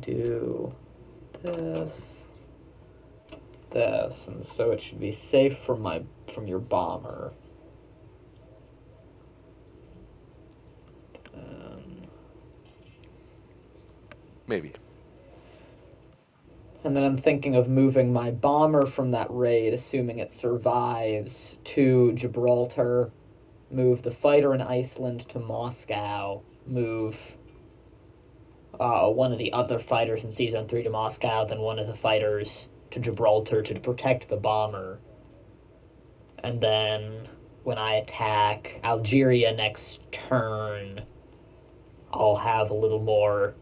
do this, and so it should be safe from your bomber. Um, Maybe. and then I'm thinking of moving my bomber from that raid, assuming it survives, to Gibraltar. Move the fighter in Iceland to Moscow. Move one of the other fighters in Season 3 to Moscow, then one of the fighters to Gibraltar to protect the bomber. And then when I attack Algeria next turn, I'll have a little more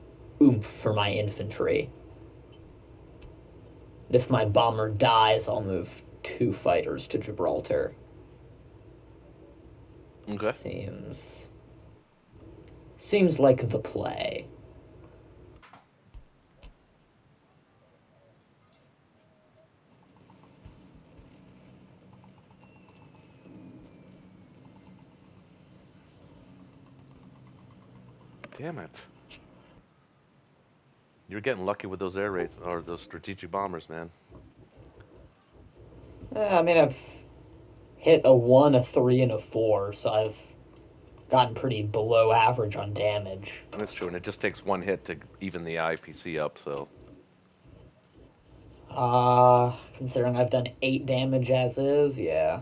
oomph for my infantry. If my bomber dies, I'll move 2 fighters to Gibraltar. Okay. Seems like the play. Damn it. You're getting lucky with those air raids or those strategic bombers, man. I mean, I've hit a 1, a 3, and a 4, so I've gotten pretty below average on damage. That's true, and it just takes one hit to even the IPC up, so. Considering I've done 8 damage as is, yeah.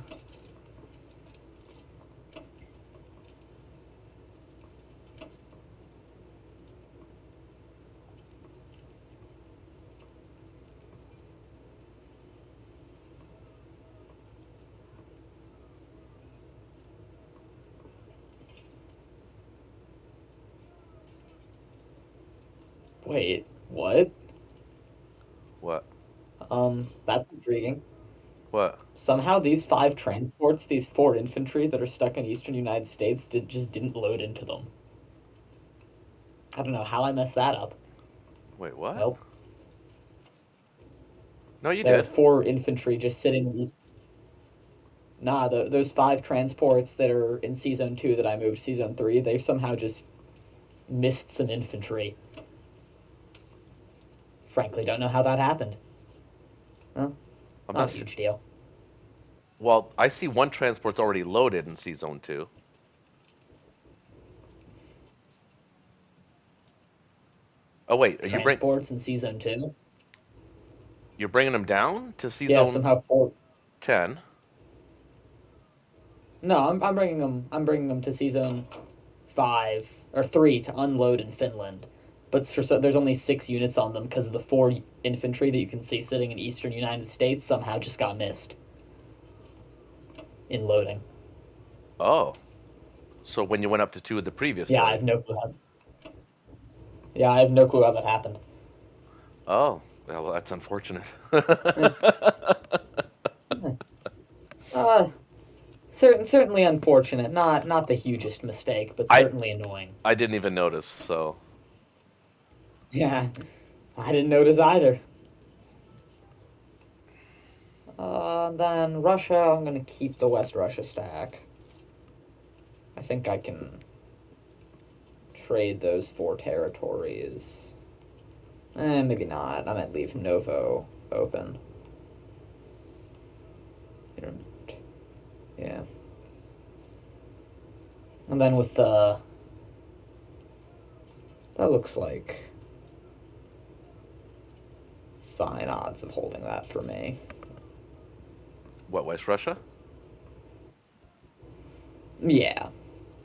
Wait, what? What? That's intriguing. What? Somehow these 5 transports, these 4 infantry that are stuck in eastern United States, just didn't load into them. I don't know how I messed that up. Wait, what? Nope. No, you There are did. 4 infantry just sitting in these. Nah, those 5 transports that are in Season 2 that I moved Season 3, they somehow just missed some infantry. Frankly, don't know how that happened. Well, I'm not not a sure. huge deal. Well, I see one transport's already loaded in C-Zone 2. Oh wait, Transports in Season 2? you're bringing them down to Yeah, C-Zone somehow 4. 10? No, I'm bringing them. I'm bringing them to Season 5 or 3 to unload in Finland. But there's only 6 units on them because the 4 infantry that you can see sitting in eastern United States somehow just got missed in loading. Oh, so when you went up to 2 of the previous Yeah, I turn. have no clue how. Yeah, I have no clue how that happened. Oh, well, that's unfortunate. Eh. Uh, certainly unfortunate. Not the hugest mistake, but I certainly annoying. I didn't even notice, so. Yeah, I didn't notice either. Then Russia, I'm gonna keep the West Russia stack. I think I can trade those 4 territories. Maybe not. I might leave Novo open. Yeah. And then with the. That looks like fine odds of holding that for me. What, West Russia? Yeah.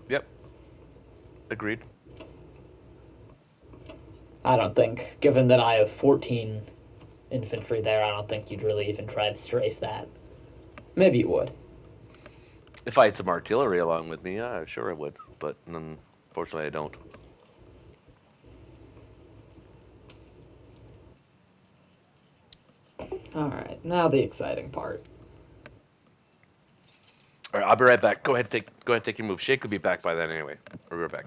Yep, agreed. I don't think, given that I have 14 infantry there, I don't think you'd really even try to strafe that. Maybe you would. If I had some artillery along with me, yeah, sure I would. But unfortunately, I don't. Alright, now the exciting part. All right, I'll be right back. Go ahead, take your move. Shake will be back by then anyway. I'll be right back.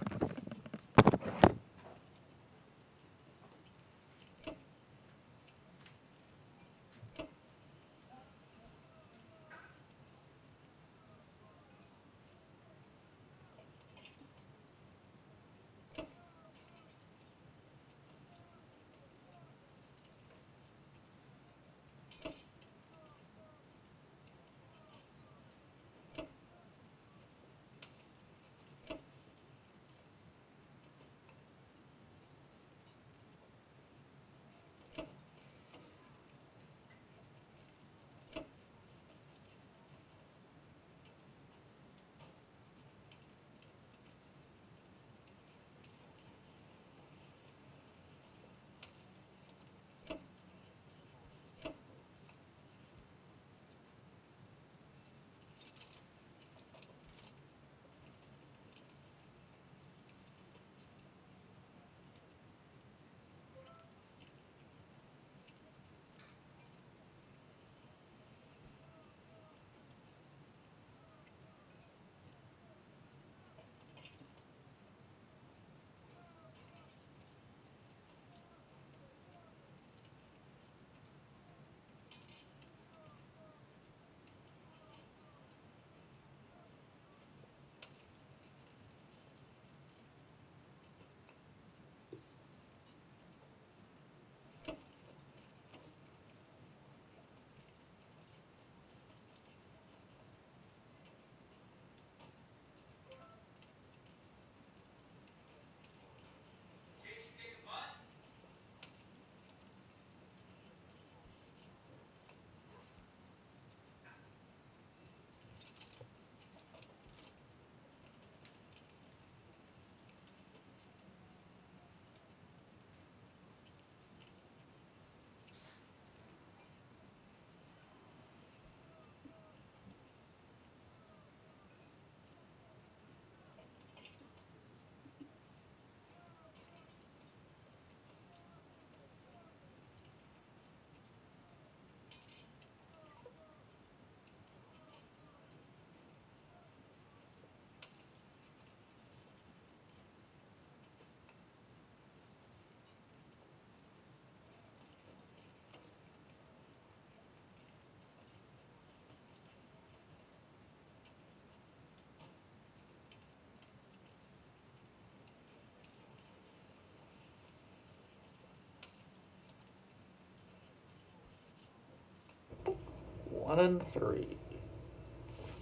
1 and 3.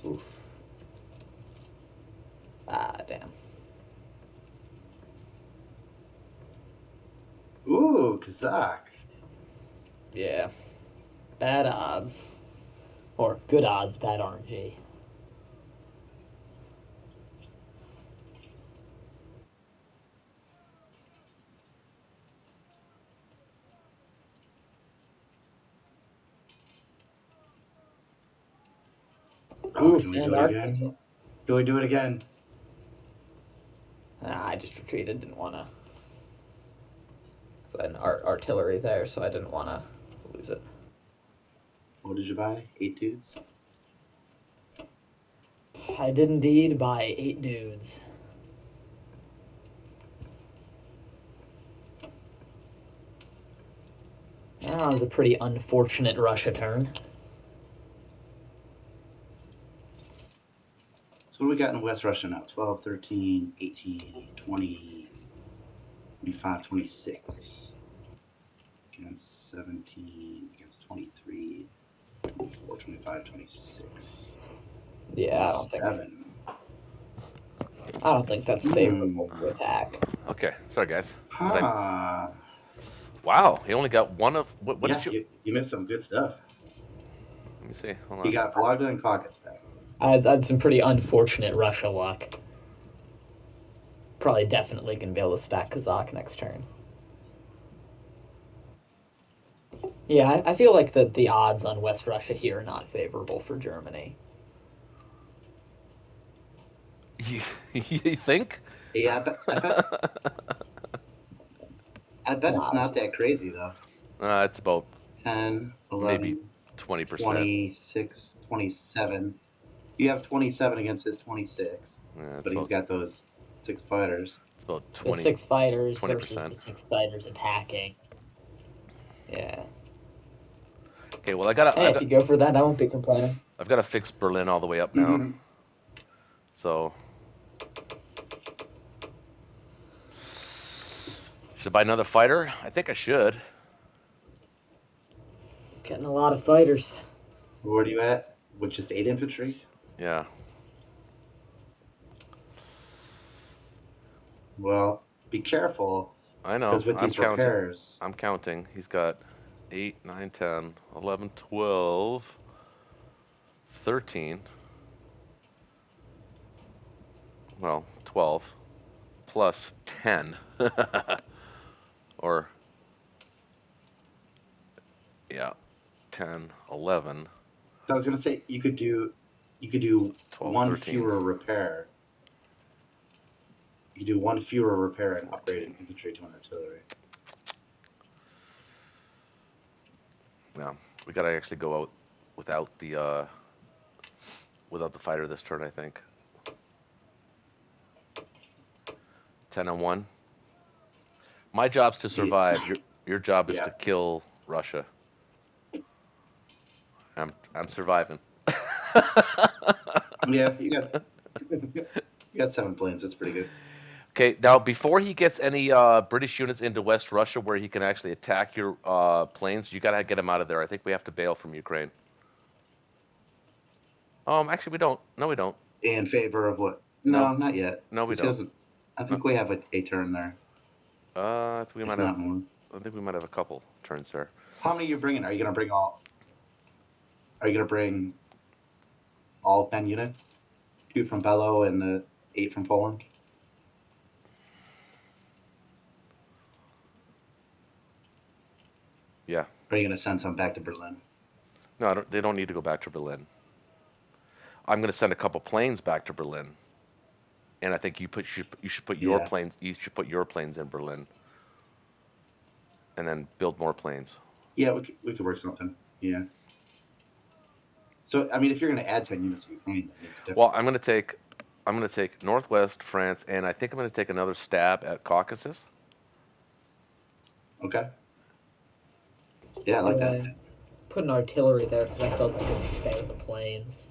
Oof. Ah, damn. Ooh, Kazakh. Yeah. Bad odds. Or good odds, bad RNG. Oh, Oof, can we and do it Arc. again? Can we do it again? I just retreated, didn't want to. I had an artillery there, so I didn't want to lose it. What did you buy? 8 dudes? I did indeed buy 8 dudes. That was a pretty unfortunate Russia turn. So what do we got in West Russia now? 12, 13, 18, 20, 25, 26. Against 17, against 23, 24, 25, 26. Yeah, I don't think that's favorable to attack. Okay, sorry guys. Huh. Wow, he only got one of what Yeah, did you? you missed some good stuff. Let me see. Hold You on. got Vologda and Caucasus back. I had some pretty unfortunate Russia luck. Probably definitely going to be able to stack Kazakh next turn. Yeah, I feel like the odds on West Russia here are not favorable for Germany. You think? Yeah, I bet it's not that crazy, though. It's about 10, 11, maybe 20%. 26, 27. You have 27 against his 26, but he's got those 6 fighters. It's about The 20. 6 fighters 20%. versus the 6 fighters attacking. Yeah. Okay, well I gotta. Hey, if you go for that, I won't be complaining. I've got to fix Berlin all the way up now. So should I buy another fighter? I think I should. Getting a lot of fighters. Where are you at? With just 8 infantry? Yeah. Well, be careful. I know. Because with I'm these counting. repairs. I'm counting. He's got 8, 9, 10, 11, 12, 13. Well, 12 plus 10. Or yeah, 10, 11. So I was going to say you could do 12, one 13. fewer repair. You do one fewer repair and upgrade an infantry to an artillery. Yeah, we gotta actually go out without the fighter this turn, I think. 10 and 1. My job's to survive. Your job is to kill Russia. I'm surviving. Yeah, you got 7 planes. That's pretty good. Okay, now before he gets any British units into West Russia where he can actually attack your planes, you gotta get him out of there. I think we have to bail from Ukraine. Actually, we don't. No, we don't. In favor of what? No, not yet. No, we don't. I think we have a turn there. I think we might have. More. I think we might have a couple turns there. How many are you bringing? Are you gonna bring all? Are you gonna bring all 10 units? 2 from Bello and the 8 from Poland. Yeah. Or are you gonna send some back to Berlin? No, they don't need to go back to Berlin. I'm going to send a couple planes back to Berlin, and I think you should put your planes. You should put your planes in Berlin, and then build more planes. Yeah, we could work something. Yeah. So I mean, if you're going to add 10 units to Ukraine, well, I'm going to take Northwest France, and I think I'm going to take another stab at Caucasus. Okay. Yeah, I like that. Put an artillery there because I felt I couldn't spare the planes.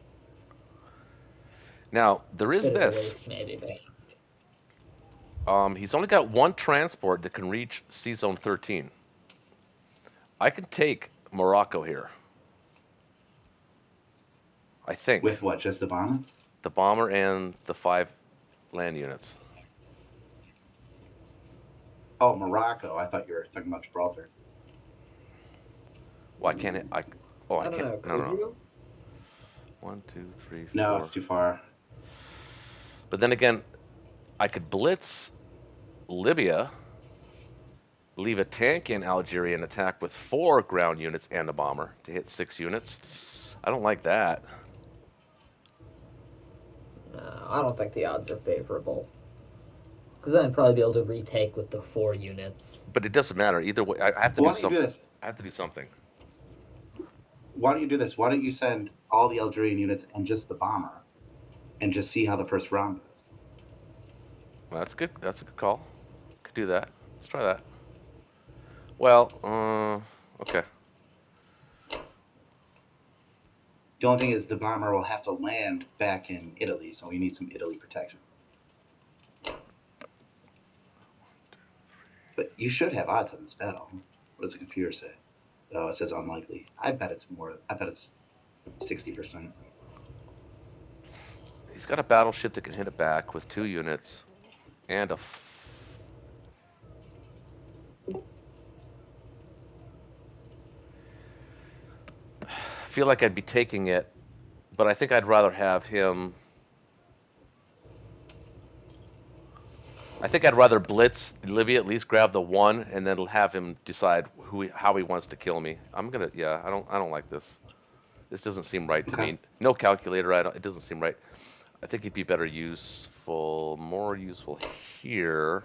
Now there is this. He's only got 1 transport that can reach Sea Zone 13. I can take Morocco here. I think. With what? Just the bomber? The bomber and the 5 land units. Oh, Morocco. I thought you were talking about Gibraltar. Well, I can't hit. Oh, I I don't can't. know. No, Could no. you? 1, 2, 3, No, 4. it's too far. But then again, I could blitz Libya, leave a tank in Algeria and attack with 4 ground units and a bomber to hit 6 units. I don't like that. No, I don't think the odds are favorable. Because then I'd probably be able to retake with the 4 units. But it doesn't matter either way. I have to Why do don't you do something. this? I have to do something. Why don't you do this? Why don't you send all the Algerian units and just the bomber, and just see how the first round goes? Well, that's good. That's a good call. Could do that. Let's try that. Well, okay. The only thing is the bomber will have to land back in Italy, so we need some Italy protection. But you should have odds on this battle. What does the computer say? Oh, it says unlikely. I bet it's more. I bet it's 60%. He's got a battleship that can hit it back with 2 units and a. I feel like I'd be taking it, but I think I'd rather have him. I think I'd rather blitz Libya, at least grab the 1, and then have him decide how he wants to kill me. Yeah. I don't like this. This doesn't seem right to Okay. me. No calculator. It doesn't seem right. I think he'd be more useful here.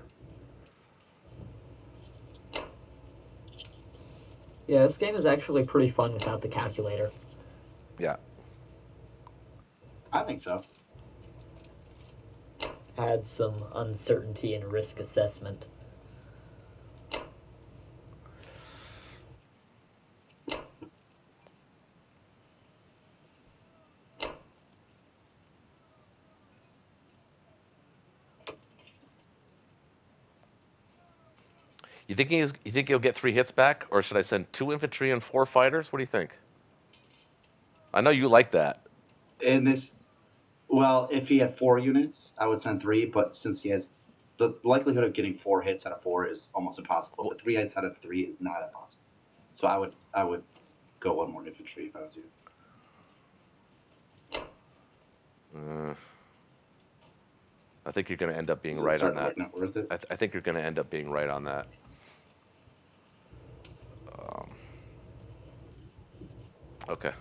Yeah, this game is actually pretty fun without the calculator. Yeah. I think so. Adds some uncertainty and risk assessment. You think he'll get 3 hits back, or should I send 2 infantry and 4 fighters? What do you think? I know you like that. In this, well, if he had 4 units, I would send 3. But since he has, the likelihood of getting 4 hits out of 4 is almost impossible. But 3 hits out of 3 is not impossible. So I would go 1 more infantry if I was you. I think you're going to end up being Does it right on start that. like not worth it? I think you're going to end up being right on that. Okay.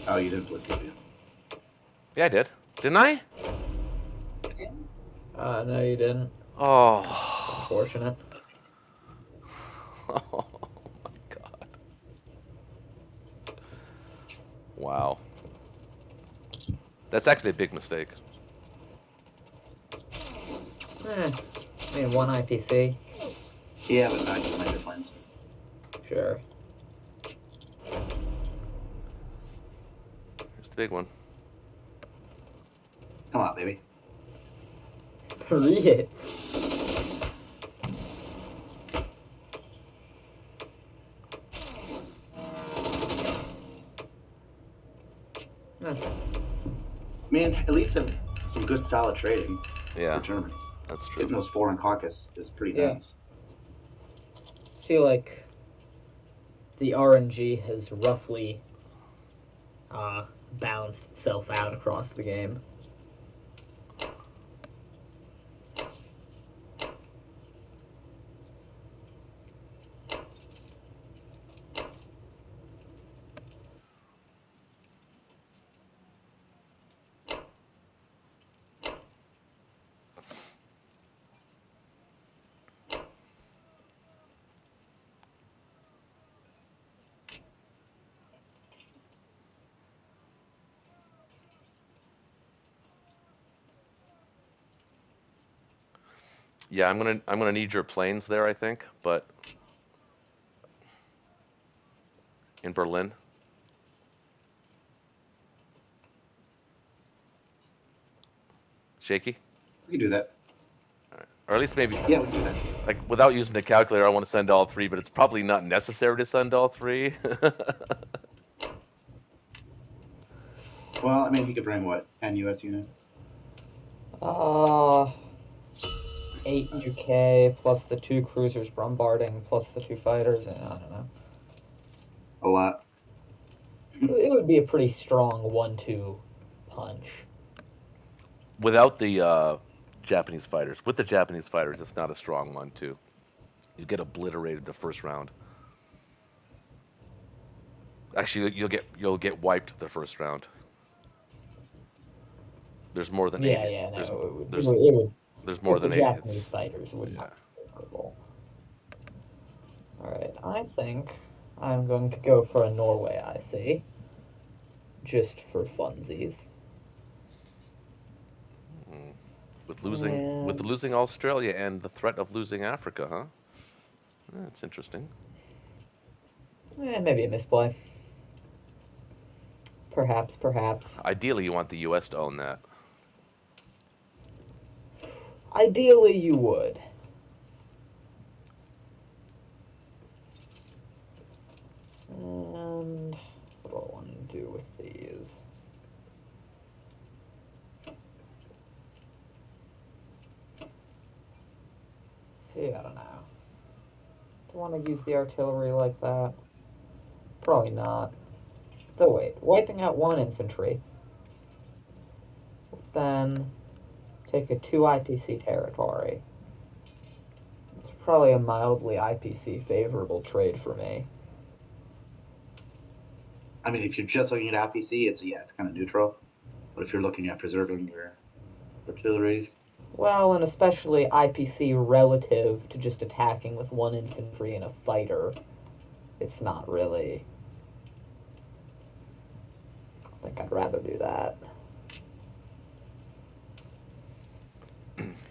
Oh, you didn't blitz Libya. Yeah, I did. Didn't I? No, you didn't. Oh. Unfortunate. Oh my god. Wow. That's actually a big mistake. I mean, 1 IPC. Yeah, but not commander plans. Sure. Here's the big one. Come on, baby. 3 hits. Man, at least some good solid trading Yeah, for Germany. that's true. Getting those 4 in Caucasus is pretty Yeah. nice. I feel like the RNG has roughly balanced itself out across the game. Yeah, I'm gonna need your planes there, I think, but in Berlin. Shaky? We can do that. Or at least maybe, Yeah, we can do that. like, without using the calculator, I want to send all three, but it's probably not necessary to send all three. Well, I mean, he could bring what, 10 U.S. units? Uh, 8 UK plus the 2 cruisers bombarding plus the 2 fighters, and I don't know. A lot. It would be a pretty strong 1-2 punch. Without the Japanese fighters. With the Japanese fighters, it's not a strong one, too. You get obliterated the first round. Actually, you'll get wiped the first round. There's more than Yeah, eight. yeah, no, There's it would, there's it would there's more with the than eight Japanese hits. fighters, it would Yeah. not be favorable. Alright, I think I'm going to go for a Norway IC, just for funsies. Mm. With And losing Australia and the threat of losing Africa, huh? That's interesting. maybe a misplay. Perhaps, perhaps. Ideally, you want the U.S. to own that. Ideally, you would. And what do I want to do with these? See, I don't know. Do I want to use the artillery like that? Probably not. So wait, wiping out 1 infantry. Then take a 2 IPC territory. It's probably a mildly IPC favorable trade for me. I mean, if you're just looking at IPC, it's kind of neutral. But if you're looking at preserving your artillery, Well, and especially IPC relative to just attacking with 1 infantry and a fighter, it's not really. I think I'd rather do that.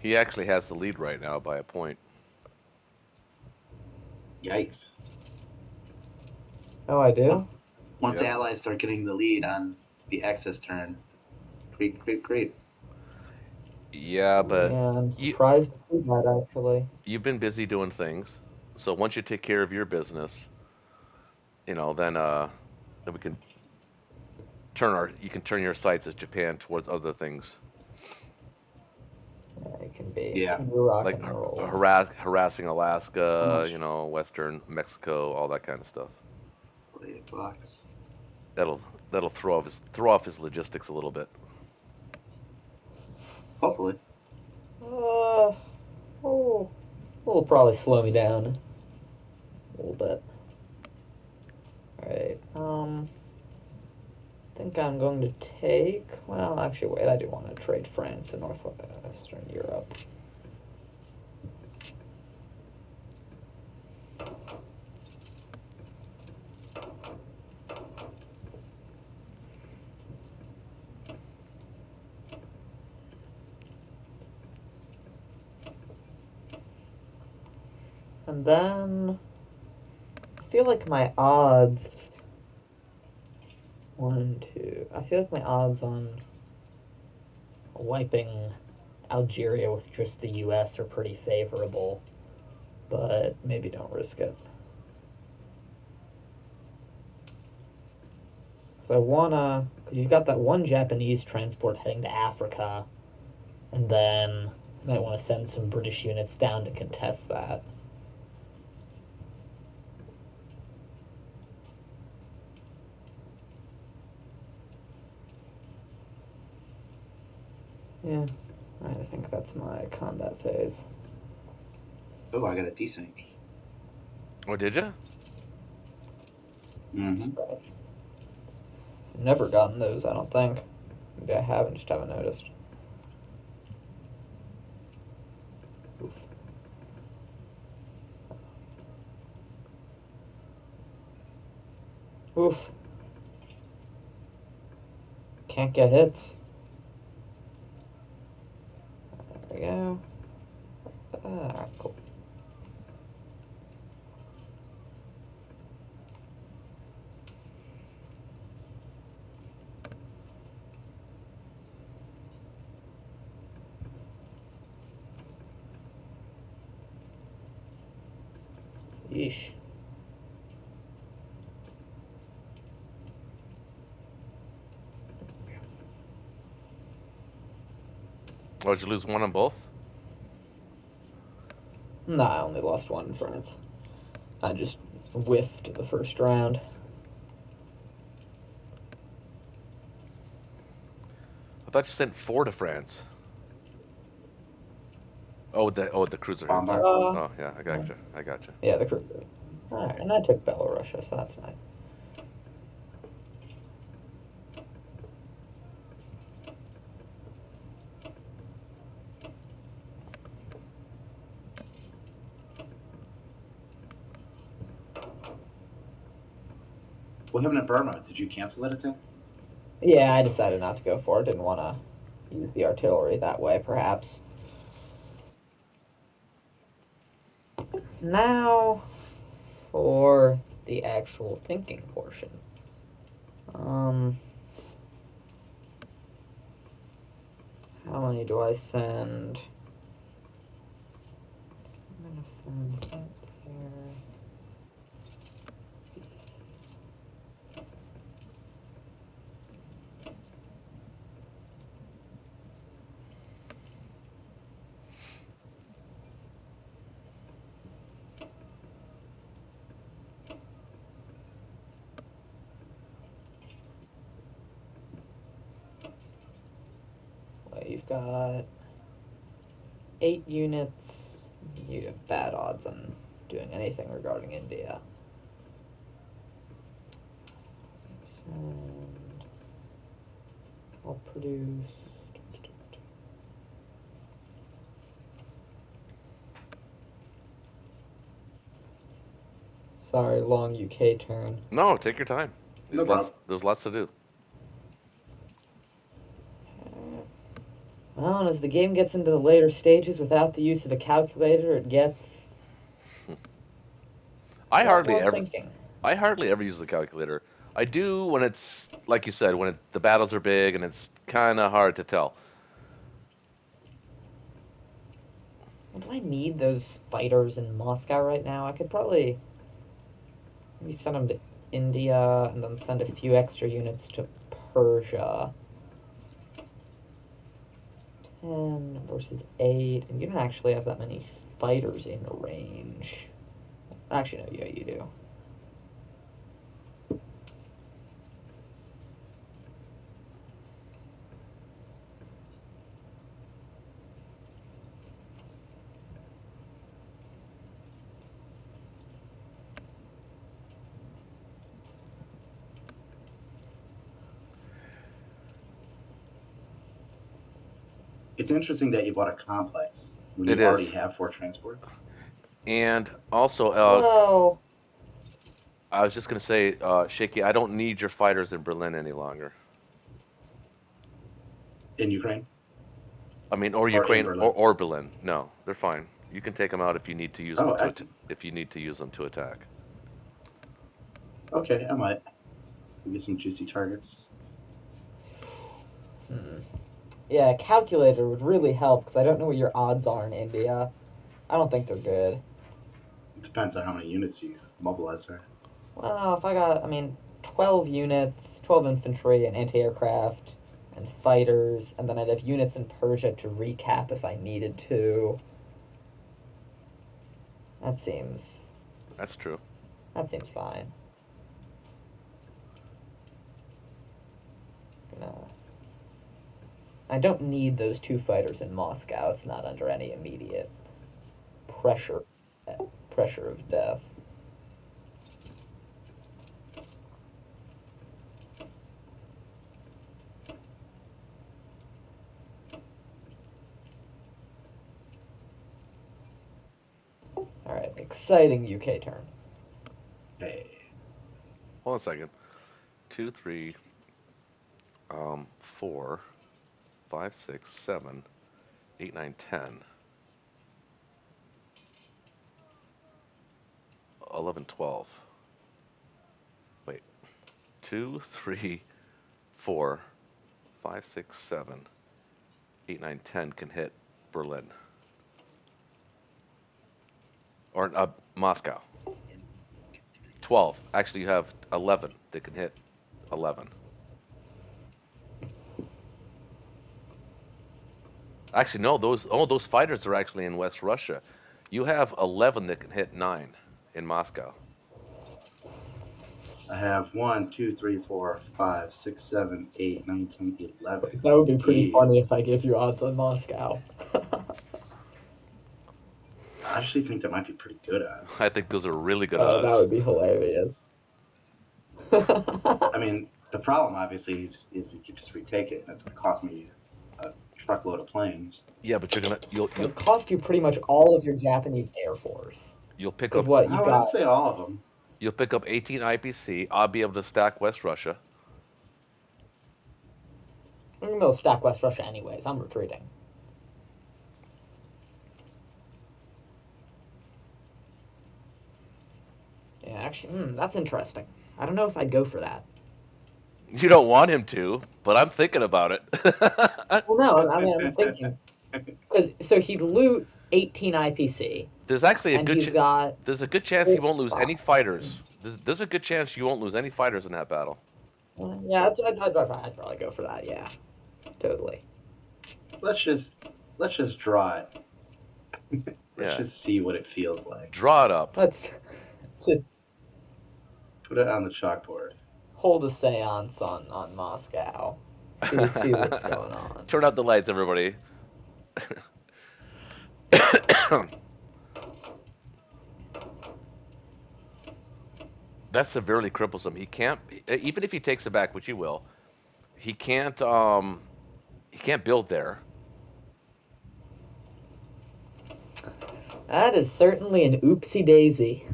He actually has the lead right now by a point. yikes. Oh, I do? Once Yep. allies start getting the lead on the Axis turn, it's creep, creep, creep. Yeah, but Yeah, I'm you surprised to see that, actually. you've been busy doing things. So once you take care of your business, then we can you can turn your sights as Japan towards other things Yeah, it Yeah. can be rock like and roll. harassing How Alaska, much? Western Mexico, all that kind of stuff. 48 bucks. That'll throw off his logistics a little bit. Hopefully. Oh, it'll probably slow me down a little bit. Alright, I think I'm going to take. Well, actually, wait, I do want to trade France and Northwestern Europe. And then I feel like my odds. I feel like my odds on wiping Algeria with just the US are pretty favorable, but maybe don't risk it. So I wanna, because you've got that 1 Japanese transport heading to Africa, and then you might want to send some British units down to contest that. Yeah, I think that's my combat phase. Oh, I got a desync. Oh, did you? Mm-hmm. Never gotten those, I don't think. Maybe I haven't, just haven't noticed. Oof. Oof. Can't get hits. There we go. Alright, cool. Yeesh. Oh, did you lose one on both? Nah, I only lost one in France. I just whiffed the first round. I thought you sent 4 to France. Oh, the cruiser hits. Bombard. Oh, yeah, I gotcha. Yeah, the cruiser. Alright, and I took Belarusia, so that's nice. What happened in Burma? Did you cancel that attack? Yeah, I decided not to go for it. Didn't want to use the artillery that way, perhaps. Now, for the actual thinking portion. How many do I send? I'm gonna send that there. Well, you've got 8 units. You have bad odds on doing anything regarding India. And I'll produce. Sorry, long UK turn. No, take your time. No problem. There's lots to do. Well, and as the game gets into the later stages without the use of a calculator, it gets I a lot hardly more ever thinking. I hardly ever use the calculator. I do when it's like you said, when the battles are big and it's kind of hard to tell. Well, do I need those fighters in Moscow right now? I could probably maybe send them to India and then send a few extra units to Persia. 10 versus 8, and you don't actually have that many fighters in range. Actually, no, yeah, you do. It's interesting that you bought a complex when you It already is. have 4 transports. And also, Well, I was just gonna say, Shakey, I don't need your fighters in Berlin any longer. In Ukraine? I mean, or Or in Ukraine Berlin? or Berlin. No, they're fine. You can take them out if you need to use them Oh, to excellent. if you need to use them to attack. Okay, I might. Get some juicy targets. yeah, a calculator would really help because I don't know what your odds are in India. I don't think they're good. It depends on how many units you mobilize, right? Well, if I got, 12 units, 12 infantry and anti-aircraft and fighters, and then I'd have units in Persia to recap if I needed to. That seems That's true. fine. No. I don't need those 2 fighters in Moscow. It's not under any immediate pressure pressure of death. Alright, exciting UK turn. Hey. Hold on a second. 2, 3, 4, 5, 6, 7, 8, 9, 10, 11, 12. Wait. 2, 3, 4, 5, 6, 7, 8, 9, 10 can hit Berlin. Or Moscow. 12. Actually, you have 11 that can hit 11. Actually, no, those fighters are actually in West Russia. You have 11 that can hit 9 in Moscow. I have 1, 2, 3, 4, 5, 6, 7, 8, 9, 10, 11. That would be pretty Jeez. funny if I gave you odds on Moscow. I actually think that might be pretty good odds. I think those are really good Oh, that odds. would be hilarious. I mean, the problem obviously is you could just retake it, and it's going to cost me a truckload of planes. Yeah, but you'll It would cost you pretty much all of your Japanese Air Force. you'll pick Because up what, I you've wouldn't got... say all of them. you'll pick up 18 IPC. I'll be able to stack West Russia. I'm going to stack West Russia anyways. I'm retreating. Yeah, actually, that's interesting. I don't know if I'd go for that. You don't want him to, but I'm thinking about it. Well, no, I mean, I'm thinking. So he'd loot 18 IPC, There's actually a and good he's got... there's a good chance he won't lose any fighters. There's a good chance you won't lose any fighters in that battle. Yeah, I'd probably go for that, yeah. Totally. Let's just draw it. Let's Yeah. just see what it feels like. Draw it up. Let's just Put it on the chalkboard. hold a seance on Moscow. See what's going on. Turn out the lights, everybody. That severely cripples him. He can't, even if he takes it back, which he will. He can't build there. That is certainly an oopsie daisy.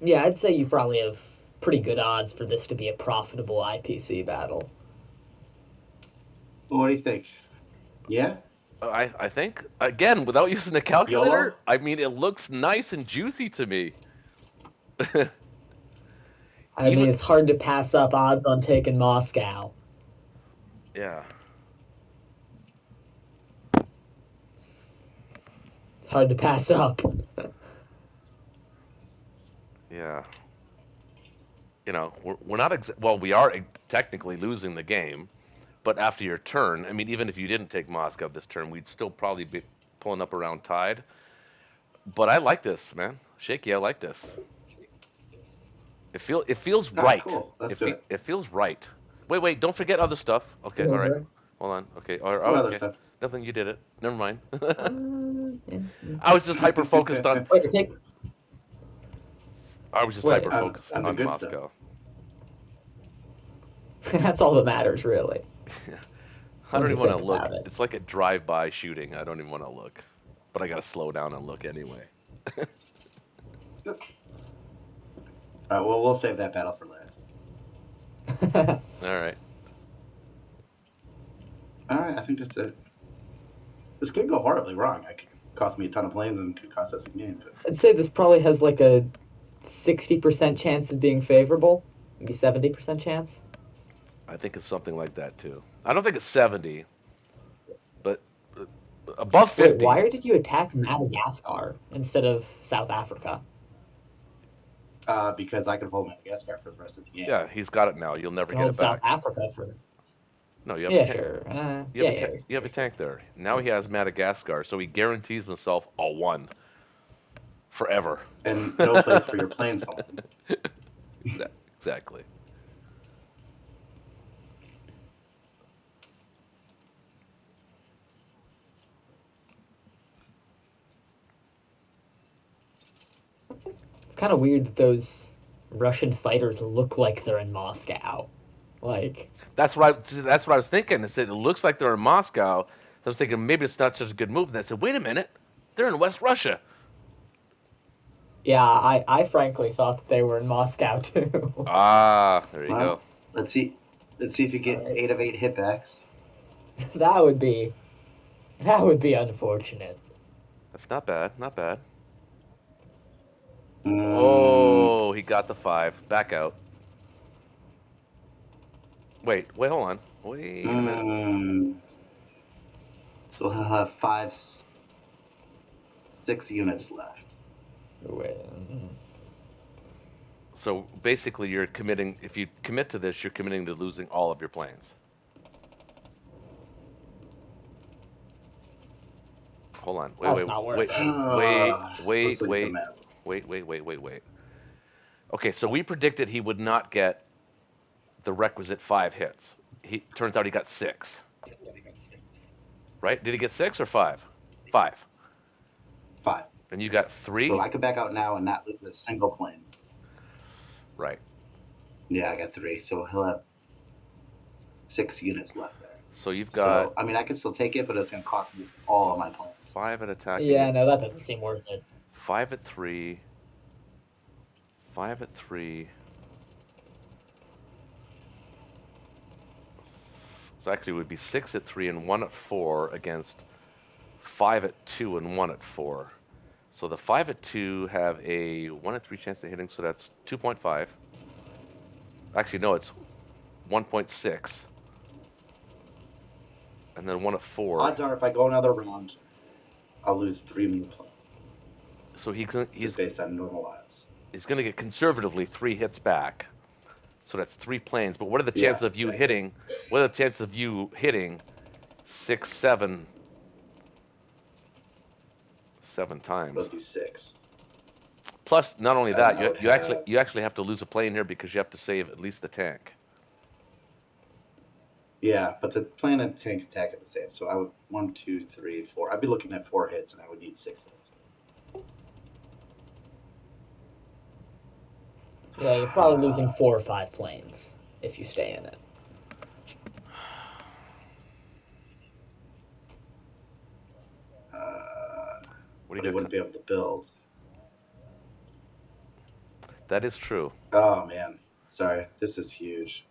Yeah, I'd say you probably have pretty good odds for this to be a profitable IPC battle. Well, what do you think? Yeah? I think again without using the calculator. YOLO? I mean, it looks nice and juicy to me. I mean, it's hard to pass up odds on taking Moscow. Yeah. It's hard to pass up. Yeah. You know, we're not well, we are technically losing the game, but after your turn, I mean, even if you didn't take Moscow this turn, we'd still probably be pulling up around tied. But I like this, man. Shaky, I like this. It feels right. Cool. Let's do it. It feels right. Wait, don't forget other stuff. Okay, all right. Hold on. Okay. What other Okay. stuff? Nothing, you did it. Never mind. Yeah. I was just hyper focused on Wait, take... I was just Wait, hyper focused on the on good Moscow. That's all that matters, really. I don't even want to look. about it. It's like a drive-by shooting. I don't even want to look. But I got to slow down and look anyway. All right, well, we'll save that battle for last. All right. All right, I think that's it. This could go horribly wrong. It could cost me a ton of planes and could cost us a game. But... I'd say this probably has like a 60% chance of being favorable. Maybe 70% chance. I think it's something like that too. I don't think it's 70, but above 50. Wait, why did you attack Madagascar instead of South Africa? Because I could hold Madagascar for the rest of the game. Yeah, he's got it now. You'll never get Hold it back. South Africa for... No, you have Yeah, a tank. sure. You have a tank there. Now he has Madagascar, so he guarantees himself a 1 forever. And no place for your planes to land. Exactly. It's kind of weird that those Russian fighters look like they're in Moscow. Like... That's what I was thinking. I said it looks like they're in Moscow. So I was thinking maybe it's not such a good move. And I said, wait a minute, they're in West Russia. Yeah, I frankly thought that they were in Moscow too. Ah, there you Well, go. let's see if you get 8 of 8 hitbacks. That would be unfortunate. That's not bad. Not bad. Mm, Oh, he got the 5. Back out. Wait, hold on. Wait a minute. So he'll have 6 units left. So basically, you're committing. If you commit to this, you're committing to losing all of your planes. Hold on. That's not worth it. Let's look at the Wait. map. Wait. Okay, so we predicted he would not get the requisite 5 hits. He turns out he got 6. Right? Did he get 6 or 5? 5. 5. And you got 3? So I could back out now and not lose a single plane. Right. Yeah, I got 3. So he'll have 6 units left there. So you've got. So, I mean, I could still take it, but it's going to cost me all of my planes. 5 at attacking. Yeah, no, that doesn't seem worth it. 5 at 3. 5 at 3. So actually, it would be 6 at 3 and 1 at 4 against 5 at 2 and 1 at 4. So the 5 at 2 have a 1 at 3 chance of hitting, so that's 2.5. Actually, no, it's 1.6. And then 1 at 4. Odds are, if I go another round, I'll lose 3 new planes. So He's based on normal odds. He's going to get conservatively 3 hits back. So that's 3 planes. But what are the chances of you hitting? What are the chances of you hitting 6, 7 times? That'd be 6. Plus, not only And that, I would you actually have to lose a plane here because you have to save at least the tank. Yeah, but the plane and tank attack are the same. So I would 1, 2, 3, 4. I'd be looking at 4 hits, and I would need 6 hits. Yeah, you're probably losing 4 or 5 planes if you stay in it. But I wouldn't be able to build. That is true. Oh, man. Sorry. This is huge.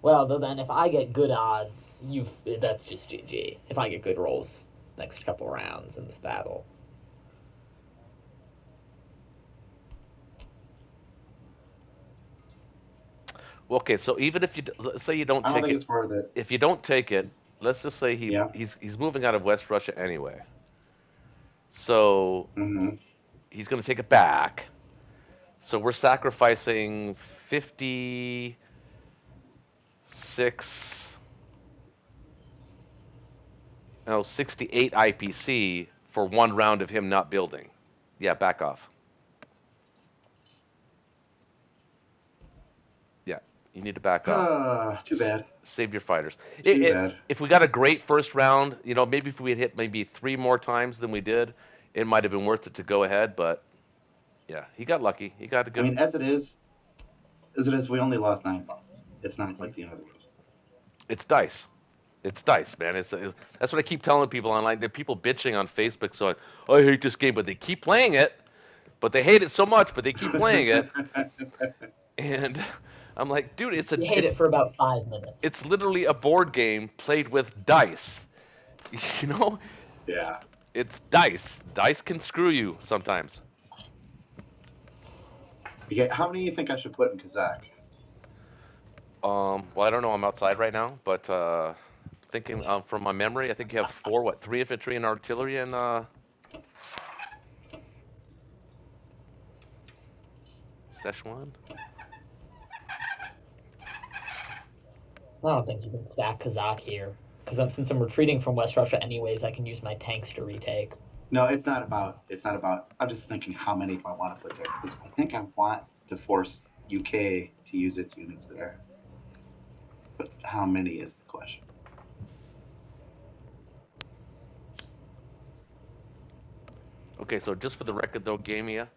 Well, then if I get good odds, that's just GG. If I get good rolls next couple rounds in this battle. Well, okay, so even if let's say you don't I don't take think it, it's worth it. if you don't take it, let's just say Yeah. he's moving out of West Russia anyway. So Mm-hmm. he's going to take it back. So we're sacrificing 68 IPC for 1 round of him not building. Yeah, back off. Yeah, you need to back off. Too bad. Save your fighters. Too bad. If we got a great first round, maybe if we had hit maybe 3 more times than we did, it might have been worth it to go ahead. But yeah, he got lucky. He got a good. I mean, as it is, we only lost 9 points. It's not like the end of the world. It's dice. It's dice, man. That's what I keep telling people online. There are people bitching on Facebook, so I hate this game, but they keep playing it. But they hate it so much, but they keep playing it. And I'm like, dude, You hate it for about 5 minutes. It's literally a board game played with dice. Yeah. It's dice. Dice can screw you sometimes. Okay, how many do you think I should put in Kazakh? Well, I don't know. I'm outside right now, but thinking from my memory, I think you have 3 infantry and artillery and Szechuan. I don't think you can stack Kazakh here. Because since I'm retreating from West Russia anyways, I can use my tanks to retake. No, it's not about. I'm just thinking how many do I want to put there. Because I think I want to force UK to use its units there. But how many is the question? Okay, so just for the record, though, Gamia.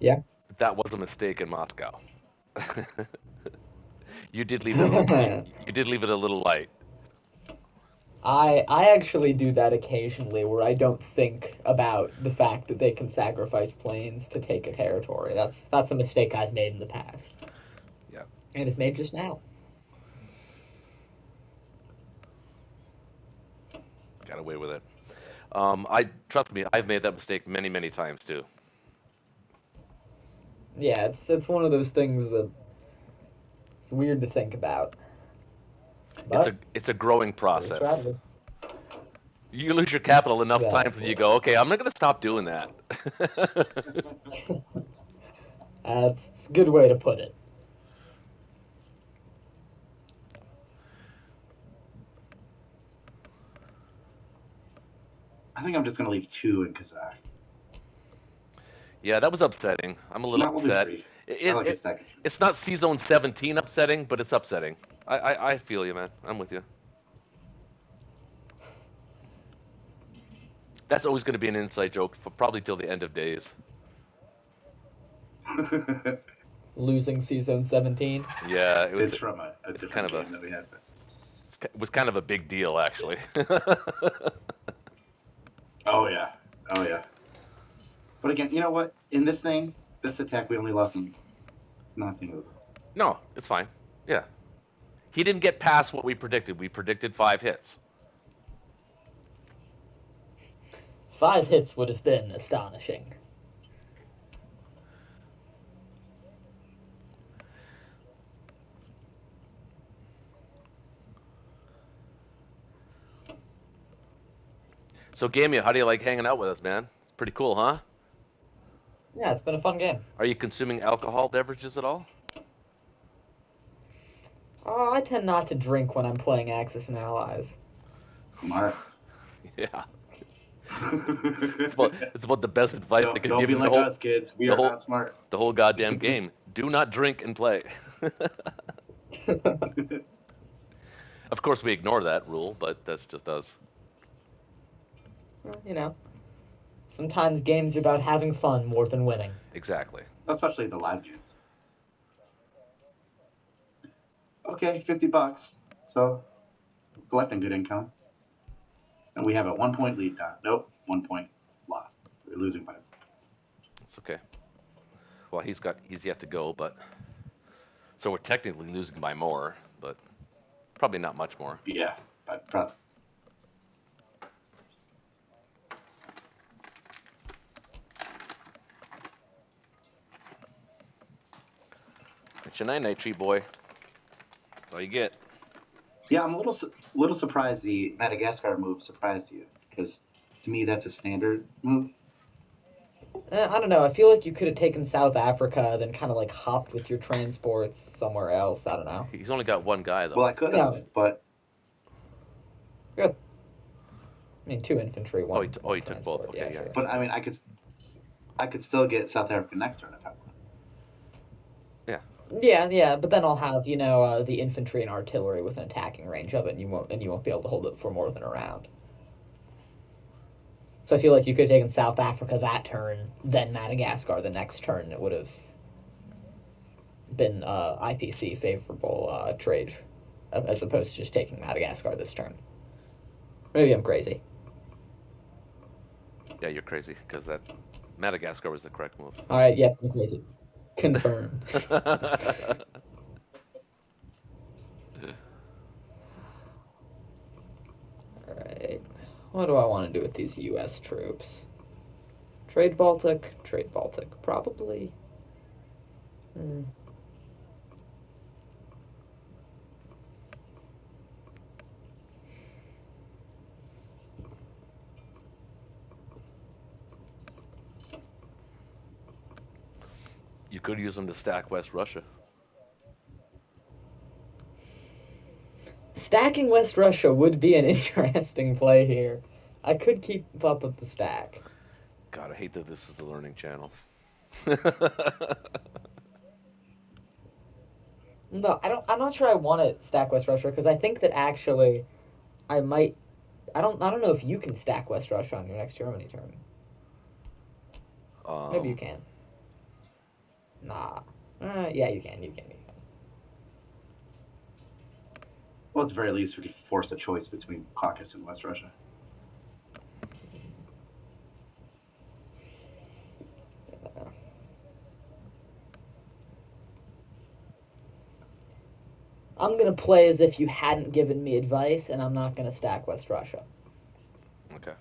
Yeah. That was a mistake in Moscow. You did leave it. You did leave it a little light. I actually do that occasionally, where I don't think about the fact that they can sacrifice planes to take a territory. That's a mistake I've made in the past. Yeah. And it's made just now. Got away with it. Trust me, I've made that mistake many, many times too. Yeah, it's one of those things that it's weird to think about. But it's a growing great process. strategy. You lose your capital enough times when Exactly. you go, okay, I'm not gonna stop doing that. That's a good way to put it. I think I'm just gonna leave 2 in Kazakh. Yeah, that was upsetting. I'm a little No, we'll do upset. 3. It, I like it, a stack. it's not C Zone 17 upsetting, but it's upsetting. I feel you, man. I'm with you. That's always going to be an inside joke for probably till the end of days. Losing Season 17. Yeah, It's from a it's different kind of game that we had. it was kind of a big deal actually. Oh yeah, oh yeah. But again, you know what? In this thing, this attack, we only lost him. It's nothing. No, it's fine. Yeah, he didn't get past what we predicted. We predicted 5 hits. 5 hits would have been astonishing. So Gamia, how do you like hanging out with us, man? It's pretty cool, huh? Yeah, it's been a fun game. Are you consuming alcohol beverages at all? I tend not to drink when I'm playing Axis and Allies. Smart. Yeah, it's about the best advice I could Don't give be you like us, kids. We the are whole not smart. the whole goddamn game. Do not drink and play. Of course, we ignore that rule, but that's just us. Well, you know, sometimes games are about having fun more than winning. Exactly. Especially the live games. Okay, $50. So collecting good income. And we have a 1 point lead now. Nope, 1 point loss. We're losing by. It's okay. Well, he's yet to go, but so we're technically losing by more, but probably not much more. Yeah, but probably. It's your night tree, boy. That's all you get. Yeah, I'm a little surprised the Madagascar move surprised you, because to me that's a standard move. I don't know. I feel like you could have taken South Africa, then kind of like hopped with your transports somewhere else. I don't know. He's only got one guy though. Well, I could have, Yeah. but Good. I mean, 2 infantry, one. He took both. transport. Okay, yeah. Sure. but I mean, I could still get South Africa next turn if I want. Yeah, but then I'll have the infantry and artillery with an attacking range of it, and you won't be able to hold it for more than a round. So I feel like you could have taken South Africa that turn, then Madagascar the next turn. It would have been IPC favorable trade, as opposed to just taking Madagascar this turn. Maybe I'm crazy. Yeah, you're crazy because that Madagascar was the correct move. All right, yes, I'm crazy. Confirmed. Alright. What do I want to do with these US troops? Trade Baltic? Trade Baltic. Probably. You could use them to stack West Russia. Stacking West Russia would be an interesting play here. I could keep up with the stack. God, I hate that this is a learning channel. No, I'm not sure I want to stack West Russia because I think that actually I might. I don't know if you can stack West Russia on your next Germany turn. Maybe you can. Nah. Yeah, you can. Well, at the very least, we could force a choice between Caucasus and West Russia. I'm gonna play as if you hadn't given me advice, and I'm not gonna stack West Russia. Okay.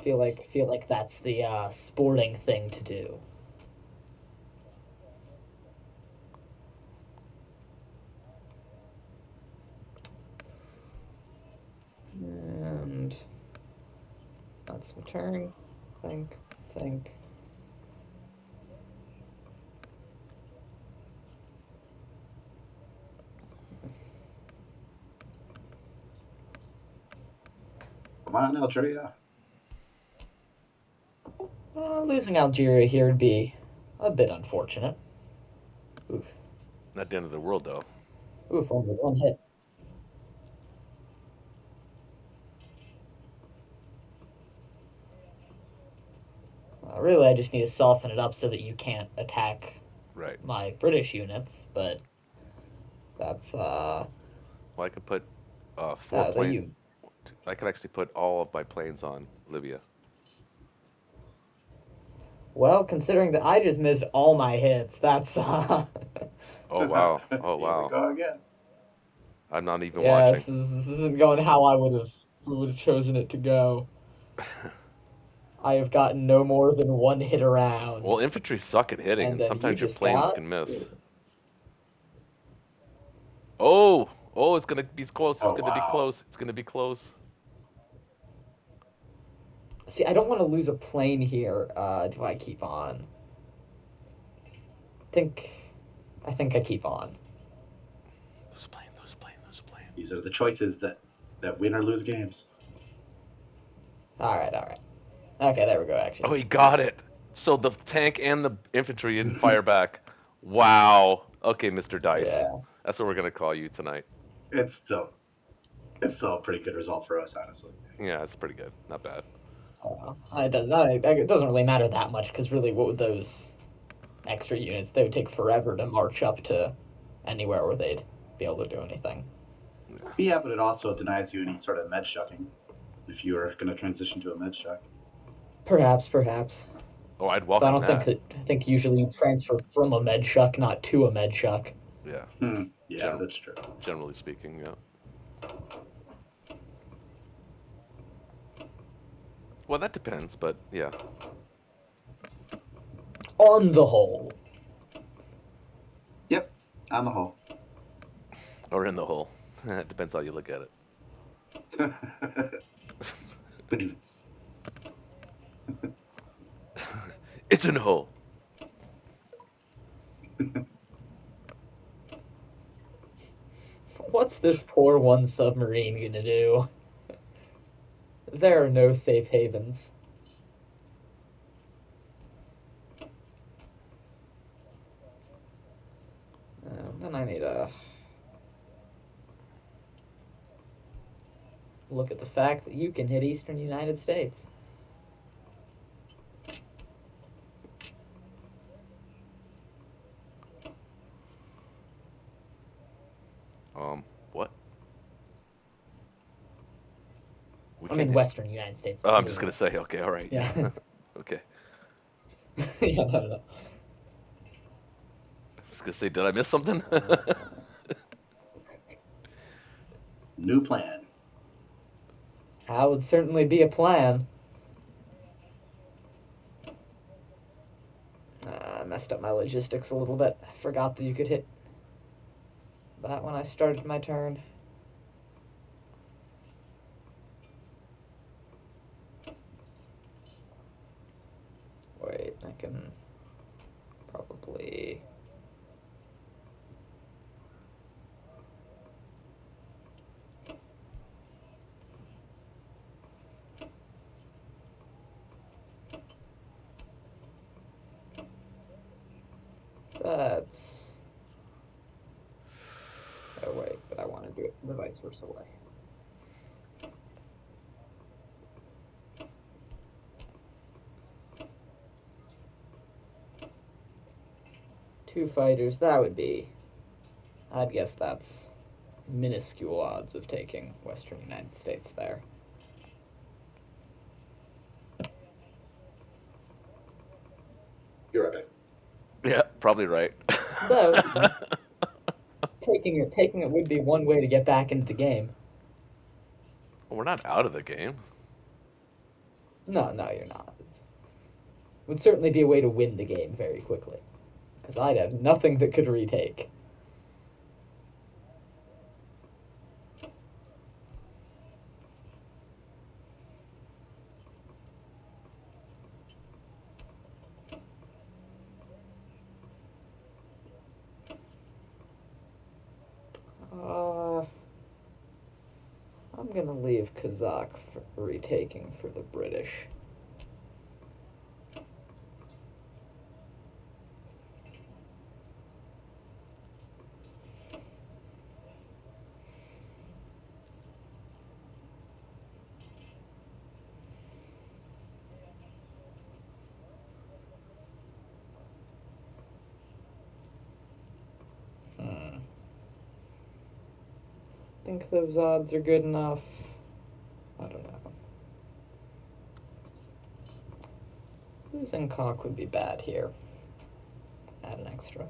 Feel like that's the sporting thing to do. Pass my turn. Think. Come on, Algeria. Losing Algeria here would be a bit unfortunate. Oof. Not the end of the world, though. Oof, only one hit. Really, I just need to soften it up so that you can't attack Right. my British units, but that's, Well, I could put 4 that planes. you... I could actually put all of my planes on Libya. Well, considering that I just missed all my hits, that's, Oh wow! Oh Here we wow! go again. I'm not even Yeah, watching. this isn't going how I would have chosen it to go. I have gotten no more than one hit around. Well, infantry suck at hitting, And and then you sometimes your just planes got... can miss. Oh, it's gonna be close. It's Oh, gonna be wow. close. It's gonna be close. See, I don't want to lose a plane here. Do I keep on? I think I keep on. Lose a plane. Lose a plane. Lose a plane. These are the choices that win or lose games. Alright. Okay, there we go, Oh, actually. he got it. So the tank and the infantry didn't fire back. Wow. Okay, Mr. Dice. Yeah. That's what we're gonna call you tonight. It's still a pretty good result for us, honestly. Yeah, it's pretty good. Not bad. It doesn't really matter that much, because really, what would those extra units, they would take forever to march up to anywhere where they'd be able to do anything. Yeah, but it also denies you any sort of med shucking if you are going to transition to a med shuck. Perhaps. Oh, I'd But I welcome don't that. I think usually you transfer from a med shuck, not to a med shuck. Yeah, Yeah, that's true. generally speaking, yeah. Well, that depends, but yeah. On the whole. Yep, on the whole. Or in the hole. It depends how you look at it. It's in the hole. What's this poor one submarine gonna do? There are no safe havens. Then I need to look at the fact that you can hit eastern United States. What? We I mean, can't hit. western United States. Oh, I'm just plural. gonna say, okay, all right. Yeah. Okay. Yeah, no. I was gonna say, did I miss something? New plan. That would certainly be a plan. I messed up my logistics a little bit. I forgot that you could hit that when I started my turn. Wait, I can probably... That's... Oh wait, but I want to do it the vice versa way. Two fighters, that would be... I'd guess that's minuscule odds of taking western United States there. You're right back. Yeah, probably right. Though, taking it would be one way to get back into the game. We're not out of the game. No, you're not. It would certainly be a way to win the game very quickly. Because I'd have nothing that could retake. I'm gonna leave Kazakh for retaking for the British. Think those odds are good enough? I don't know. Losing cock would be bad here. Add an extra.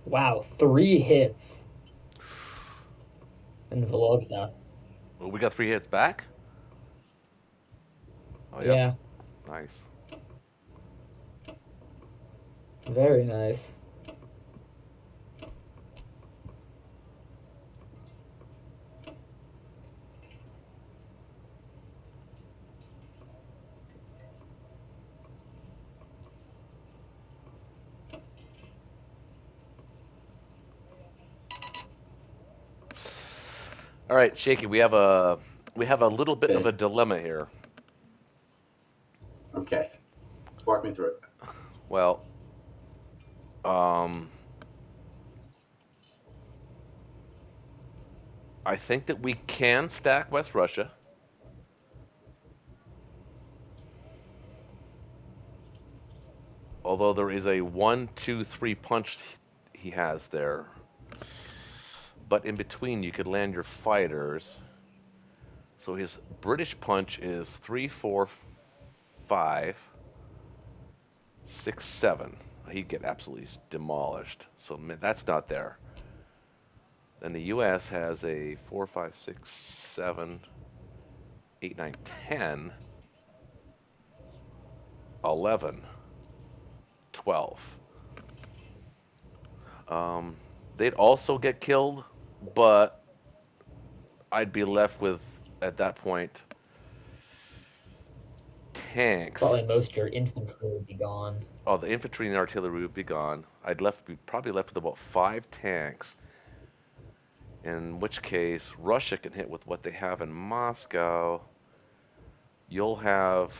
Wow, 3 hits in Vologda. Oh, we got 3 hits back? Oh, yeah. Yeah, Nice. very nice. All right, Shakey, we have a little bit of Okay. a dilemma here. Okay. Walk me through it. Well, um, I think that we can stack West Russia. Although there is a 1, 2, 3 punch he has there. But in between, you could land your fighters. So his British punch is 3, 4, 5, 6, 7. He'd get absolutely demolished. So that's not there. Then the U.S. has a 4, 5, 6, 7, 8, 9, 10, 11, 12. Um, they'd also get killed, but I'd be left with, at that point, tanks. Probably most of your infantry would be gone. Oh, the infantry and artillery would be gone. Be probably left with about 5 tanks. In which case, Russia can hit with what they have in Moscow. You'll have,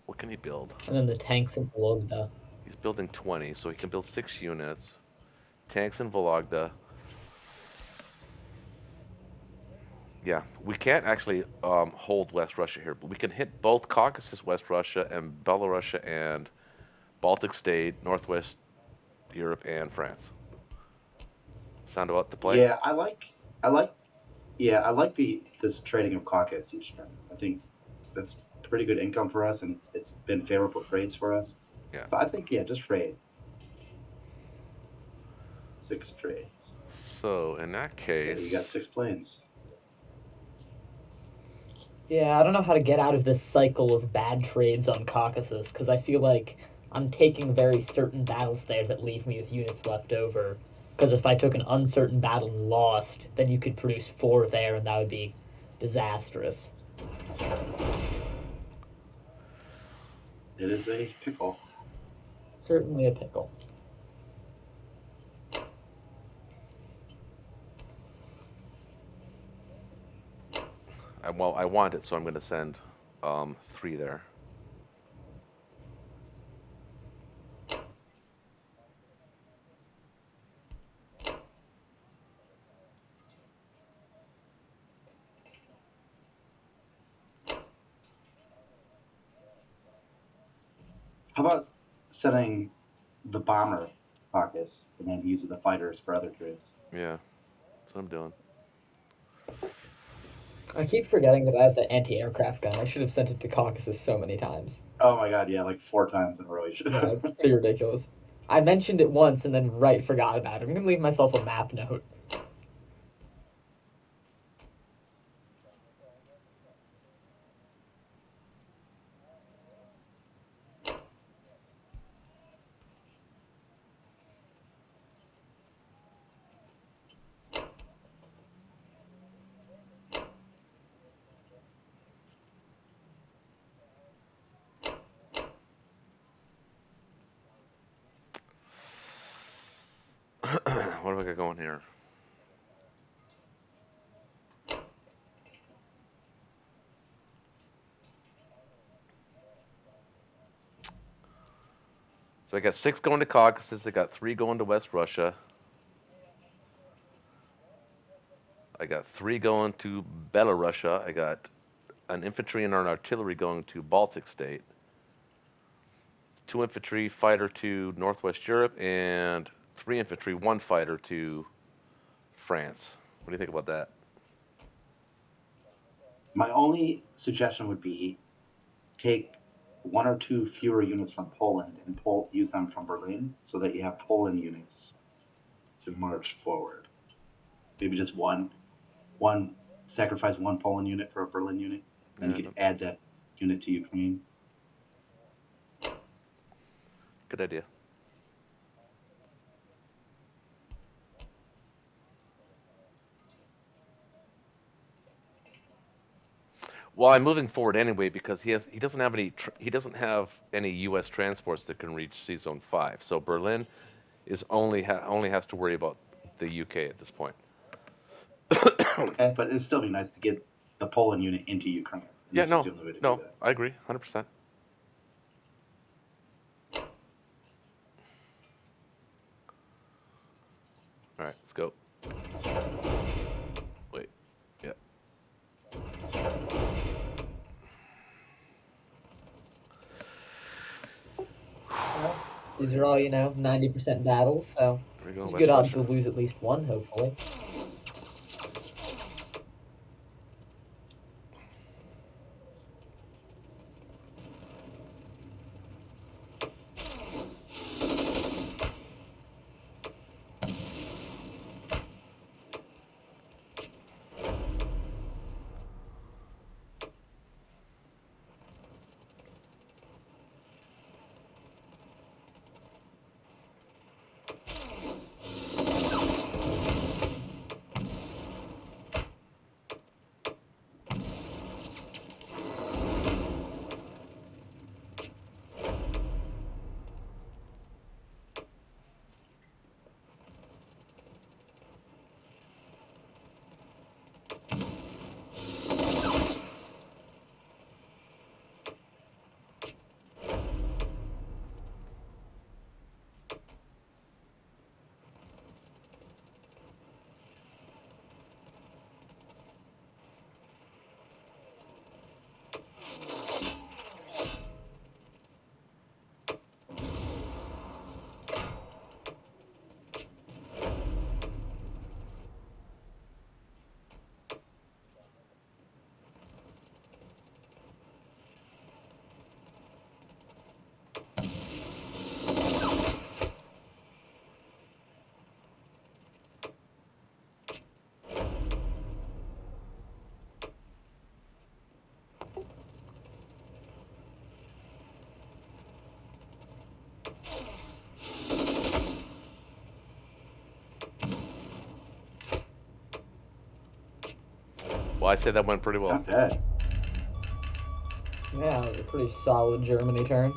what can he build? And then the tanks in Vologda. He's building 20, so he can build 6 units. Tanks in Vologda. Yeah, we can't actually hold West Russia here, but we can hit both Caucasus, West Russia, and Belarusia and Baltic State, Northwest Europe, and France. Sound about to play? Yeah, I like, yeah, I like this trading of Caucasus each turn. I think that's pretty good income for us, and it's been favorable trades for us. Yeah. But I think, yeah, just trade 6 trades. So in that Yeah, you got case, 6 planes. Yeah, I don't know how to get out of this cycle of bad trades on Caucasus, because I feel like I'm taking very certain battles there that leave me with units left over. Because if I took an uncertain battle and lost, then you could produce 4 there, and that would be disastrous. It is a pickle. Certainly a pickle. I want it, so I'm going to send 3 there. How about setting the bomber caucus and then using the fighters for other turrets? Yeah, that's what I'm doing. I keep forgetting that I have the anti-aircraft gun. I should have sent it to Caucasus so many times. Oh my god, yeah, like 4 times in a row. You should. Yeah, it's pretty ridiculous. I mentioned it once and then forgot about it. I'm gonna leave myself a map note. What have I got going here? So I got 6 going to Caucasus. I got 3 going to West Russia. I got 3 going to Belarusia. I got an infantry and an artillery going to Baltic State. 2 infantry fighter to Northwest Europe, and 3 infantry, 1 fighter to France. What do you think about that? My only suggestion would be take 1 or 2 fewer units from Poland and use them from Berlin so that you have Poland units to march forward. Maybe just one sacrifice 1 Poland unit for a Berlin unit, then you could add that unit to Ukraine. Good idea. Well, I'm moving forward anyway because he doesn't have any U.S. transports that can reach Sea Zone 5. So Berlin is only has to worry about the UK at this point. Okay, but it'd still be nice to get the Poland unit into Ukraine. And Yeah, this is the only way to do no, that. I agree, 100%. All right, let's go. Wait, yeah. Well, these are all, 90% battles, so There we go, there's West good odds Russia. you'll lose at least one, hopefully. Well, I say that went pretty well. Not bad. Yeah, it was a pretty solid Germany turn.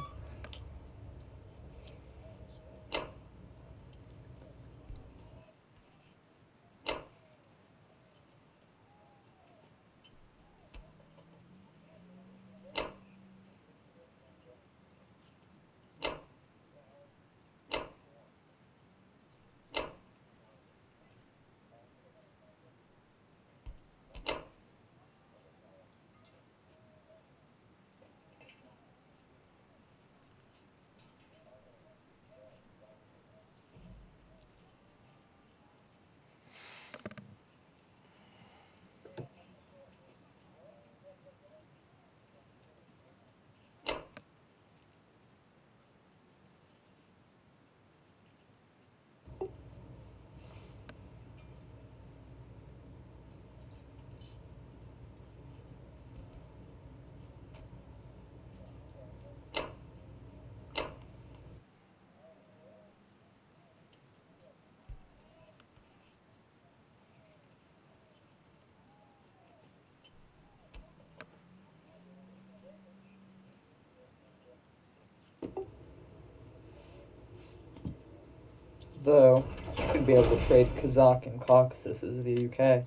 Though, I should be able to trade Kazakh and Caucasus as the UK.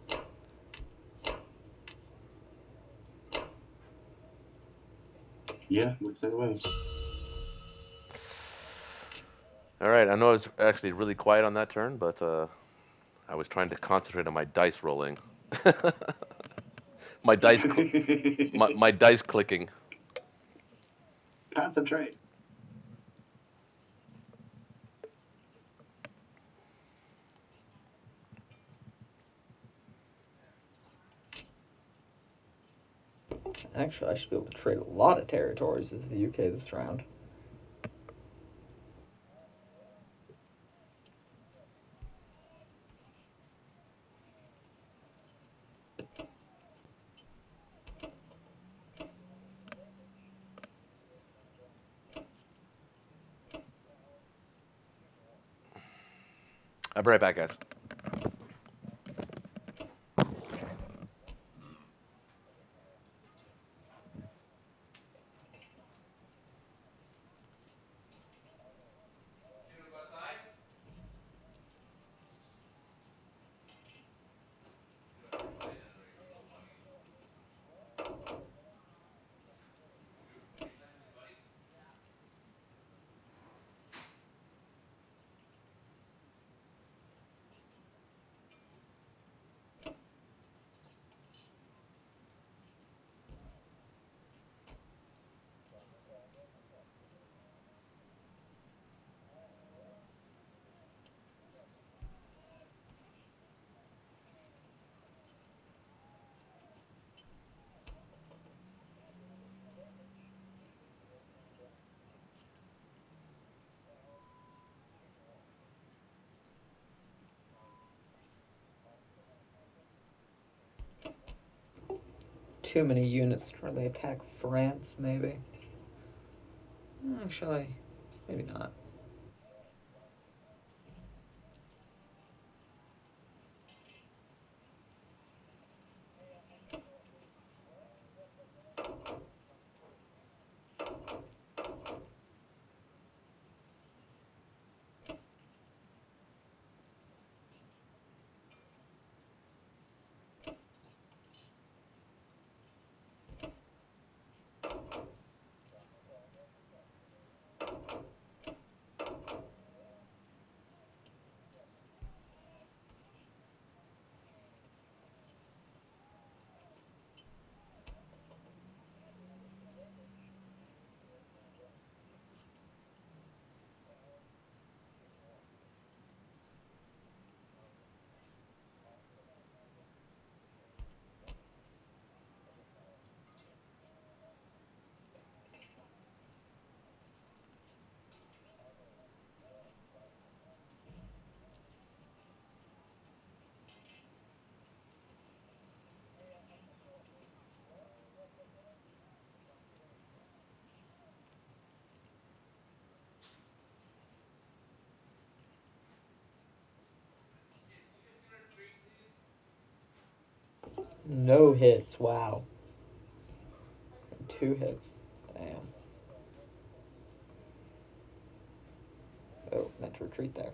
Yeah, looks that way. All right, I know I was actually really quiet on that turn, but I was trying to concentrate on my dice rolling. my dice, my dice clicking. Concentrate. Actually, I should be able to trade a lot of territories as the UK this round. I'll be right back, guys. Too many units to really attack France, maybe. Actually, maybe not. No hits, wow. 2 hits. Damn. Oh, meant to retreat there.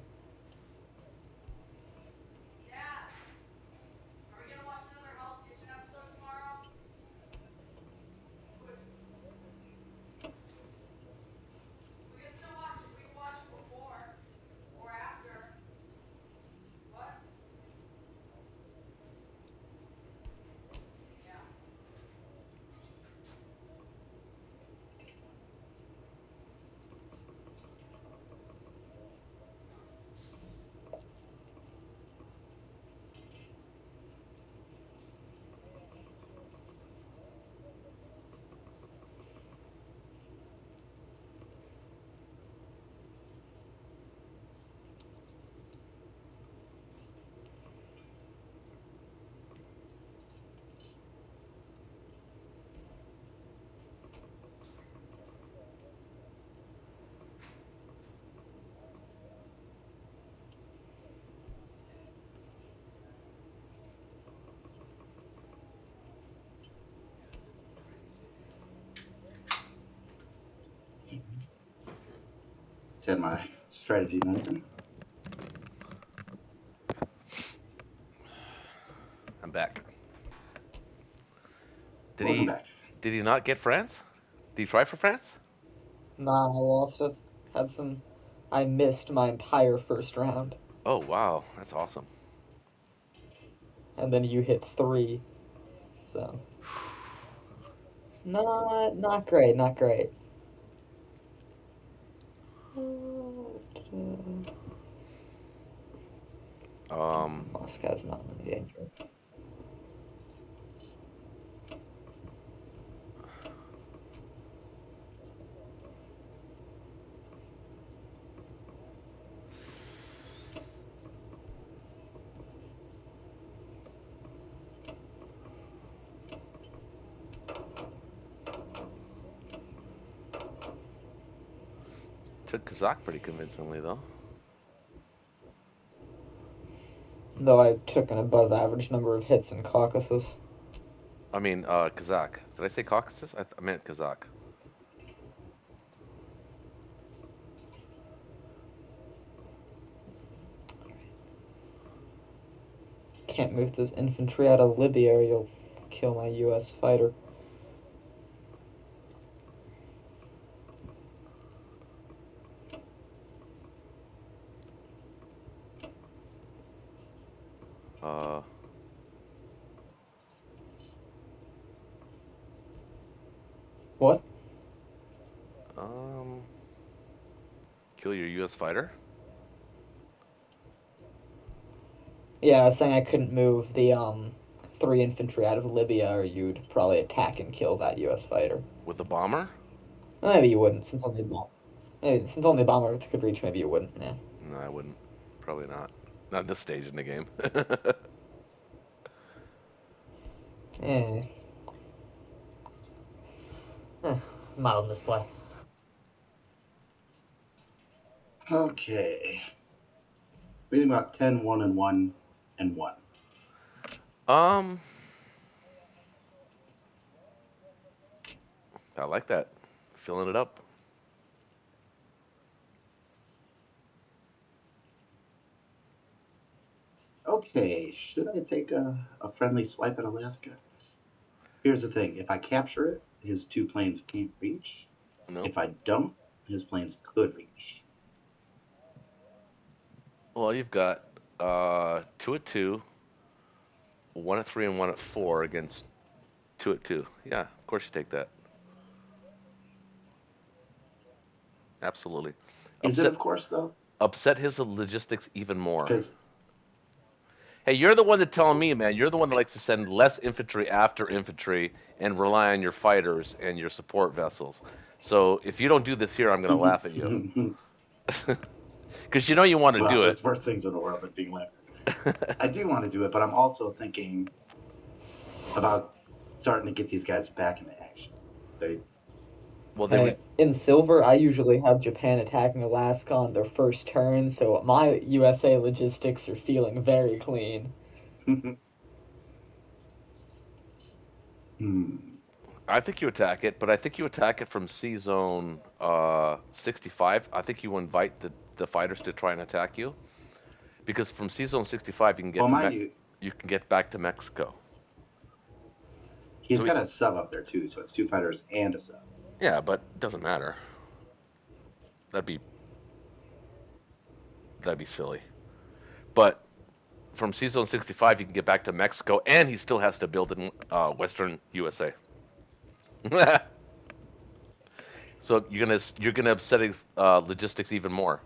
Said my strategy medicine. Did Welcome he back. did he not get France? Did he try for France? Nah, I lost it. Had some. I missed my entire first round, Oh wow, that's awesome. and then you hit 3. So not great, not great. Moscow's not in danger. Took Kazakh pretty convincingly though. Though I took an above average number of hits in Caucasus. I mean, Kazakh. Did I say Caucasus? I meant Kazakh. Can't move this infantry out of Libya or you'll kill my US fighter. Uh, What? um, kill your U.S. fighter. Yeah, I was saying I couldn't move the 3 infantry out of Libya or you'd probably attack and kill that US fighter. With the bomber? Well, maybe you wouldn't, since only a bomber could reach, maybe you wouldn't, yeah. No, I wouldn't. Probably not. Not this stage in the game. Eh. Mild misplay. Okay. We think about 10, 1, and 1, and 1. um, I like that. Filling it up. Okay, should I take a friendly swipe at Alaska? Here's the thing. If I capture it, his 2 planes can't reach. No. If I don't, his planes could reach. Well, you've got 2 at 2, 1 at 3, and 1 at 4 against 2 at 2. Yeah, of course you take that. Absolutely. Is it, Upset of course, though? upset his logistics even more. Because Hey, you're the one that telling me, man. You're the one that likes to send less infantry after infantry and rely on your fighters and your support vessels. So if you don't do this here, I'm gonna laugh at you. Because you know you want to well, do it. there's worse things in the world than being laughed at. I do want to do it, but I'm also thinking about starting to get these guys back into action. They Well, Hey, in Silver, I usually have Japan attacking Alaska on their first turn, so my USA logistics are feeling very clean. hmm. I think you attack it, but I think you attack it from C zone 65. I think you invite the fighters to try and attack you because from C zone 65 you can get Well, to mind you, you can get back to Mexico. he's So got a sub up there too, so it's 2 fighters and a sub. yeah, but it doesn't matter. That'd be that'd be silly. But from C zone 65 you can get back to Mexico, and he still has to build in Western USA. So you're gonna upset his logistics even more.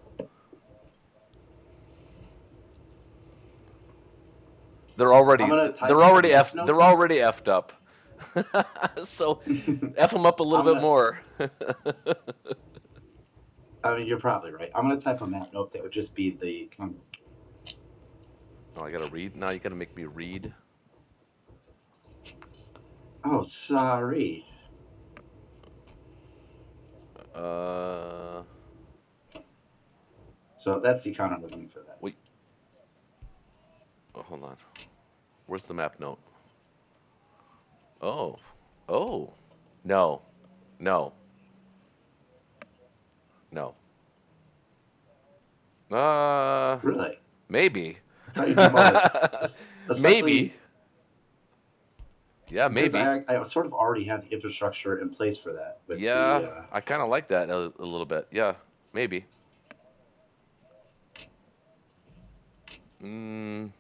They're I'm already gonna type they're a already map f note. they're already effed up. So f them up a little I'm bit gonna. more. I mean, you're probably right. I'm gonna type a map note that would just be the. Oh, I gotta read now. You gotta make me read. Oh, sorry. Uh, So that's the account I'm looking for that. wait. Oh, hold on. Where's the map note? Oh, oh, no, no, no. Really? Maybe. I thought you'd do more, Maybe. especially. Yeah, Because maybe. I sort of already have the infrastructure in place for that with Yeah, the I kind of like that a little bit. Yeah, maybe. Mm,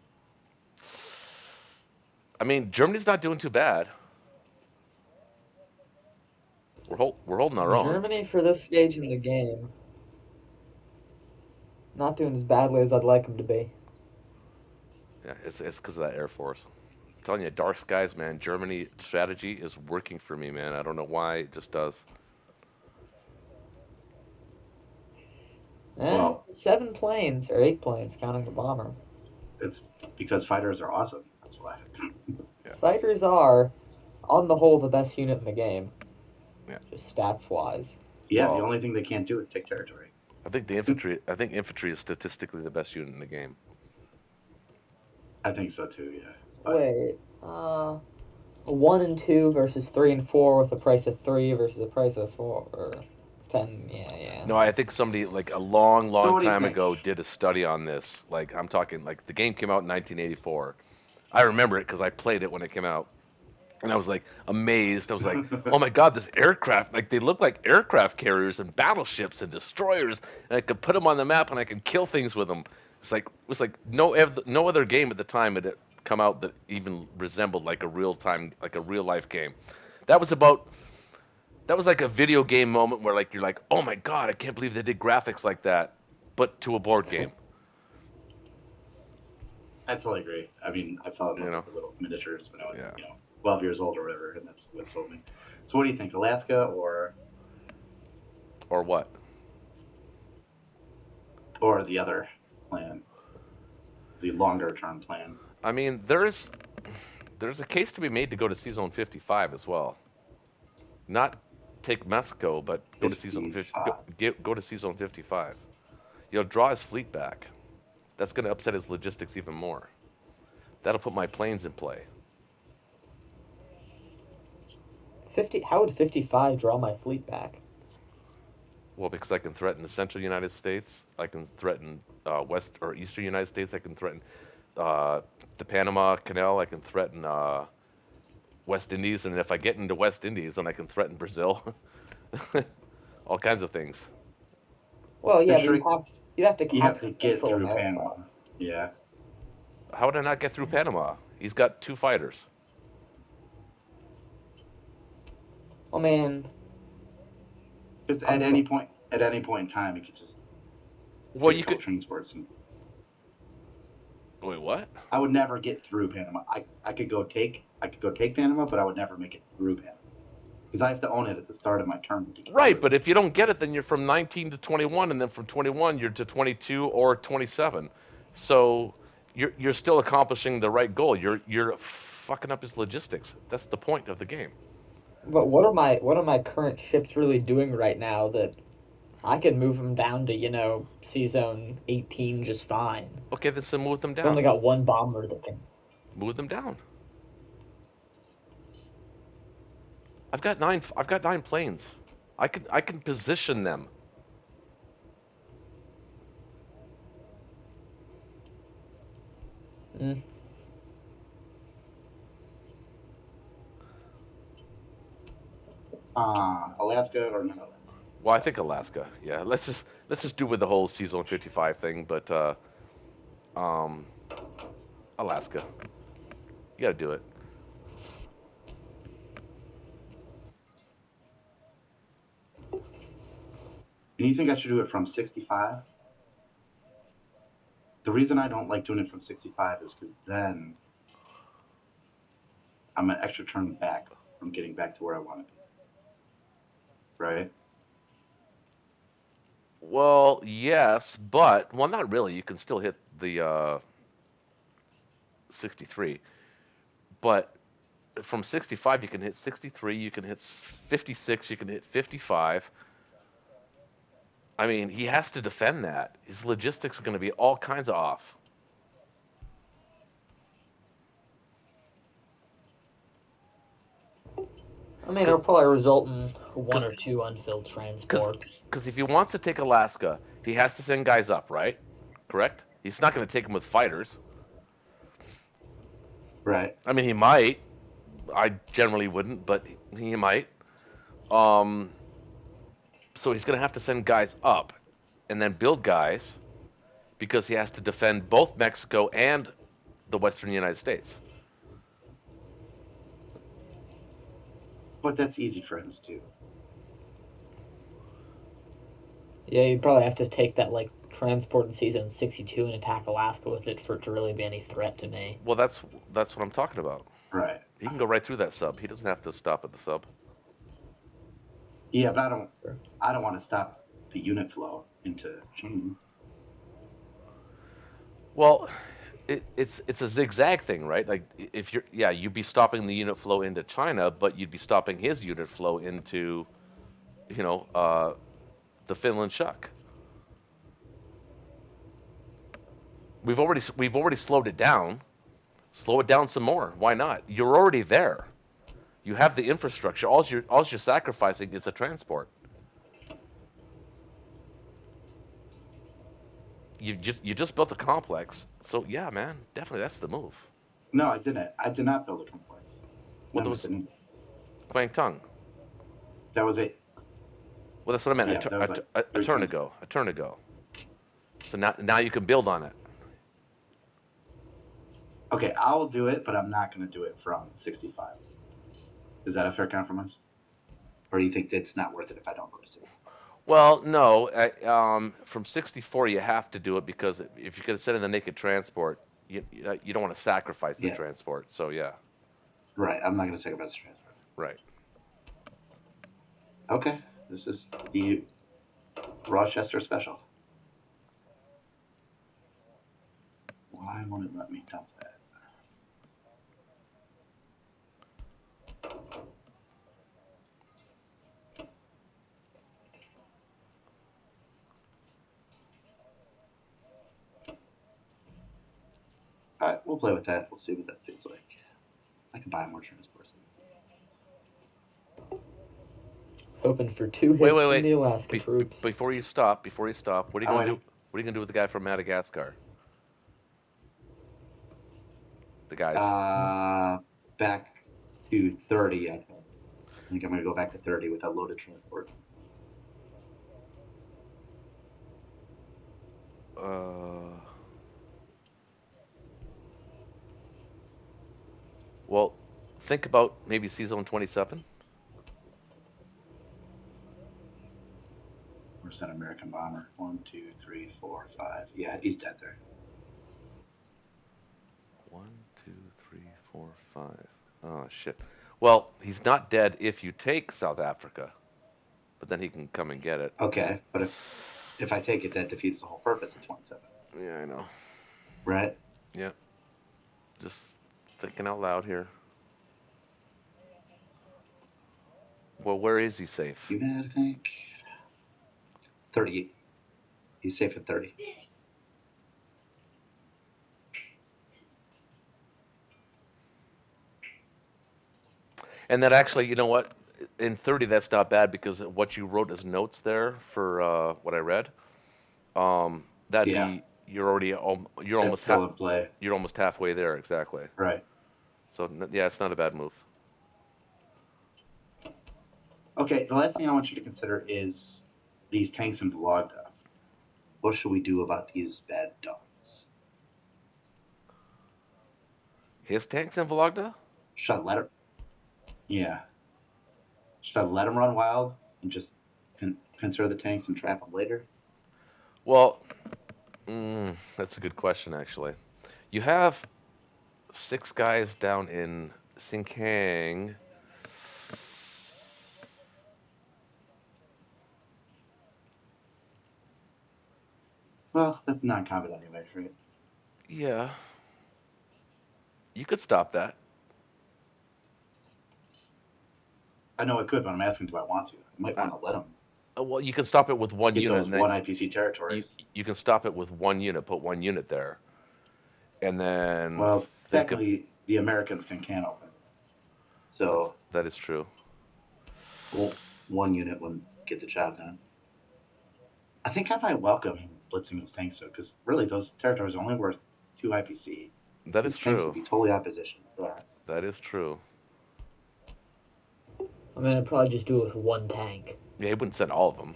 I mean, Germany's not doing too bad. We're holding our own. Germany for this stage in the game, not doing as badly as I'd like them to be. Yeah, it's because of that Air Force. I'm telling you, dark skies, man. Germany strategy is working for me, man. I don't know why, it just does. well, 7 planes or 8 planes, counting the bomber. it's because fighters are awesome. That's why. Yeah, Fighters are, on the whole, the best unit in the game, yeah. just stats wise. Yeah, the Well, only thing they can't do is take territory. I think infantry is statistically the best unit in the game. I think so too. Yeah, but Wait, a 1 and 2 versus 3 and 4 with a price of 3 versus a price of 4 or 10. Yeah, yeah. No, I think somebody like a long, so long what do you time think? ago did a study on this. Like I'm talking, like the game came out in 1984. I remember it because I played it when it came out, and I was like amazed. I was like, oh my god, this aircraft! Like they look like aircraft carriers and battleships and destroyers, and I could put them on the map and I could kill things with them. It was like no other game at the time had come out that even resembled like a real time, like a real life game. That was about that was like a video game moment where like you're like, oh my god, I can't believe they did graphics like that, but to a board game. I totally agree. I mean, I fell in You love know? with the little miniatures when I was, Yeah. 12 years old or whatever, and that's what sold me. So, what do you think, Alaska Or what? or the other plan, the longer term plan? I mean, there's a case to be made to go to C Zone 55 as well. Not take Mexico, but go to C Zone 50, 55. go to C Zone 55. You'll draw his fleet back. That's going to upset his logistics even more. That'll put my planes in play. 50. How would 55 draw my fleet back? Well, because I can threaten the central United States, I can threaten west or eastern United States, I can threaten uh, the Panama Canal, I can threaten West Indies, and if I get into West Indies, then I can threaten Brazil. All kinds of things. Well, yeah, It's but true. you'd have to You have capture to get Central through America. Panama. Yeah. How would I not get through Panama? He's got two fighters. Oh man, Just I'm at any point in time, you could just Well, take a you couple could. transports. And Wait, what? I would never get through Panama. I could go take Panama, but I would never make it through Panama because I have to own it at the start of my term to get Right, through. but if you don't get it, then you're from 19 to 21, and then from 21 you're to 22 or 27. So you're still accomplishing the right goal. You're fucking up his logistics. That's the point of the game. But what are my current ships really doing right now that I could move them down to C zone 18 just fine. Okay, then so move them I've only down. got one bomber that can. Move them down. I've got nine. I've got nine planes. I can position them. Mm. Alaska or not Alaska? Well, I think Alaska. Alaska. Yeah, let's just do with the whole C Zone 55 thing, but um, Alaska. You got to do it. And you think I should do it from 65? The reason I don't like doing it from 65 is because then I'm an extra turn back from getting back to where I want to be. Right? Well, yes, but well, not really. You can still hit the 63, but from 65 you can hit 63, you can hit 56, you can hit 55. I mean, he has to defend that. His logistics are going to be all kinds of off. I mean, Because it'll probably result in one because or two unfilled because transports. because if he wants to take Alaska, he has to send guys up, right? Correct? He's not going to take them with fighters. Right. I mean, he might. I generally wouldn't, but he might. Um, so he's going to have to send guys up and then build guys because he has to defend both Mexico and the Western United States. But that's easy for him to do. Yeah, you'd probably have to take that like transport in season 62 and attack Alaska with it for it to really be any threat to me. Well, that's what I'm talking about. Right. He can go right through that sub. He doesn't have to stop at the sub. Yeah, but I don't want to stop the unit flow into China. Well, it's a zigzag thing, right? Like if you'd be stopping the unit flow into China, but you'd be stopping his unit flow into, you know, the Finland Shuck. We've already slowed it down. Slow it down some more. Why not? You're already there. You have the infrastructure. All you're sacrificing is the transport. You just built a complex. So yeah, man, definitely that's the move. No, I didn't. I did not build a complex. Well, No, there I was didn't. Quang Tung. That was it. Well, that's what I meant. Yeah, that was like A 3 turn turns ago. A turn ago. So now you can build on it. Okay, I'll do it, but I'm not going to do it from 65. Is that a fair compromise? Or do you think it's not worth it if I don't go to 60? Well, no. From 64 you have to do it because if you're going to send in the naked transport, you don't want to sacrifice the Yeah, transport. So yeah, right. I'm not going to sacrifice the transport. right. Okay, this is the Rochester special. Why won't it let me dump that? All right, we'll play with that. We'll see what that feels like. I can buy more transports. Hoping for 2 Wait, hits wait, from wait. the Alaska troops. Before you stop, what are you I'm gonna do? waiting. What are you gonna do with the guy from Madagascar? The guys. Back to 30, I think. I think I'm going to go back to 30 with a loaded transport. Well, think about maybe C Zone 27. Where's that American bomber? 1, 2, 3, 4, 5. Yeah, he's dead there. 1, 2, 3, 4, 5. Oh shit. Well, he's not dead if you take South Africa, but then he can come and get it. Okay, but if I take it, that defeats the whole purpose of 27. Yeah, I know. Right? Yeah. Just thinking out loud here. Well, where is he safe? You mad, I think? 38. He's safe at 30. And that actually, you know what? In 30, that's not bad because what you wrote as notes there for what I read, that'd Yeah, be you're already you're that's almost still in play. you're almost halfway there exactly. Right. So yeah, it's not a bad move. Okay, the last thing I want you to consider is these tanks in Vologda. What should we do about these bad dogs? His tanks in Vologda? Should I let him? Yeah. Should I let him run wild and just conserve the tanks and trap them later? Well, that's a good question actually. You have 6 guys down in Sinkang. Well, that's non-combat anyway, right? Yeah, you could stop that. I know I could, but I'm asking, do I want to? I might want to let him Well, you can stop it with one get unit, those and then one IPC territories. you can stop it with one unit. Put one unit there, and then Well, think of technically, the Americans can open. So that is true. one unit wouldn't get the job done. I think I might welcome him blitzing those tanks, though, because really those territories are only worth 2 IPC. That These is tanks would true. be totally opposition. Yeah. That is true. mean, I'd probably just do it with one tank. Yeah, he wouldn't send all of them.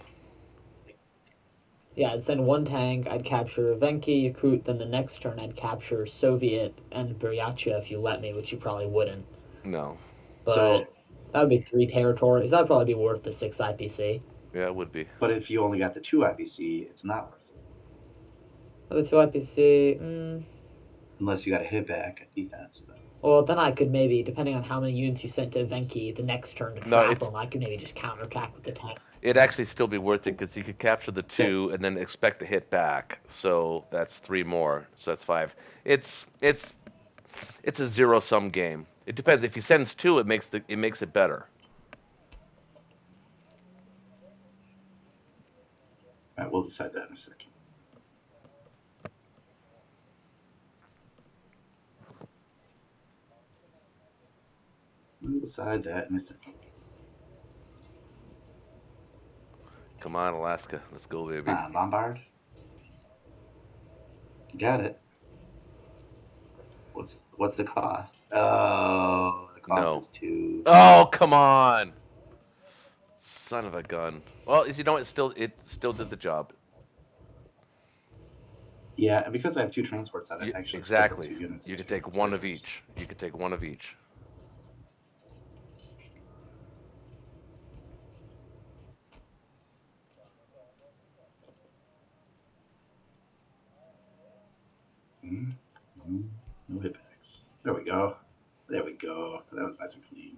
Yeah, I'd send one tank, I'd capture Venki, Yakut, then the next turn I'd capture Soviet and Buryatia if you let me, which you probably wouldn't. No. But So, that would be 3 territories. That'd probably be worth the 6 IPC. Yeah, it would be. but if you only got the 2 IBC, it's not worth it. The 2 IPC, Unless you got a hit back at defense. But well, then I could maybe, depending on how many units you sent to Venki the next turn to No, trap it's him, I could maybe just counterattack with the tank. it'd actually still be worth it because he could capture the 2 and then expect to hit back. So that's 3 more. So that's 5. It's a zero-sum game. It depends. If he sends 2, it makes it better. all right, we'll decide that in a second. We'll decide that in a second. Come on, Alaska. Let's go, baby. Come on, Bombard. Got it. What's the cost? Oh, the cost No. is 2. Oh, come on. Son of a gun. Well, you know, it still did the job. Yeah, and because I have 2 transports on it, actually split those Exactly. 2 units. You into could take 1 of each. You could take 1 of each. No hitbacks. There we go. There we go. That was nice and clean.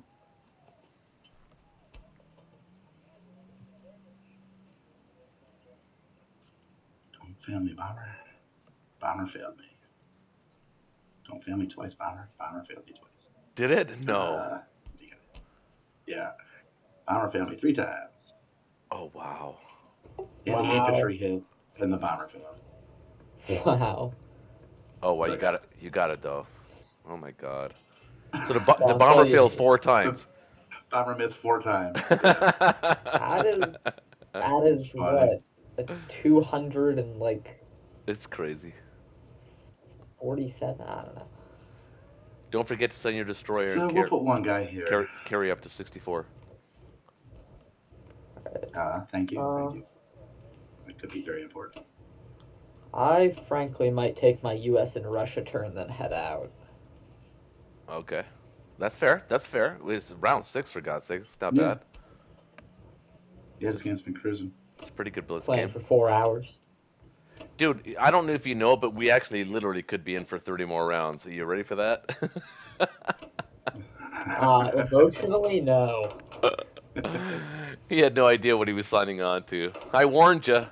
Don't fail me, Bomber. Bomber failed me. Don't fail me twice, Bomber. Bomber failed me twice. Did it? No. Yeah. Bomber failed me 3 times. Oh, wow. Yeah, the Wow. infantry hit, and the bomber failed. Wow. Oh, well, So you got it. You got it though. Oh my God. So the Well, bomber so you- failed 4 times. Bomber missed 4 times. That is It's funny. what? 200 and like It's crazy. 47? I don't know. Don't forget to send your destroyer So and we'll put one guy here. carry up to 64. Thank you. Thank you. It could be very important. I frankly might take my US and Russia turn, then head out. Okay. That's fair. That's fair. It's round 6 for God's sake. It's not Yeah. bad. Yeah, this game's been cruising. It's a pretty good blitz Playing game. for 4 hours. Dude, I don't know if you know, but we actually literally could be in for 30 more rounds. Are you ready for that? Emotionally, no. He had no idea what he was signing on to. I warned you.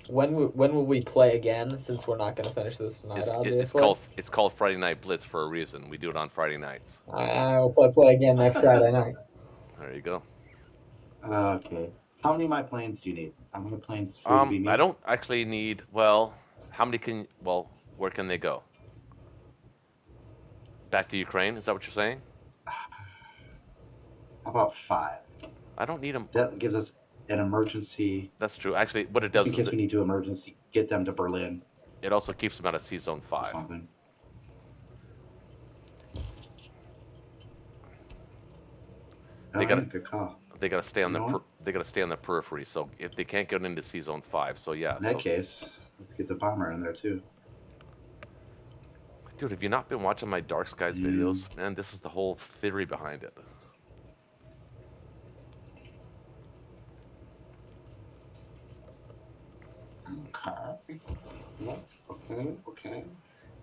When will we play again? Since we're not going to finish this tonight, obviously. It's called Friday Night Blitz for a reason. We do it on Friday nights. I'll play again next Friday night. There you go. Okay. How many of my planes do you need? How many planes for you to be me? I don't actually need. Well, how many can? Well, where can they go? Back to Ukraine? Is that what you're saying? How about 5? I don't need them. That gives us an emergency. That's true. Actually, what it Just does in case is we need to emergency get them to Berlin it also keeps them out of Sea Zone or 5. something. They gotta- Good call. They gotta stay on You know they gotta stay on the periphery. So if they can't get into Sea Zone 5, so yeah. In that case, let's get the bomber in there too. Dude, have you not been watching my Dark Skies videos? Man, this is the whole theory behind it. Okay. Okay.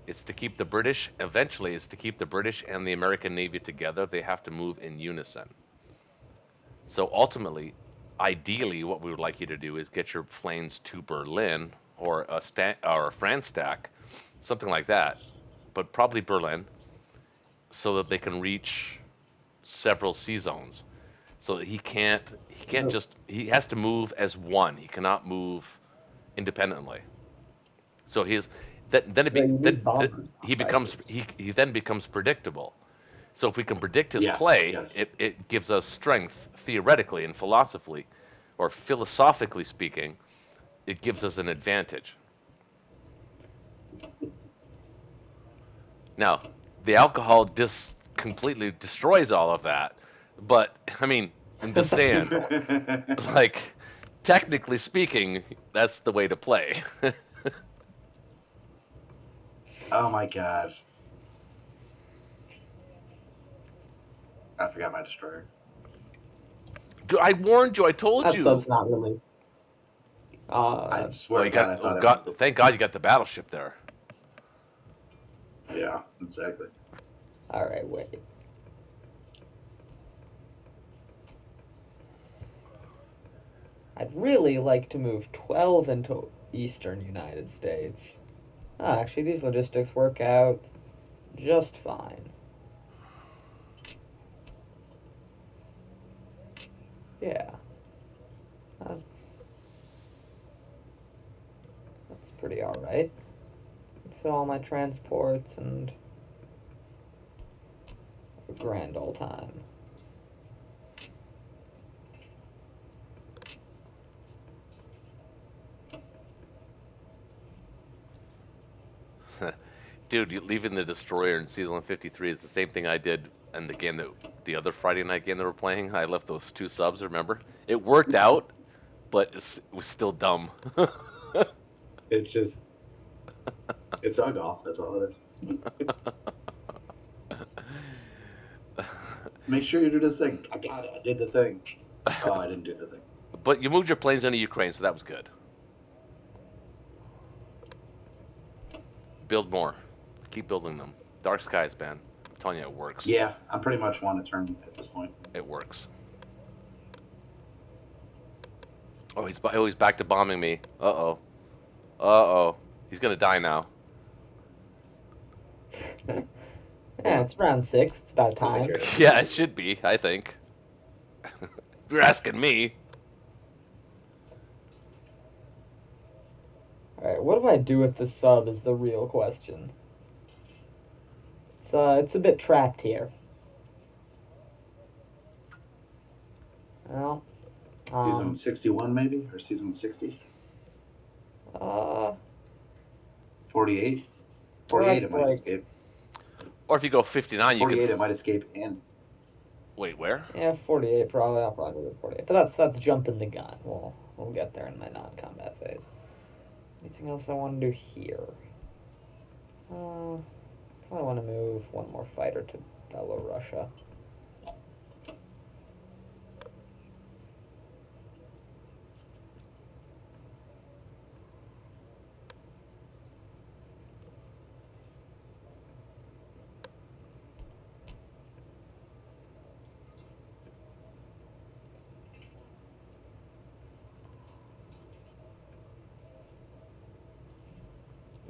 It's to keep the British, eventually, it's to keep the British and the American Navy together. They have to move in unison. So ultimately, ideally, what we would like you to do is get your planes to Berlin or a France stack, something like that, but probably Berlin, so that they can reach several sea zones. So that he has to move as one. He cannot move independently. So he then becomes predictable. So if we can predict his play, yes. it gives us strength theoretically and philosophically speaking, it gives us an advantage. Now, the alcohol completely destroys all of that. But I mean, in the sand, like technically speaking, that's the way to play. Oh my god. I forgot my destroyer. Dude, I warned you. I told That you. sub's not really. I swear Oh, to you God, got. I Oh thought God! everyone. Thank God you got the battleship there. Yeah, exactly. All right, wait. I'd really like to move 12 into eastern United States. Actually, these logistics work out just fine. Yeah. That's pretty alright. Fit all my transports and have a grand old time. Dude, leaving the destroyer in season 53 is the same thing I did in the game that the other Friday night game that we're playing. I left those 2 subs. Remember? It worked out, but it was still dumb. It's just, it's all golf. That's all it is. Make sure you do this thing. I got it. I did the thing. Oh, I didn't do the thing. But you moved your planes into Ukraine, so that was good. Build more. Keep building them. Dark skies, man. I'm telling you, it works. Yeah, I'm pretty much one to turn at this point. It works. Oh, he's back to bombing me. Uh-oh. Uh-oh. He's gonna die now. Yeah, it's round 6. It's about Oh, time. Yeah, it should be, I think. If you're asking me. Alright, what do I do with the sub is the real question. It's a bit trapped here. Well, Season 61 maybe? Or season 60? uh, 48? or 48 it might like, escape. Or if you go 59, you 48 can. it might escape and... Wait, where? yeah, 48 probably. I'll probably do 48. But that's jumping the gun. We'll get there in my non-combat phase. Anything else I want to do here? Probably want to move one more fighter to Belorussia.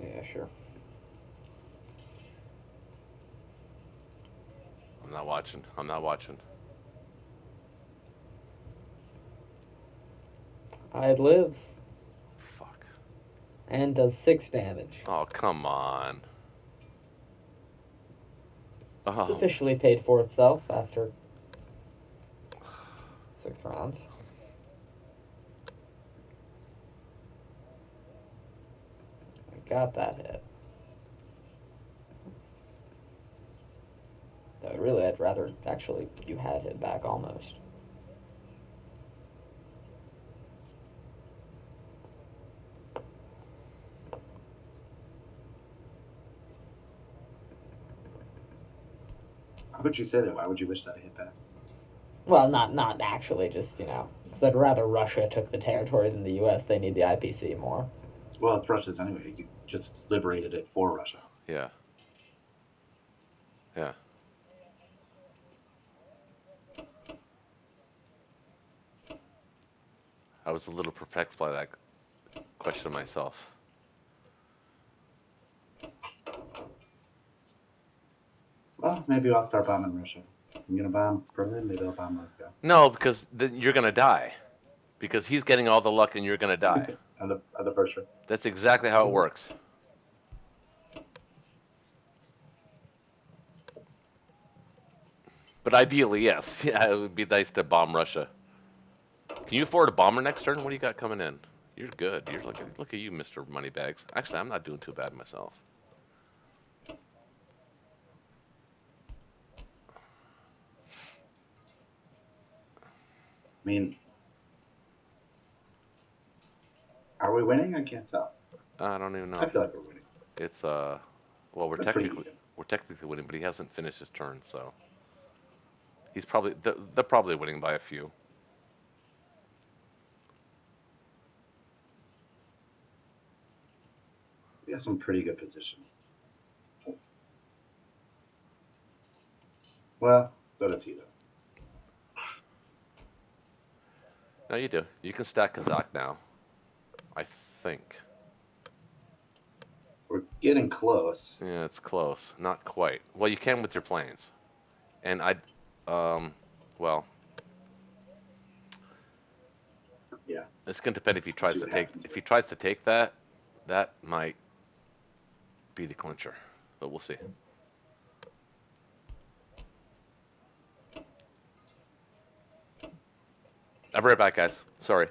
Yeah, sure. I'm not watching. I'm not watching. It lives Fuck. and does 6 damage. Oh, come on. It's Oh, officially paid for itself after 6 rounds. I got that hit. Though really, I'd rather actually you had hit back almost. How would you say that? Why would you wish that I hit back? Well, not actually, just, because I'd rather Russia took the territory than the U.S. They need the IPC more. Well, it's Russia's anyway. You just liberated it for Russia. yeah. Yeah. I was a little perplexed by that question myself. Well, maybe I'll start bombing Russia. I'm gonna bomb Berlin, maybe I'll bomb Moscow. No, because then you're gonna die. Because he's getting all the luck and you're gonna die. on the first round. That's exactly how it works. But ideally, yes. Yeah, it would be nice to bomb Russia. Can you afford a bomber next turn? What do you got coming in? You're good. Look at you, Mr. Moneybags. Actually, I'm not doing too bad myself. mean, are we winning? I can't tell. I don't even I know. feel like we're winning. It's well, we're We're pretty technically even. we're technically winning, but he hasn't finished his turn, so he's probably they're probably winning by a few. We got some pretty good position. Well, so does he, though. No, you do. You can stack Kazakh now, I think. We're getting close. Yeah, it's close. Not quite. Well, you can with your planes. And well, Yeah, it's gonna depend if he we'll tries see to what take happens. if he tries to take that, that might be the clincher. But we'll see. I'll be right back, guys. Sorry.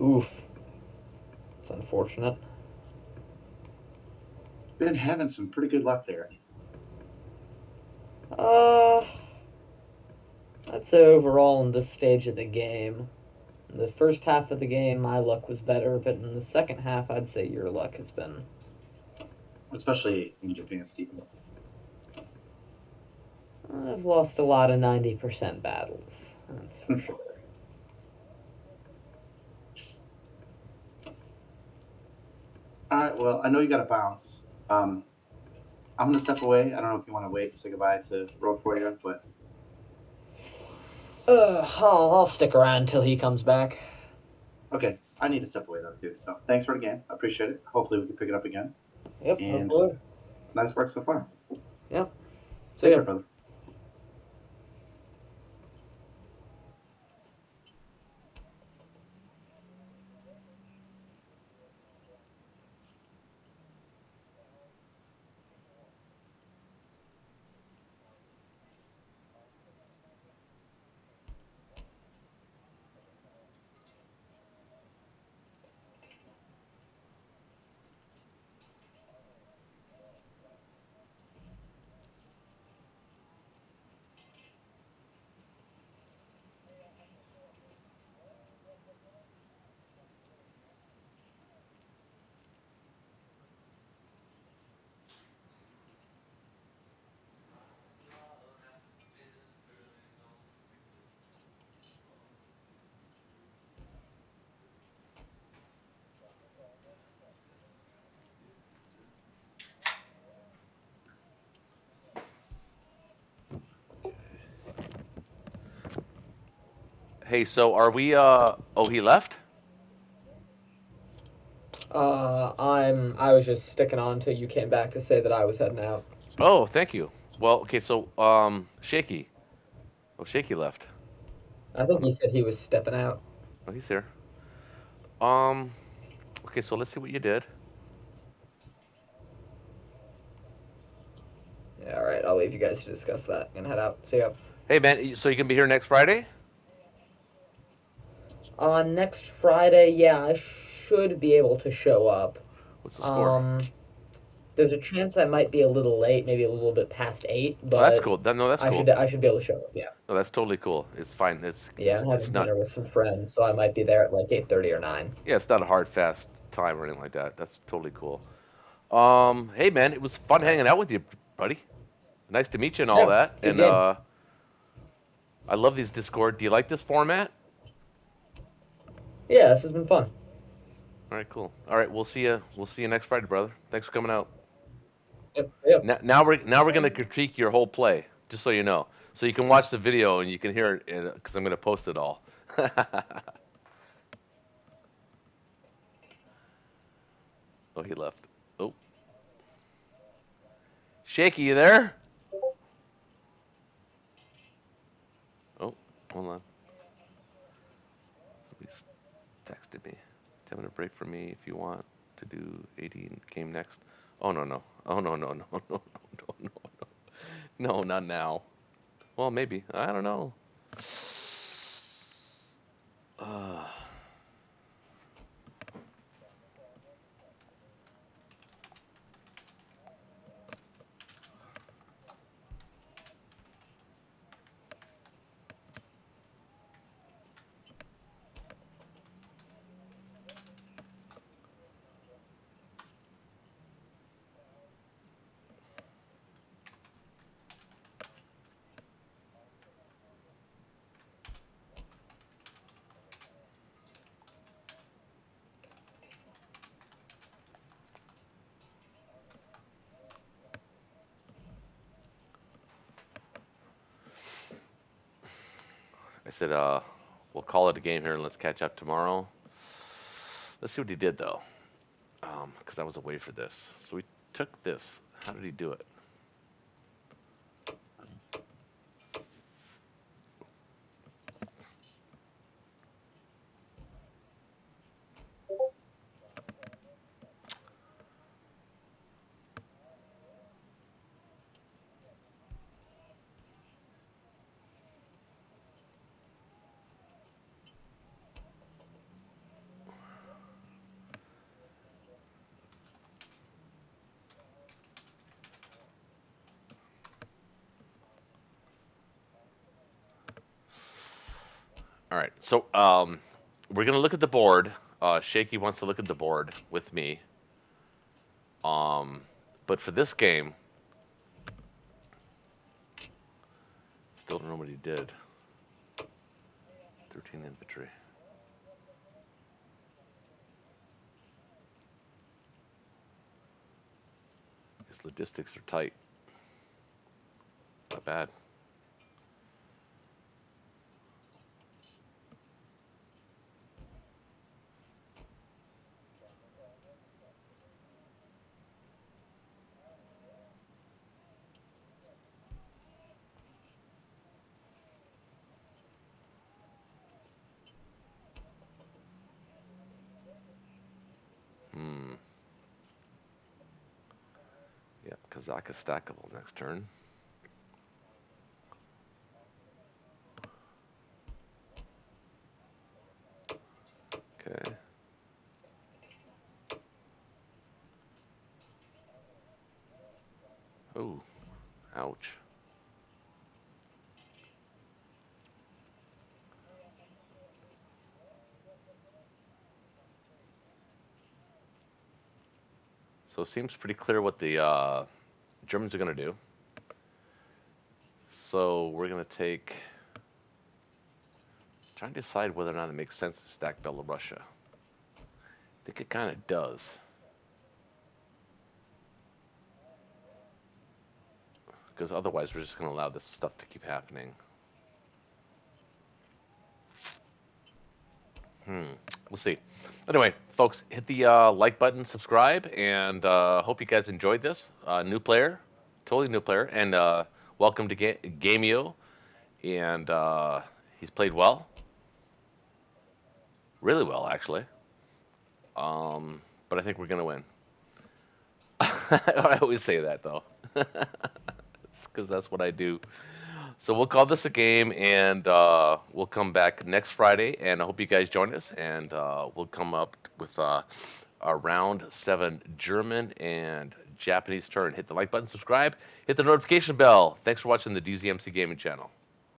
Oof. It's unfortunate. Been having some pretty good luck there. Uh, I'd say overall in this stage of the game, in the first half of the game, my luck was better, but in the second half, I'd say your luck has been. Especially in advanced defense. I've lost a lot of 90% battles, that's for sure. All right, well, I know you got to bounce. I'm going to step away. I don't know if you want to wait and say goodbye to Roch for you, but I'll stick around until he comes back. okay. I need to step away, though, too. So thanks for the game. I appreciate it. Hopefully, we can pick it up again. Yep, And hopefully. nice work so far. Yep. See Take ya. care, brother. Hey, so are we oh, he left? I was just sticking on till you came back to say that I was heading out. Oh, thank you. Well, okay, so Shakey. Oh, Shakey left. I think he said he was stepping out. Oh, he's here. Um. Okay, so let's see what you did. Yeah, all right. I'll leave you guys to discuss that. I'm gonna head out. See ya. Hey, man. So you can be here next Friday? On next Friday, yeah, I should be able to show up. What's the score? Um, there's a chance I might be a little late, maybe a little bit past 8, Oh, that's but cool. No, that's I cool. should be able to show up. Yeah, No, that's totally cool. It's fine. yeah. I'm It's having not. dinner with some friends, so I might be there at like 8:30 or 9. Yeah, it's not a hard fast time or anything like that. That's totally cool. Hey, man. It was fun All right. hanging out with you, buddy. Nice to meet you and all Yeah, that. good And game. I love these Discord. Do you like this format? Yeah, this has been fun. All right, cool. All right, we'll see you. We'll see you next Friday, brother. Thanks for coming out. Yep, yep. Now we're gonna critique your whole play, just so you know, so you can watch the video and you can hear it because I'm gonna post it all. Oh, he left. Oh, Shaky, you there? Oh, hold on. Somebody's texted me. 10-minute break for me if you want to do 18 game next. Oh no no. Oh no no no no no no no no. No, not now. Well, maybe. I don't know. Uh, I said, we'll call it a game here and let's catch up tomorrow. Let's see what he did though, because I was away for this. So we took this. How did he do it? All right. So we're gonna look at the board. Shaky wants to look at the board with me. Um, but for this game, still don't know what he did. 13 infantry. His logistics are tight. Not bad. Hmm. Yep. Kazaka stackable next turn. Okay. Oh, ouch. So it seems pretty clear what the Germans are gonna do. So we're gonna take. Trying to decide whether or not it makes sense to stack Belarusia. I think it kind of does. Because otherwise we're just going to allow this stuff to keep happening. We'll see. Anyway, folks, hit the like button, subscribe, and hope you guys enjoyed this. New player, totally new player, and welcome to Gamio. And he's played well, really well, actually. But I think we're gonna win. I always say that though, because that's what I do. So we'll call this a game, and we'll come back next Friday. And I hope you guys join us, and we'll come up with a round 7 German and Japanese turn. Hit the like button, subscribe, hit the notification bell. Thanks for watching the DZMC Gaming Channel.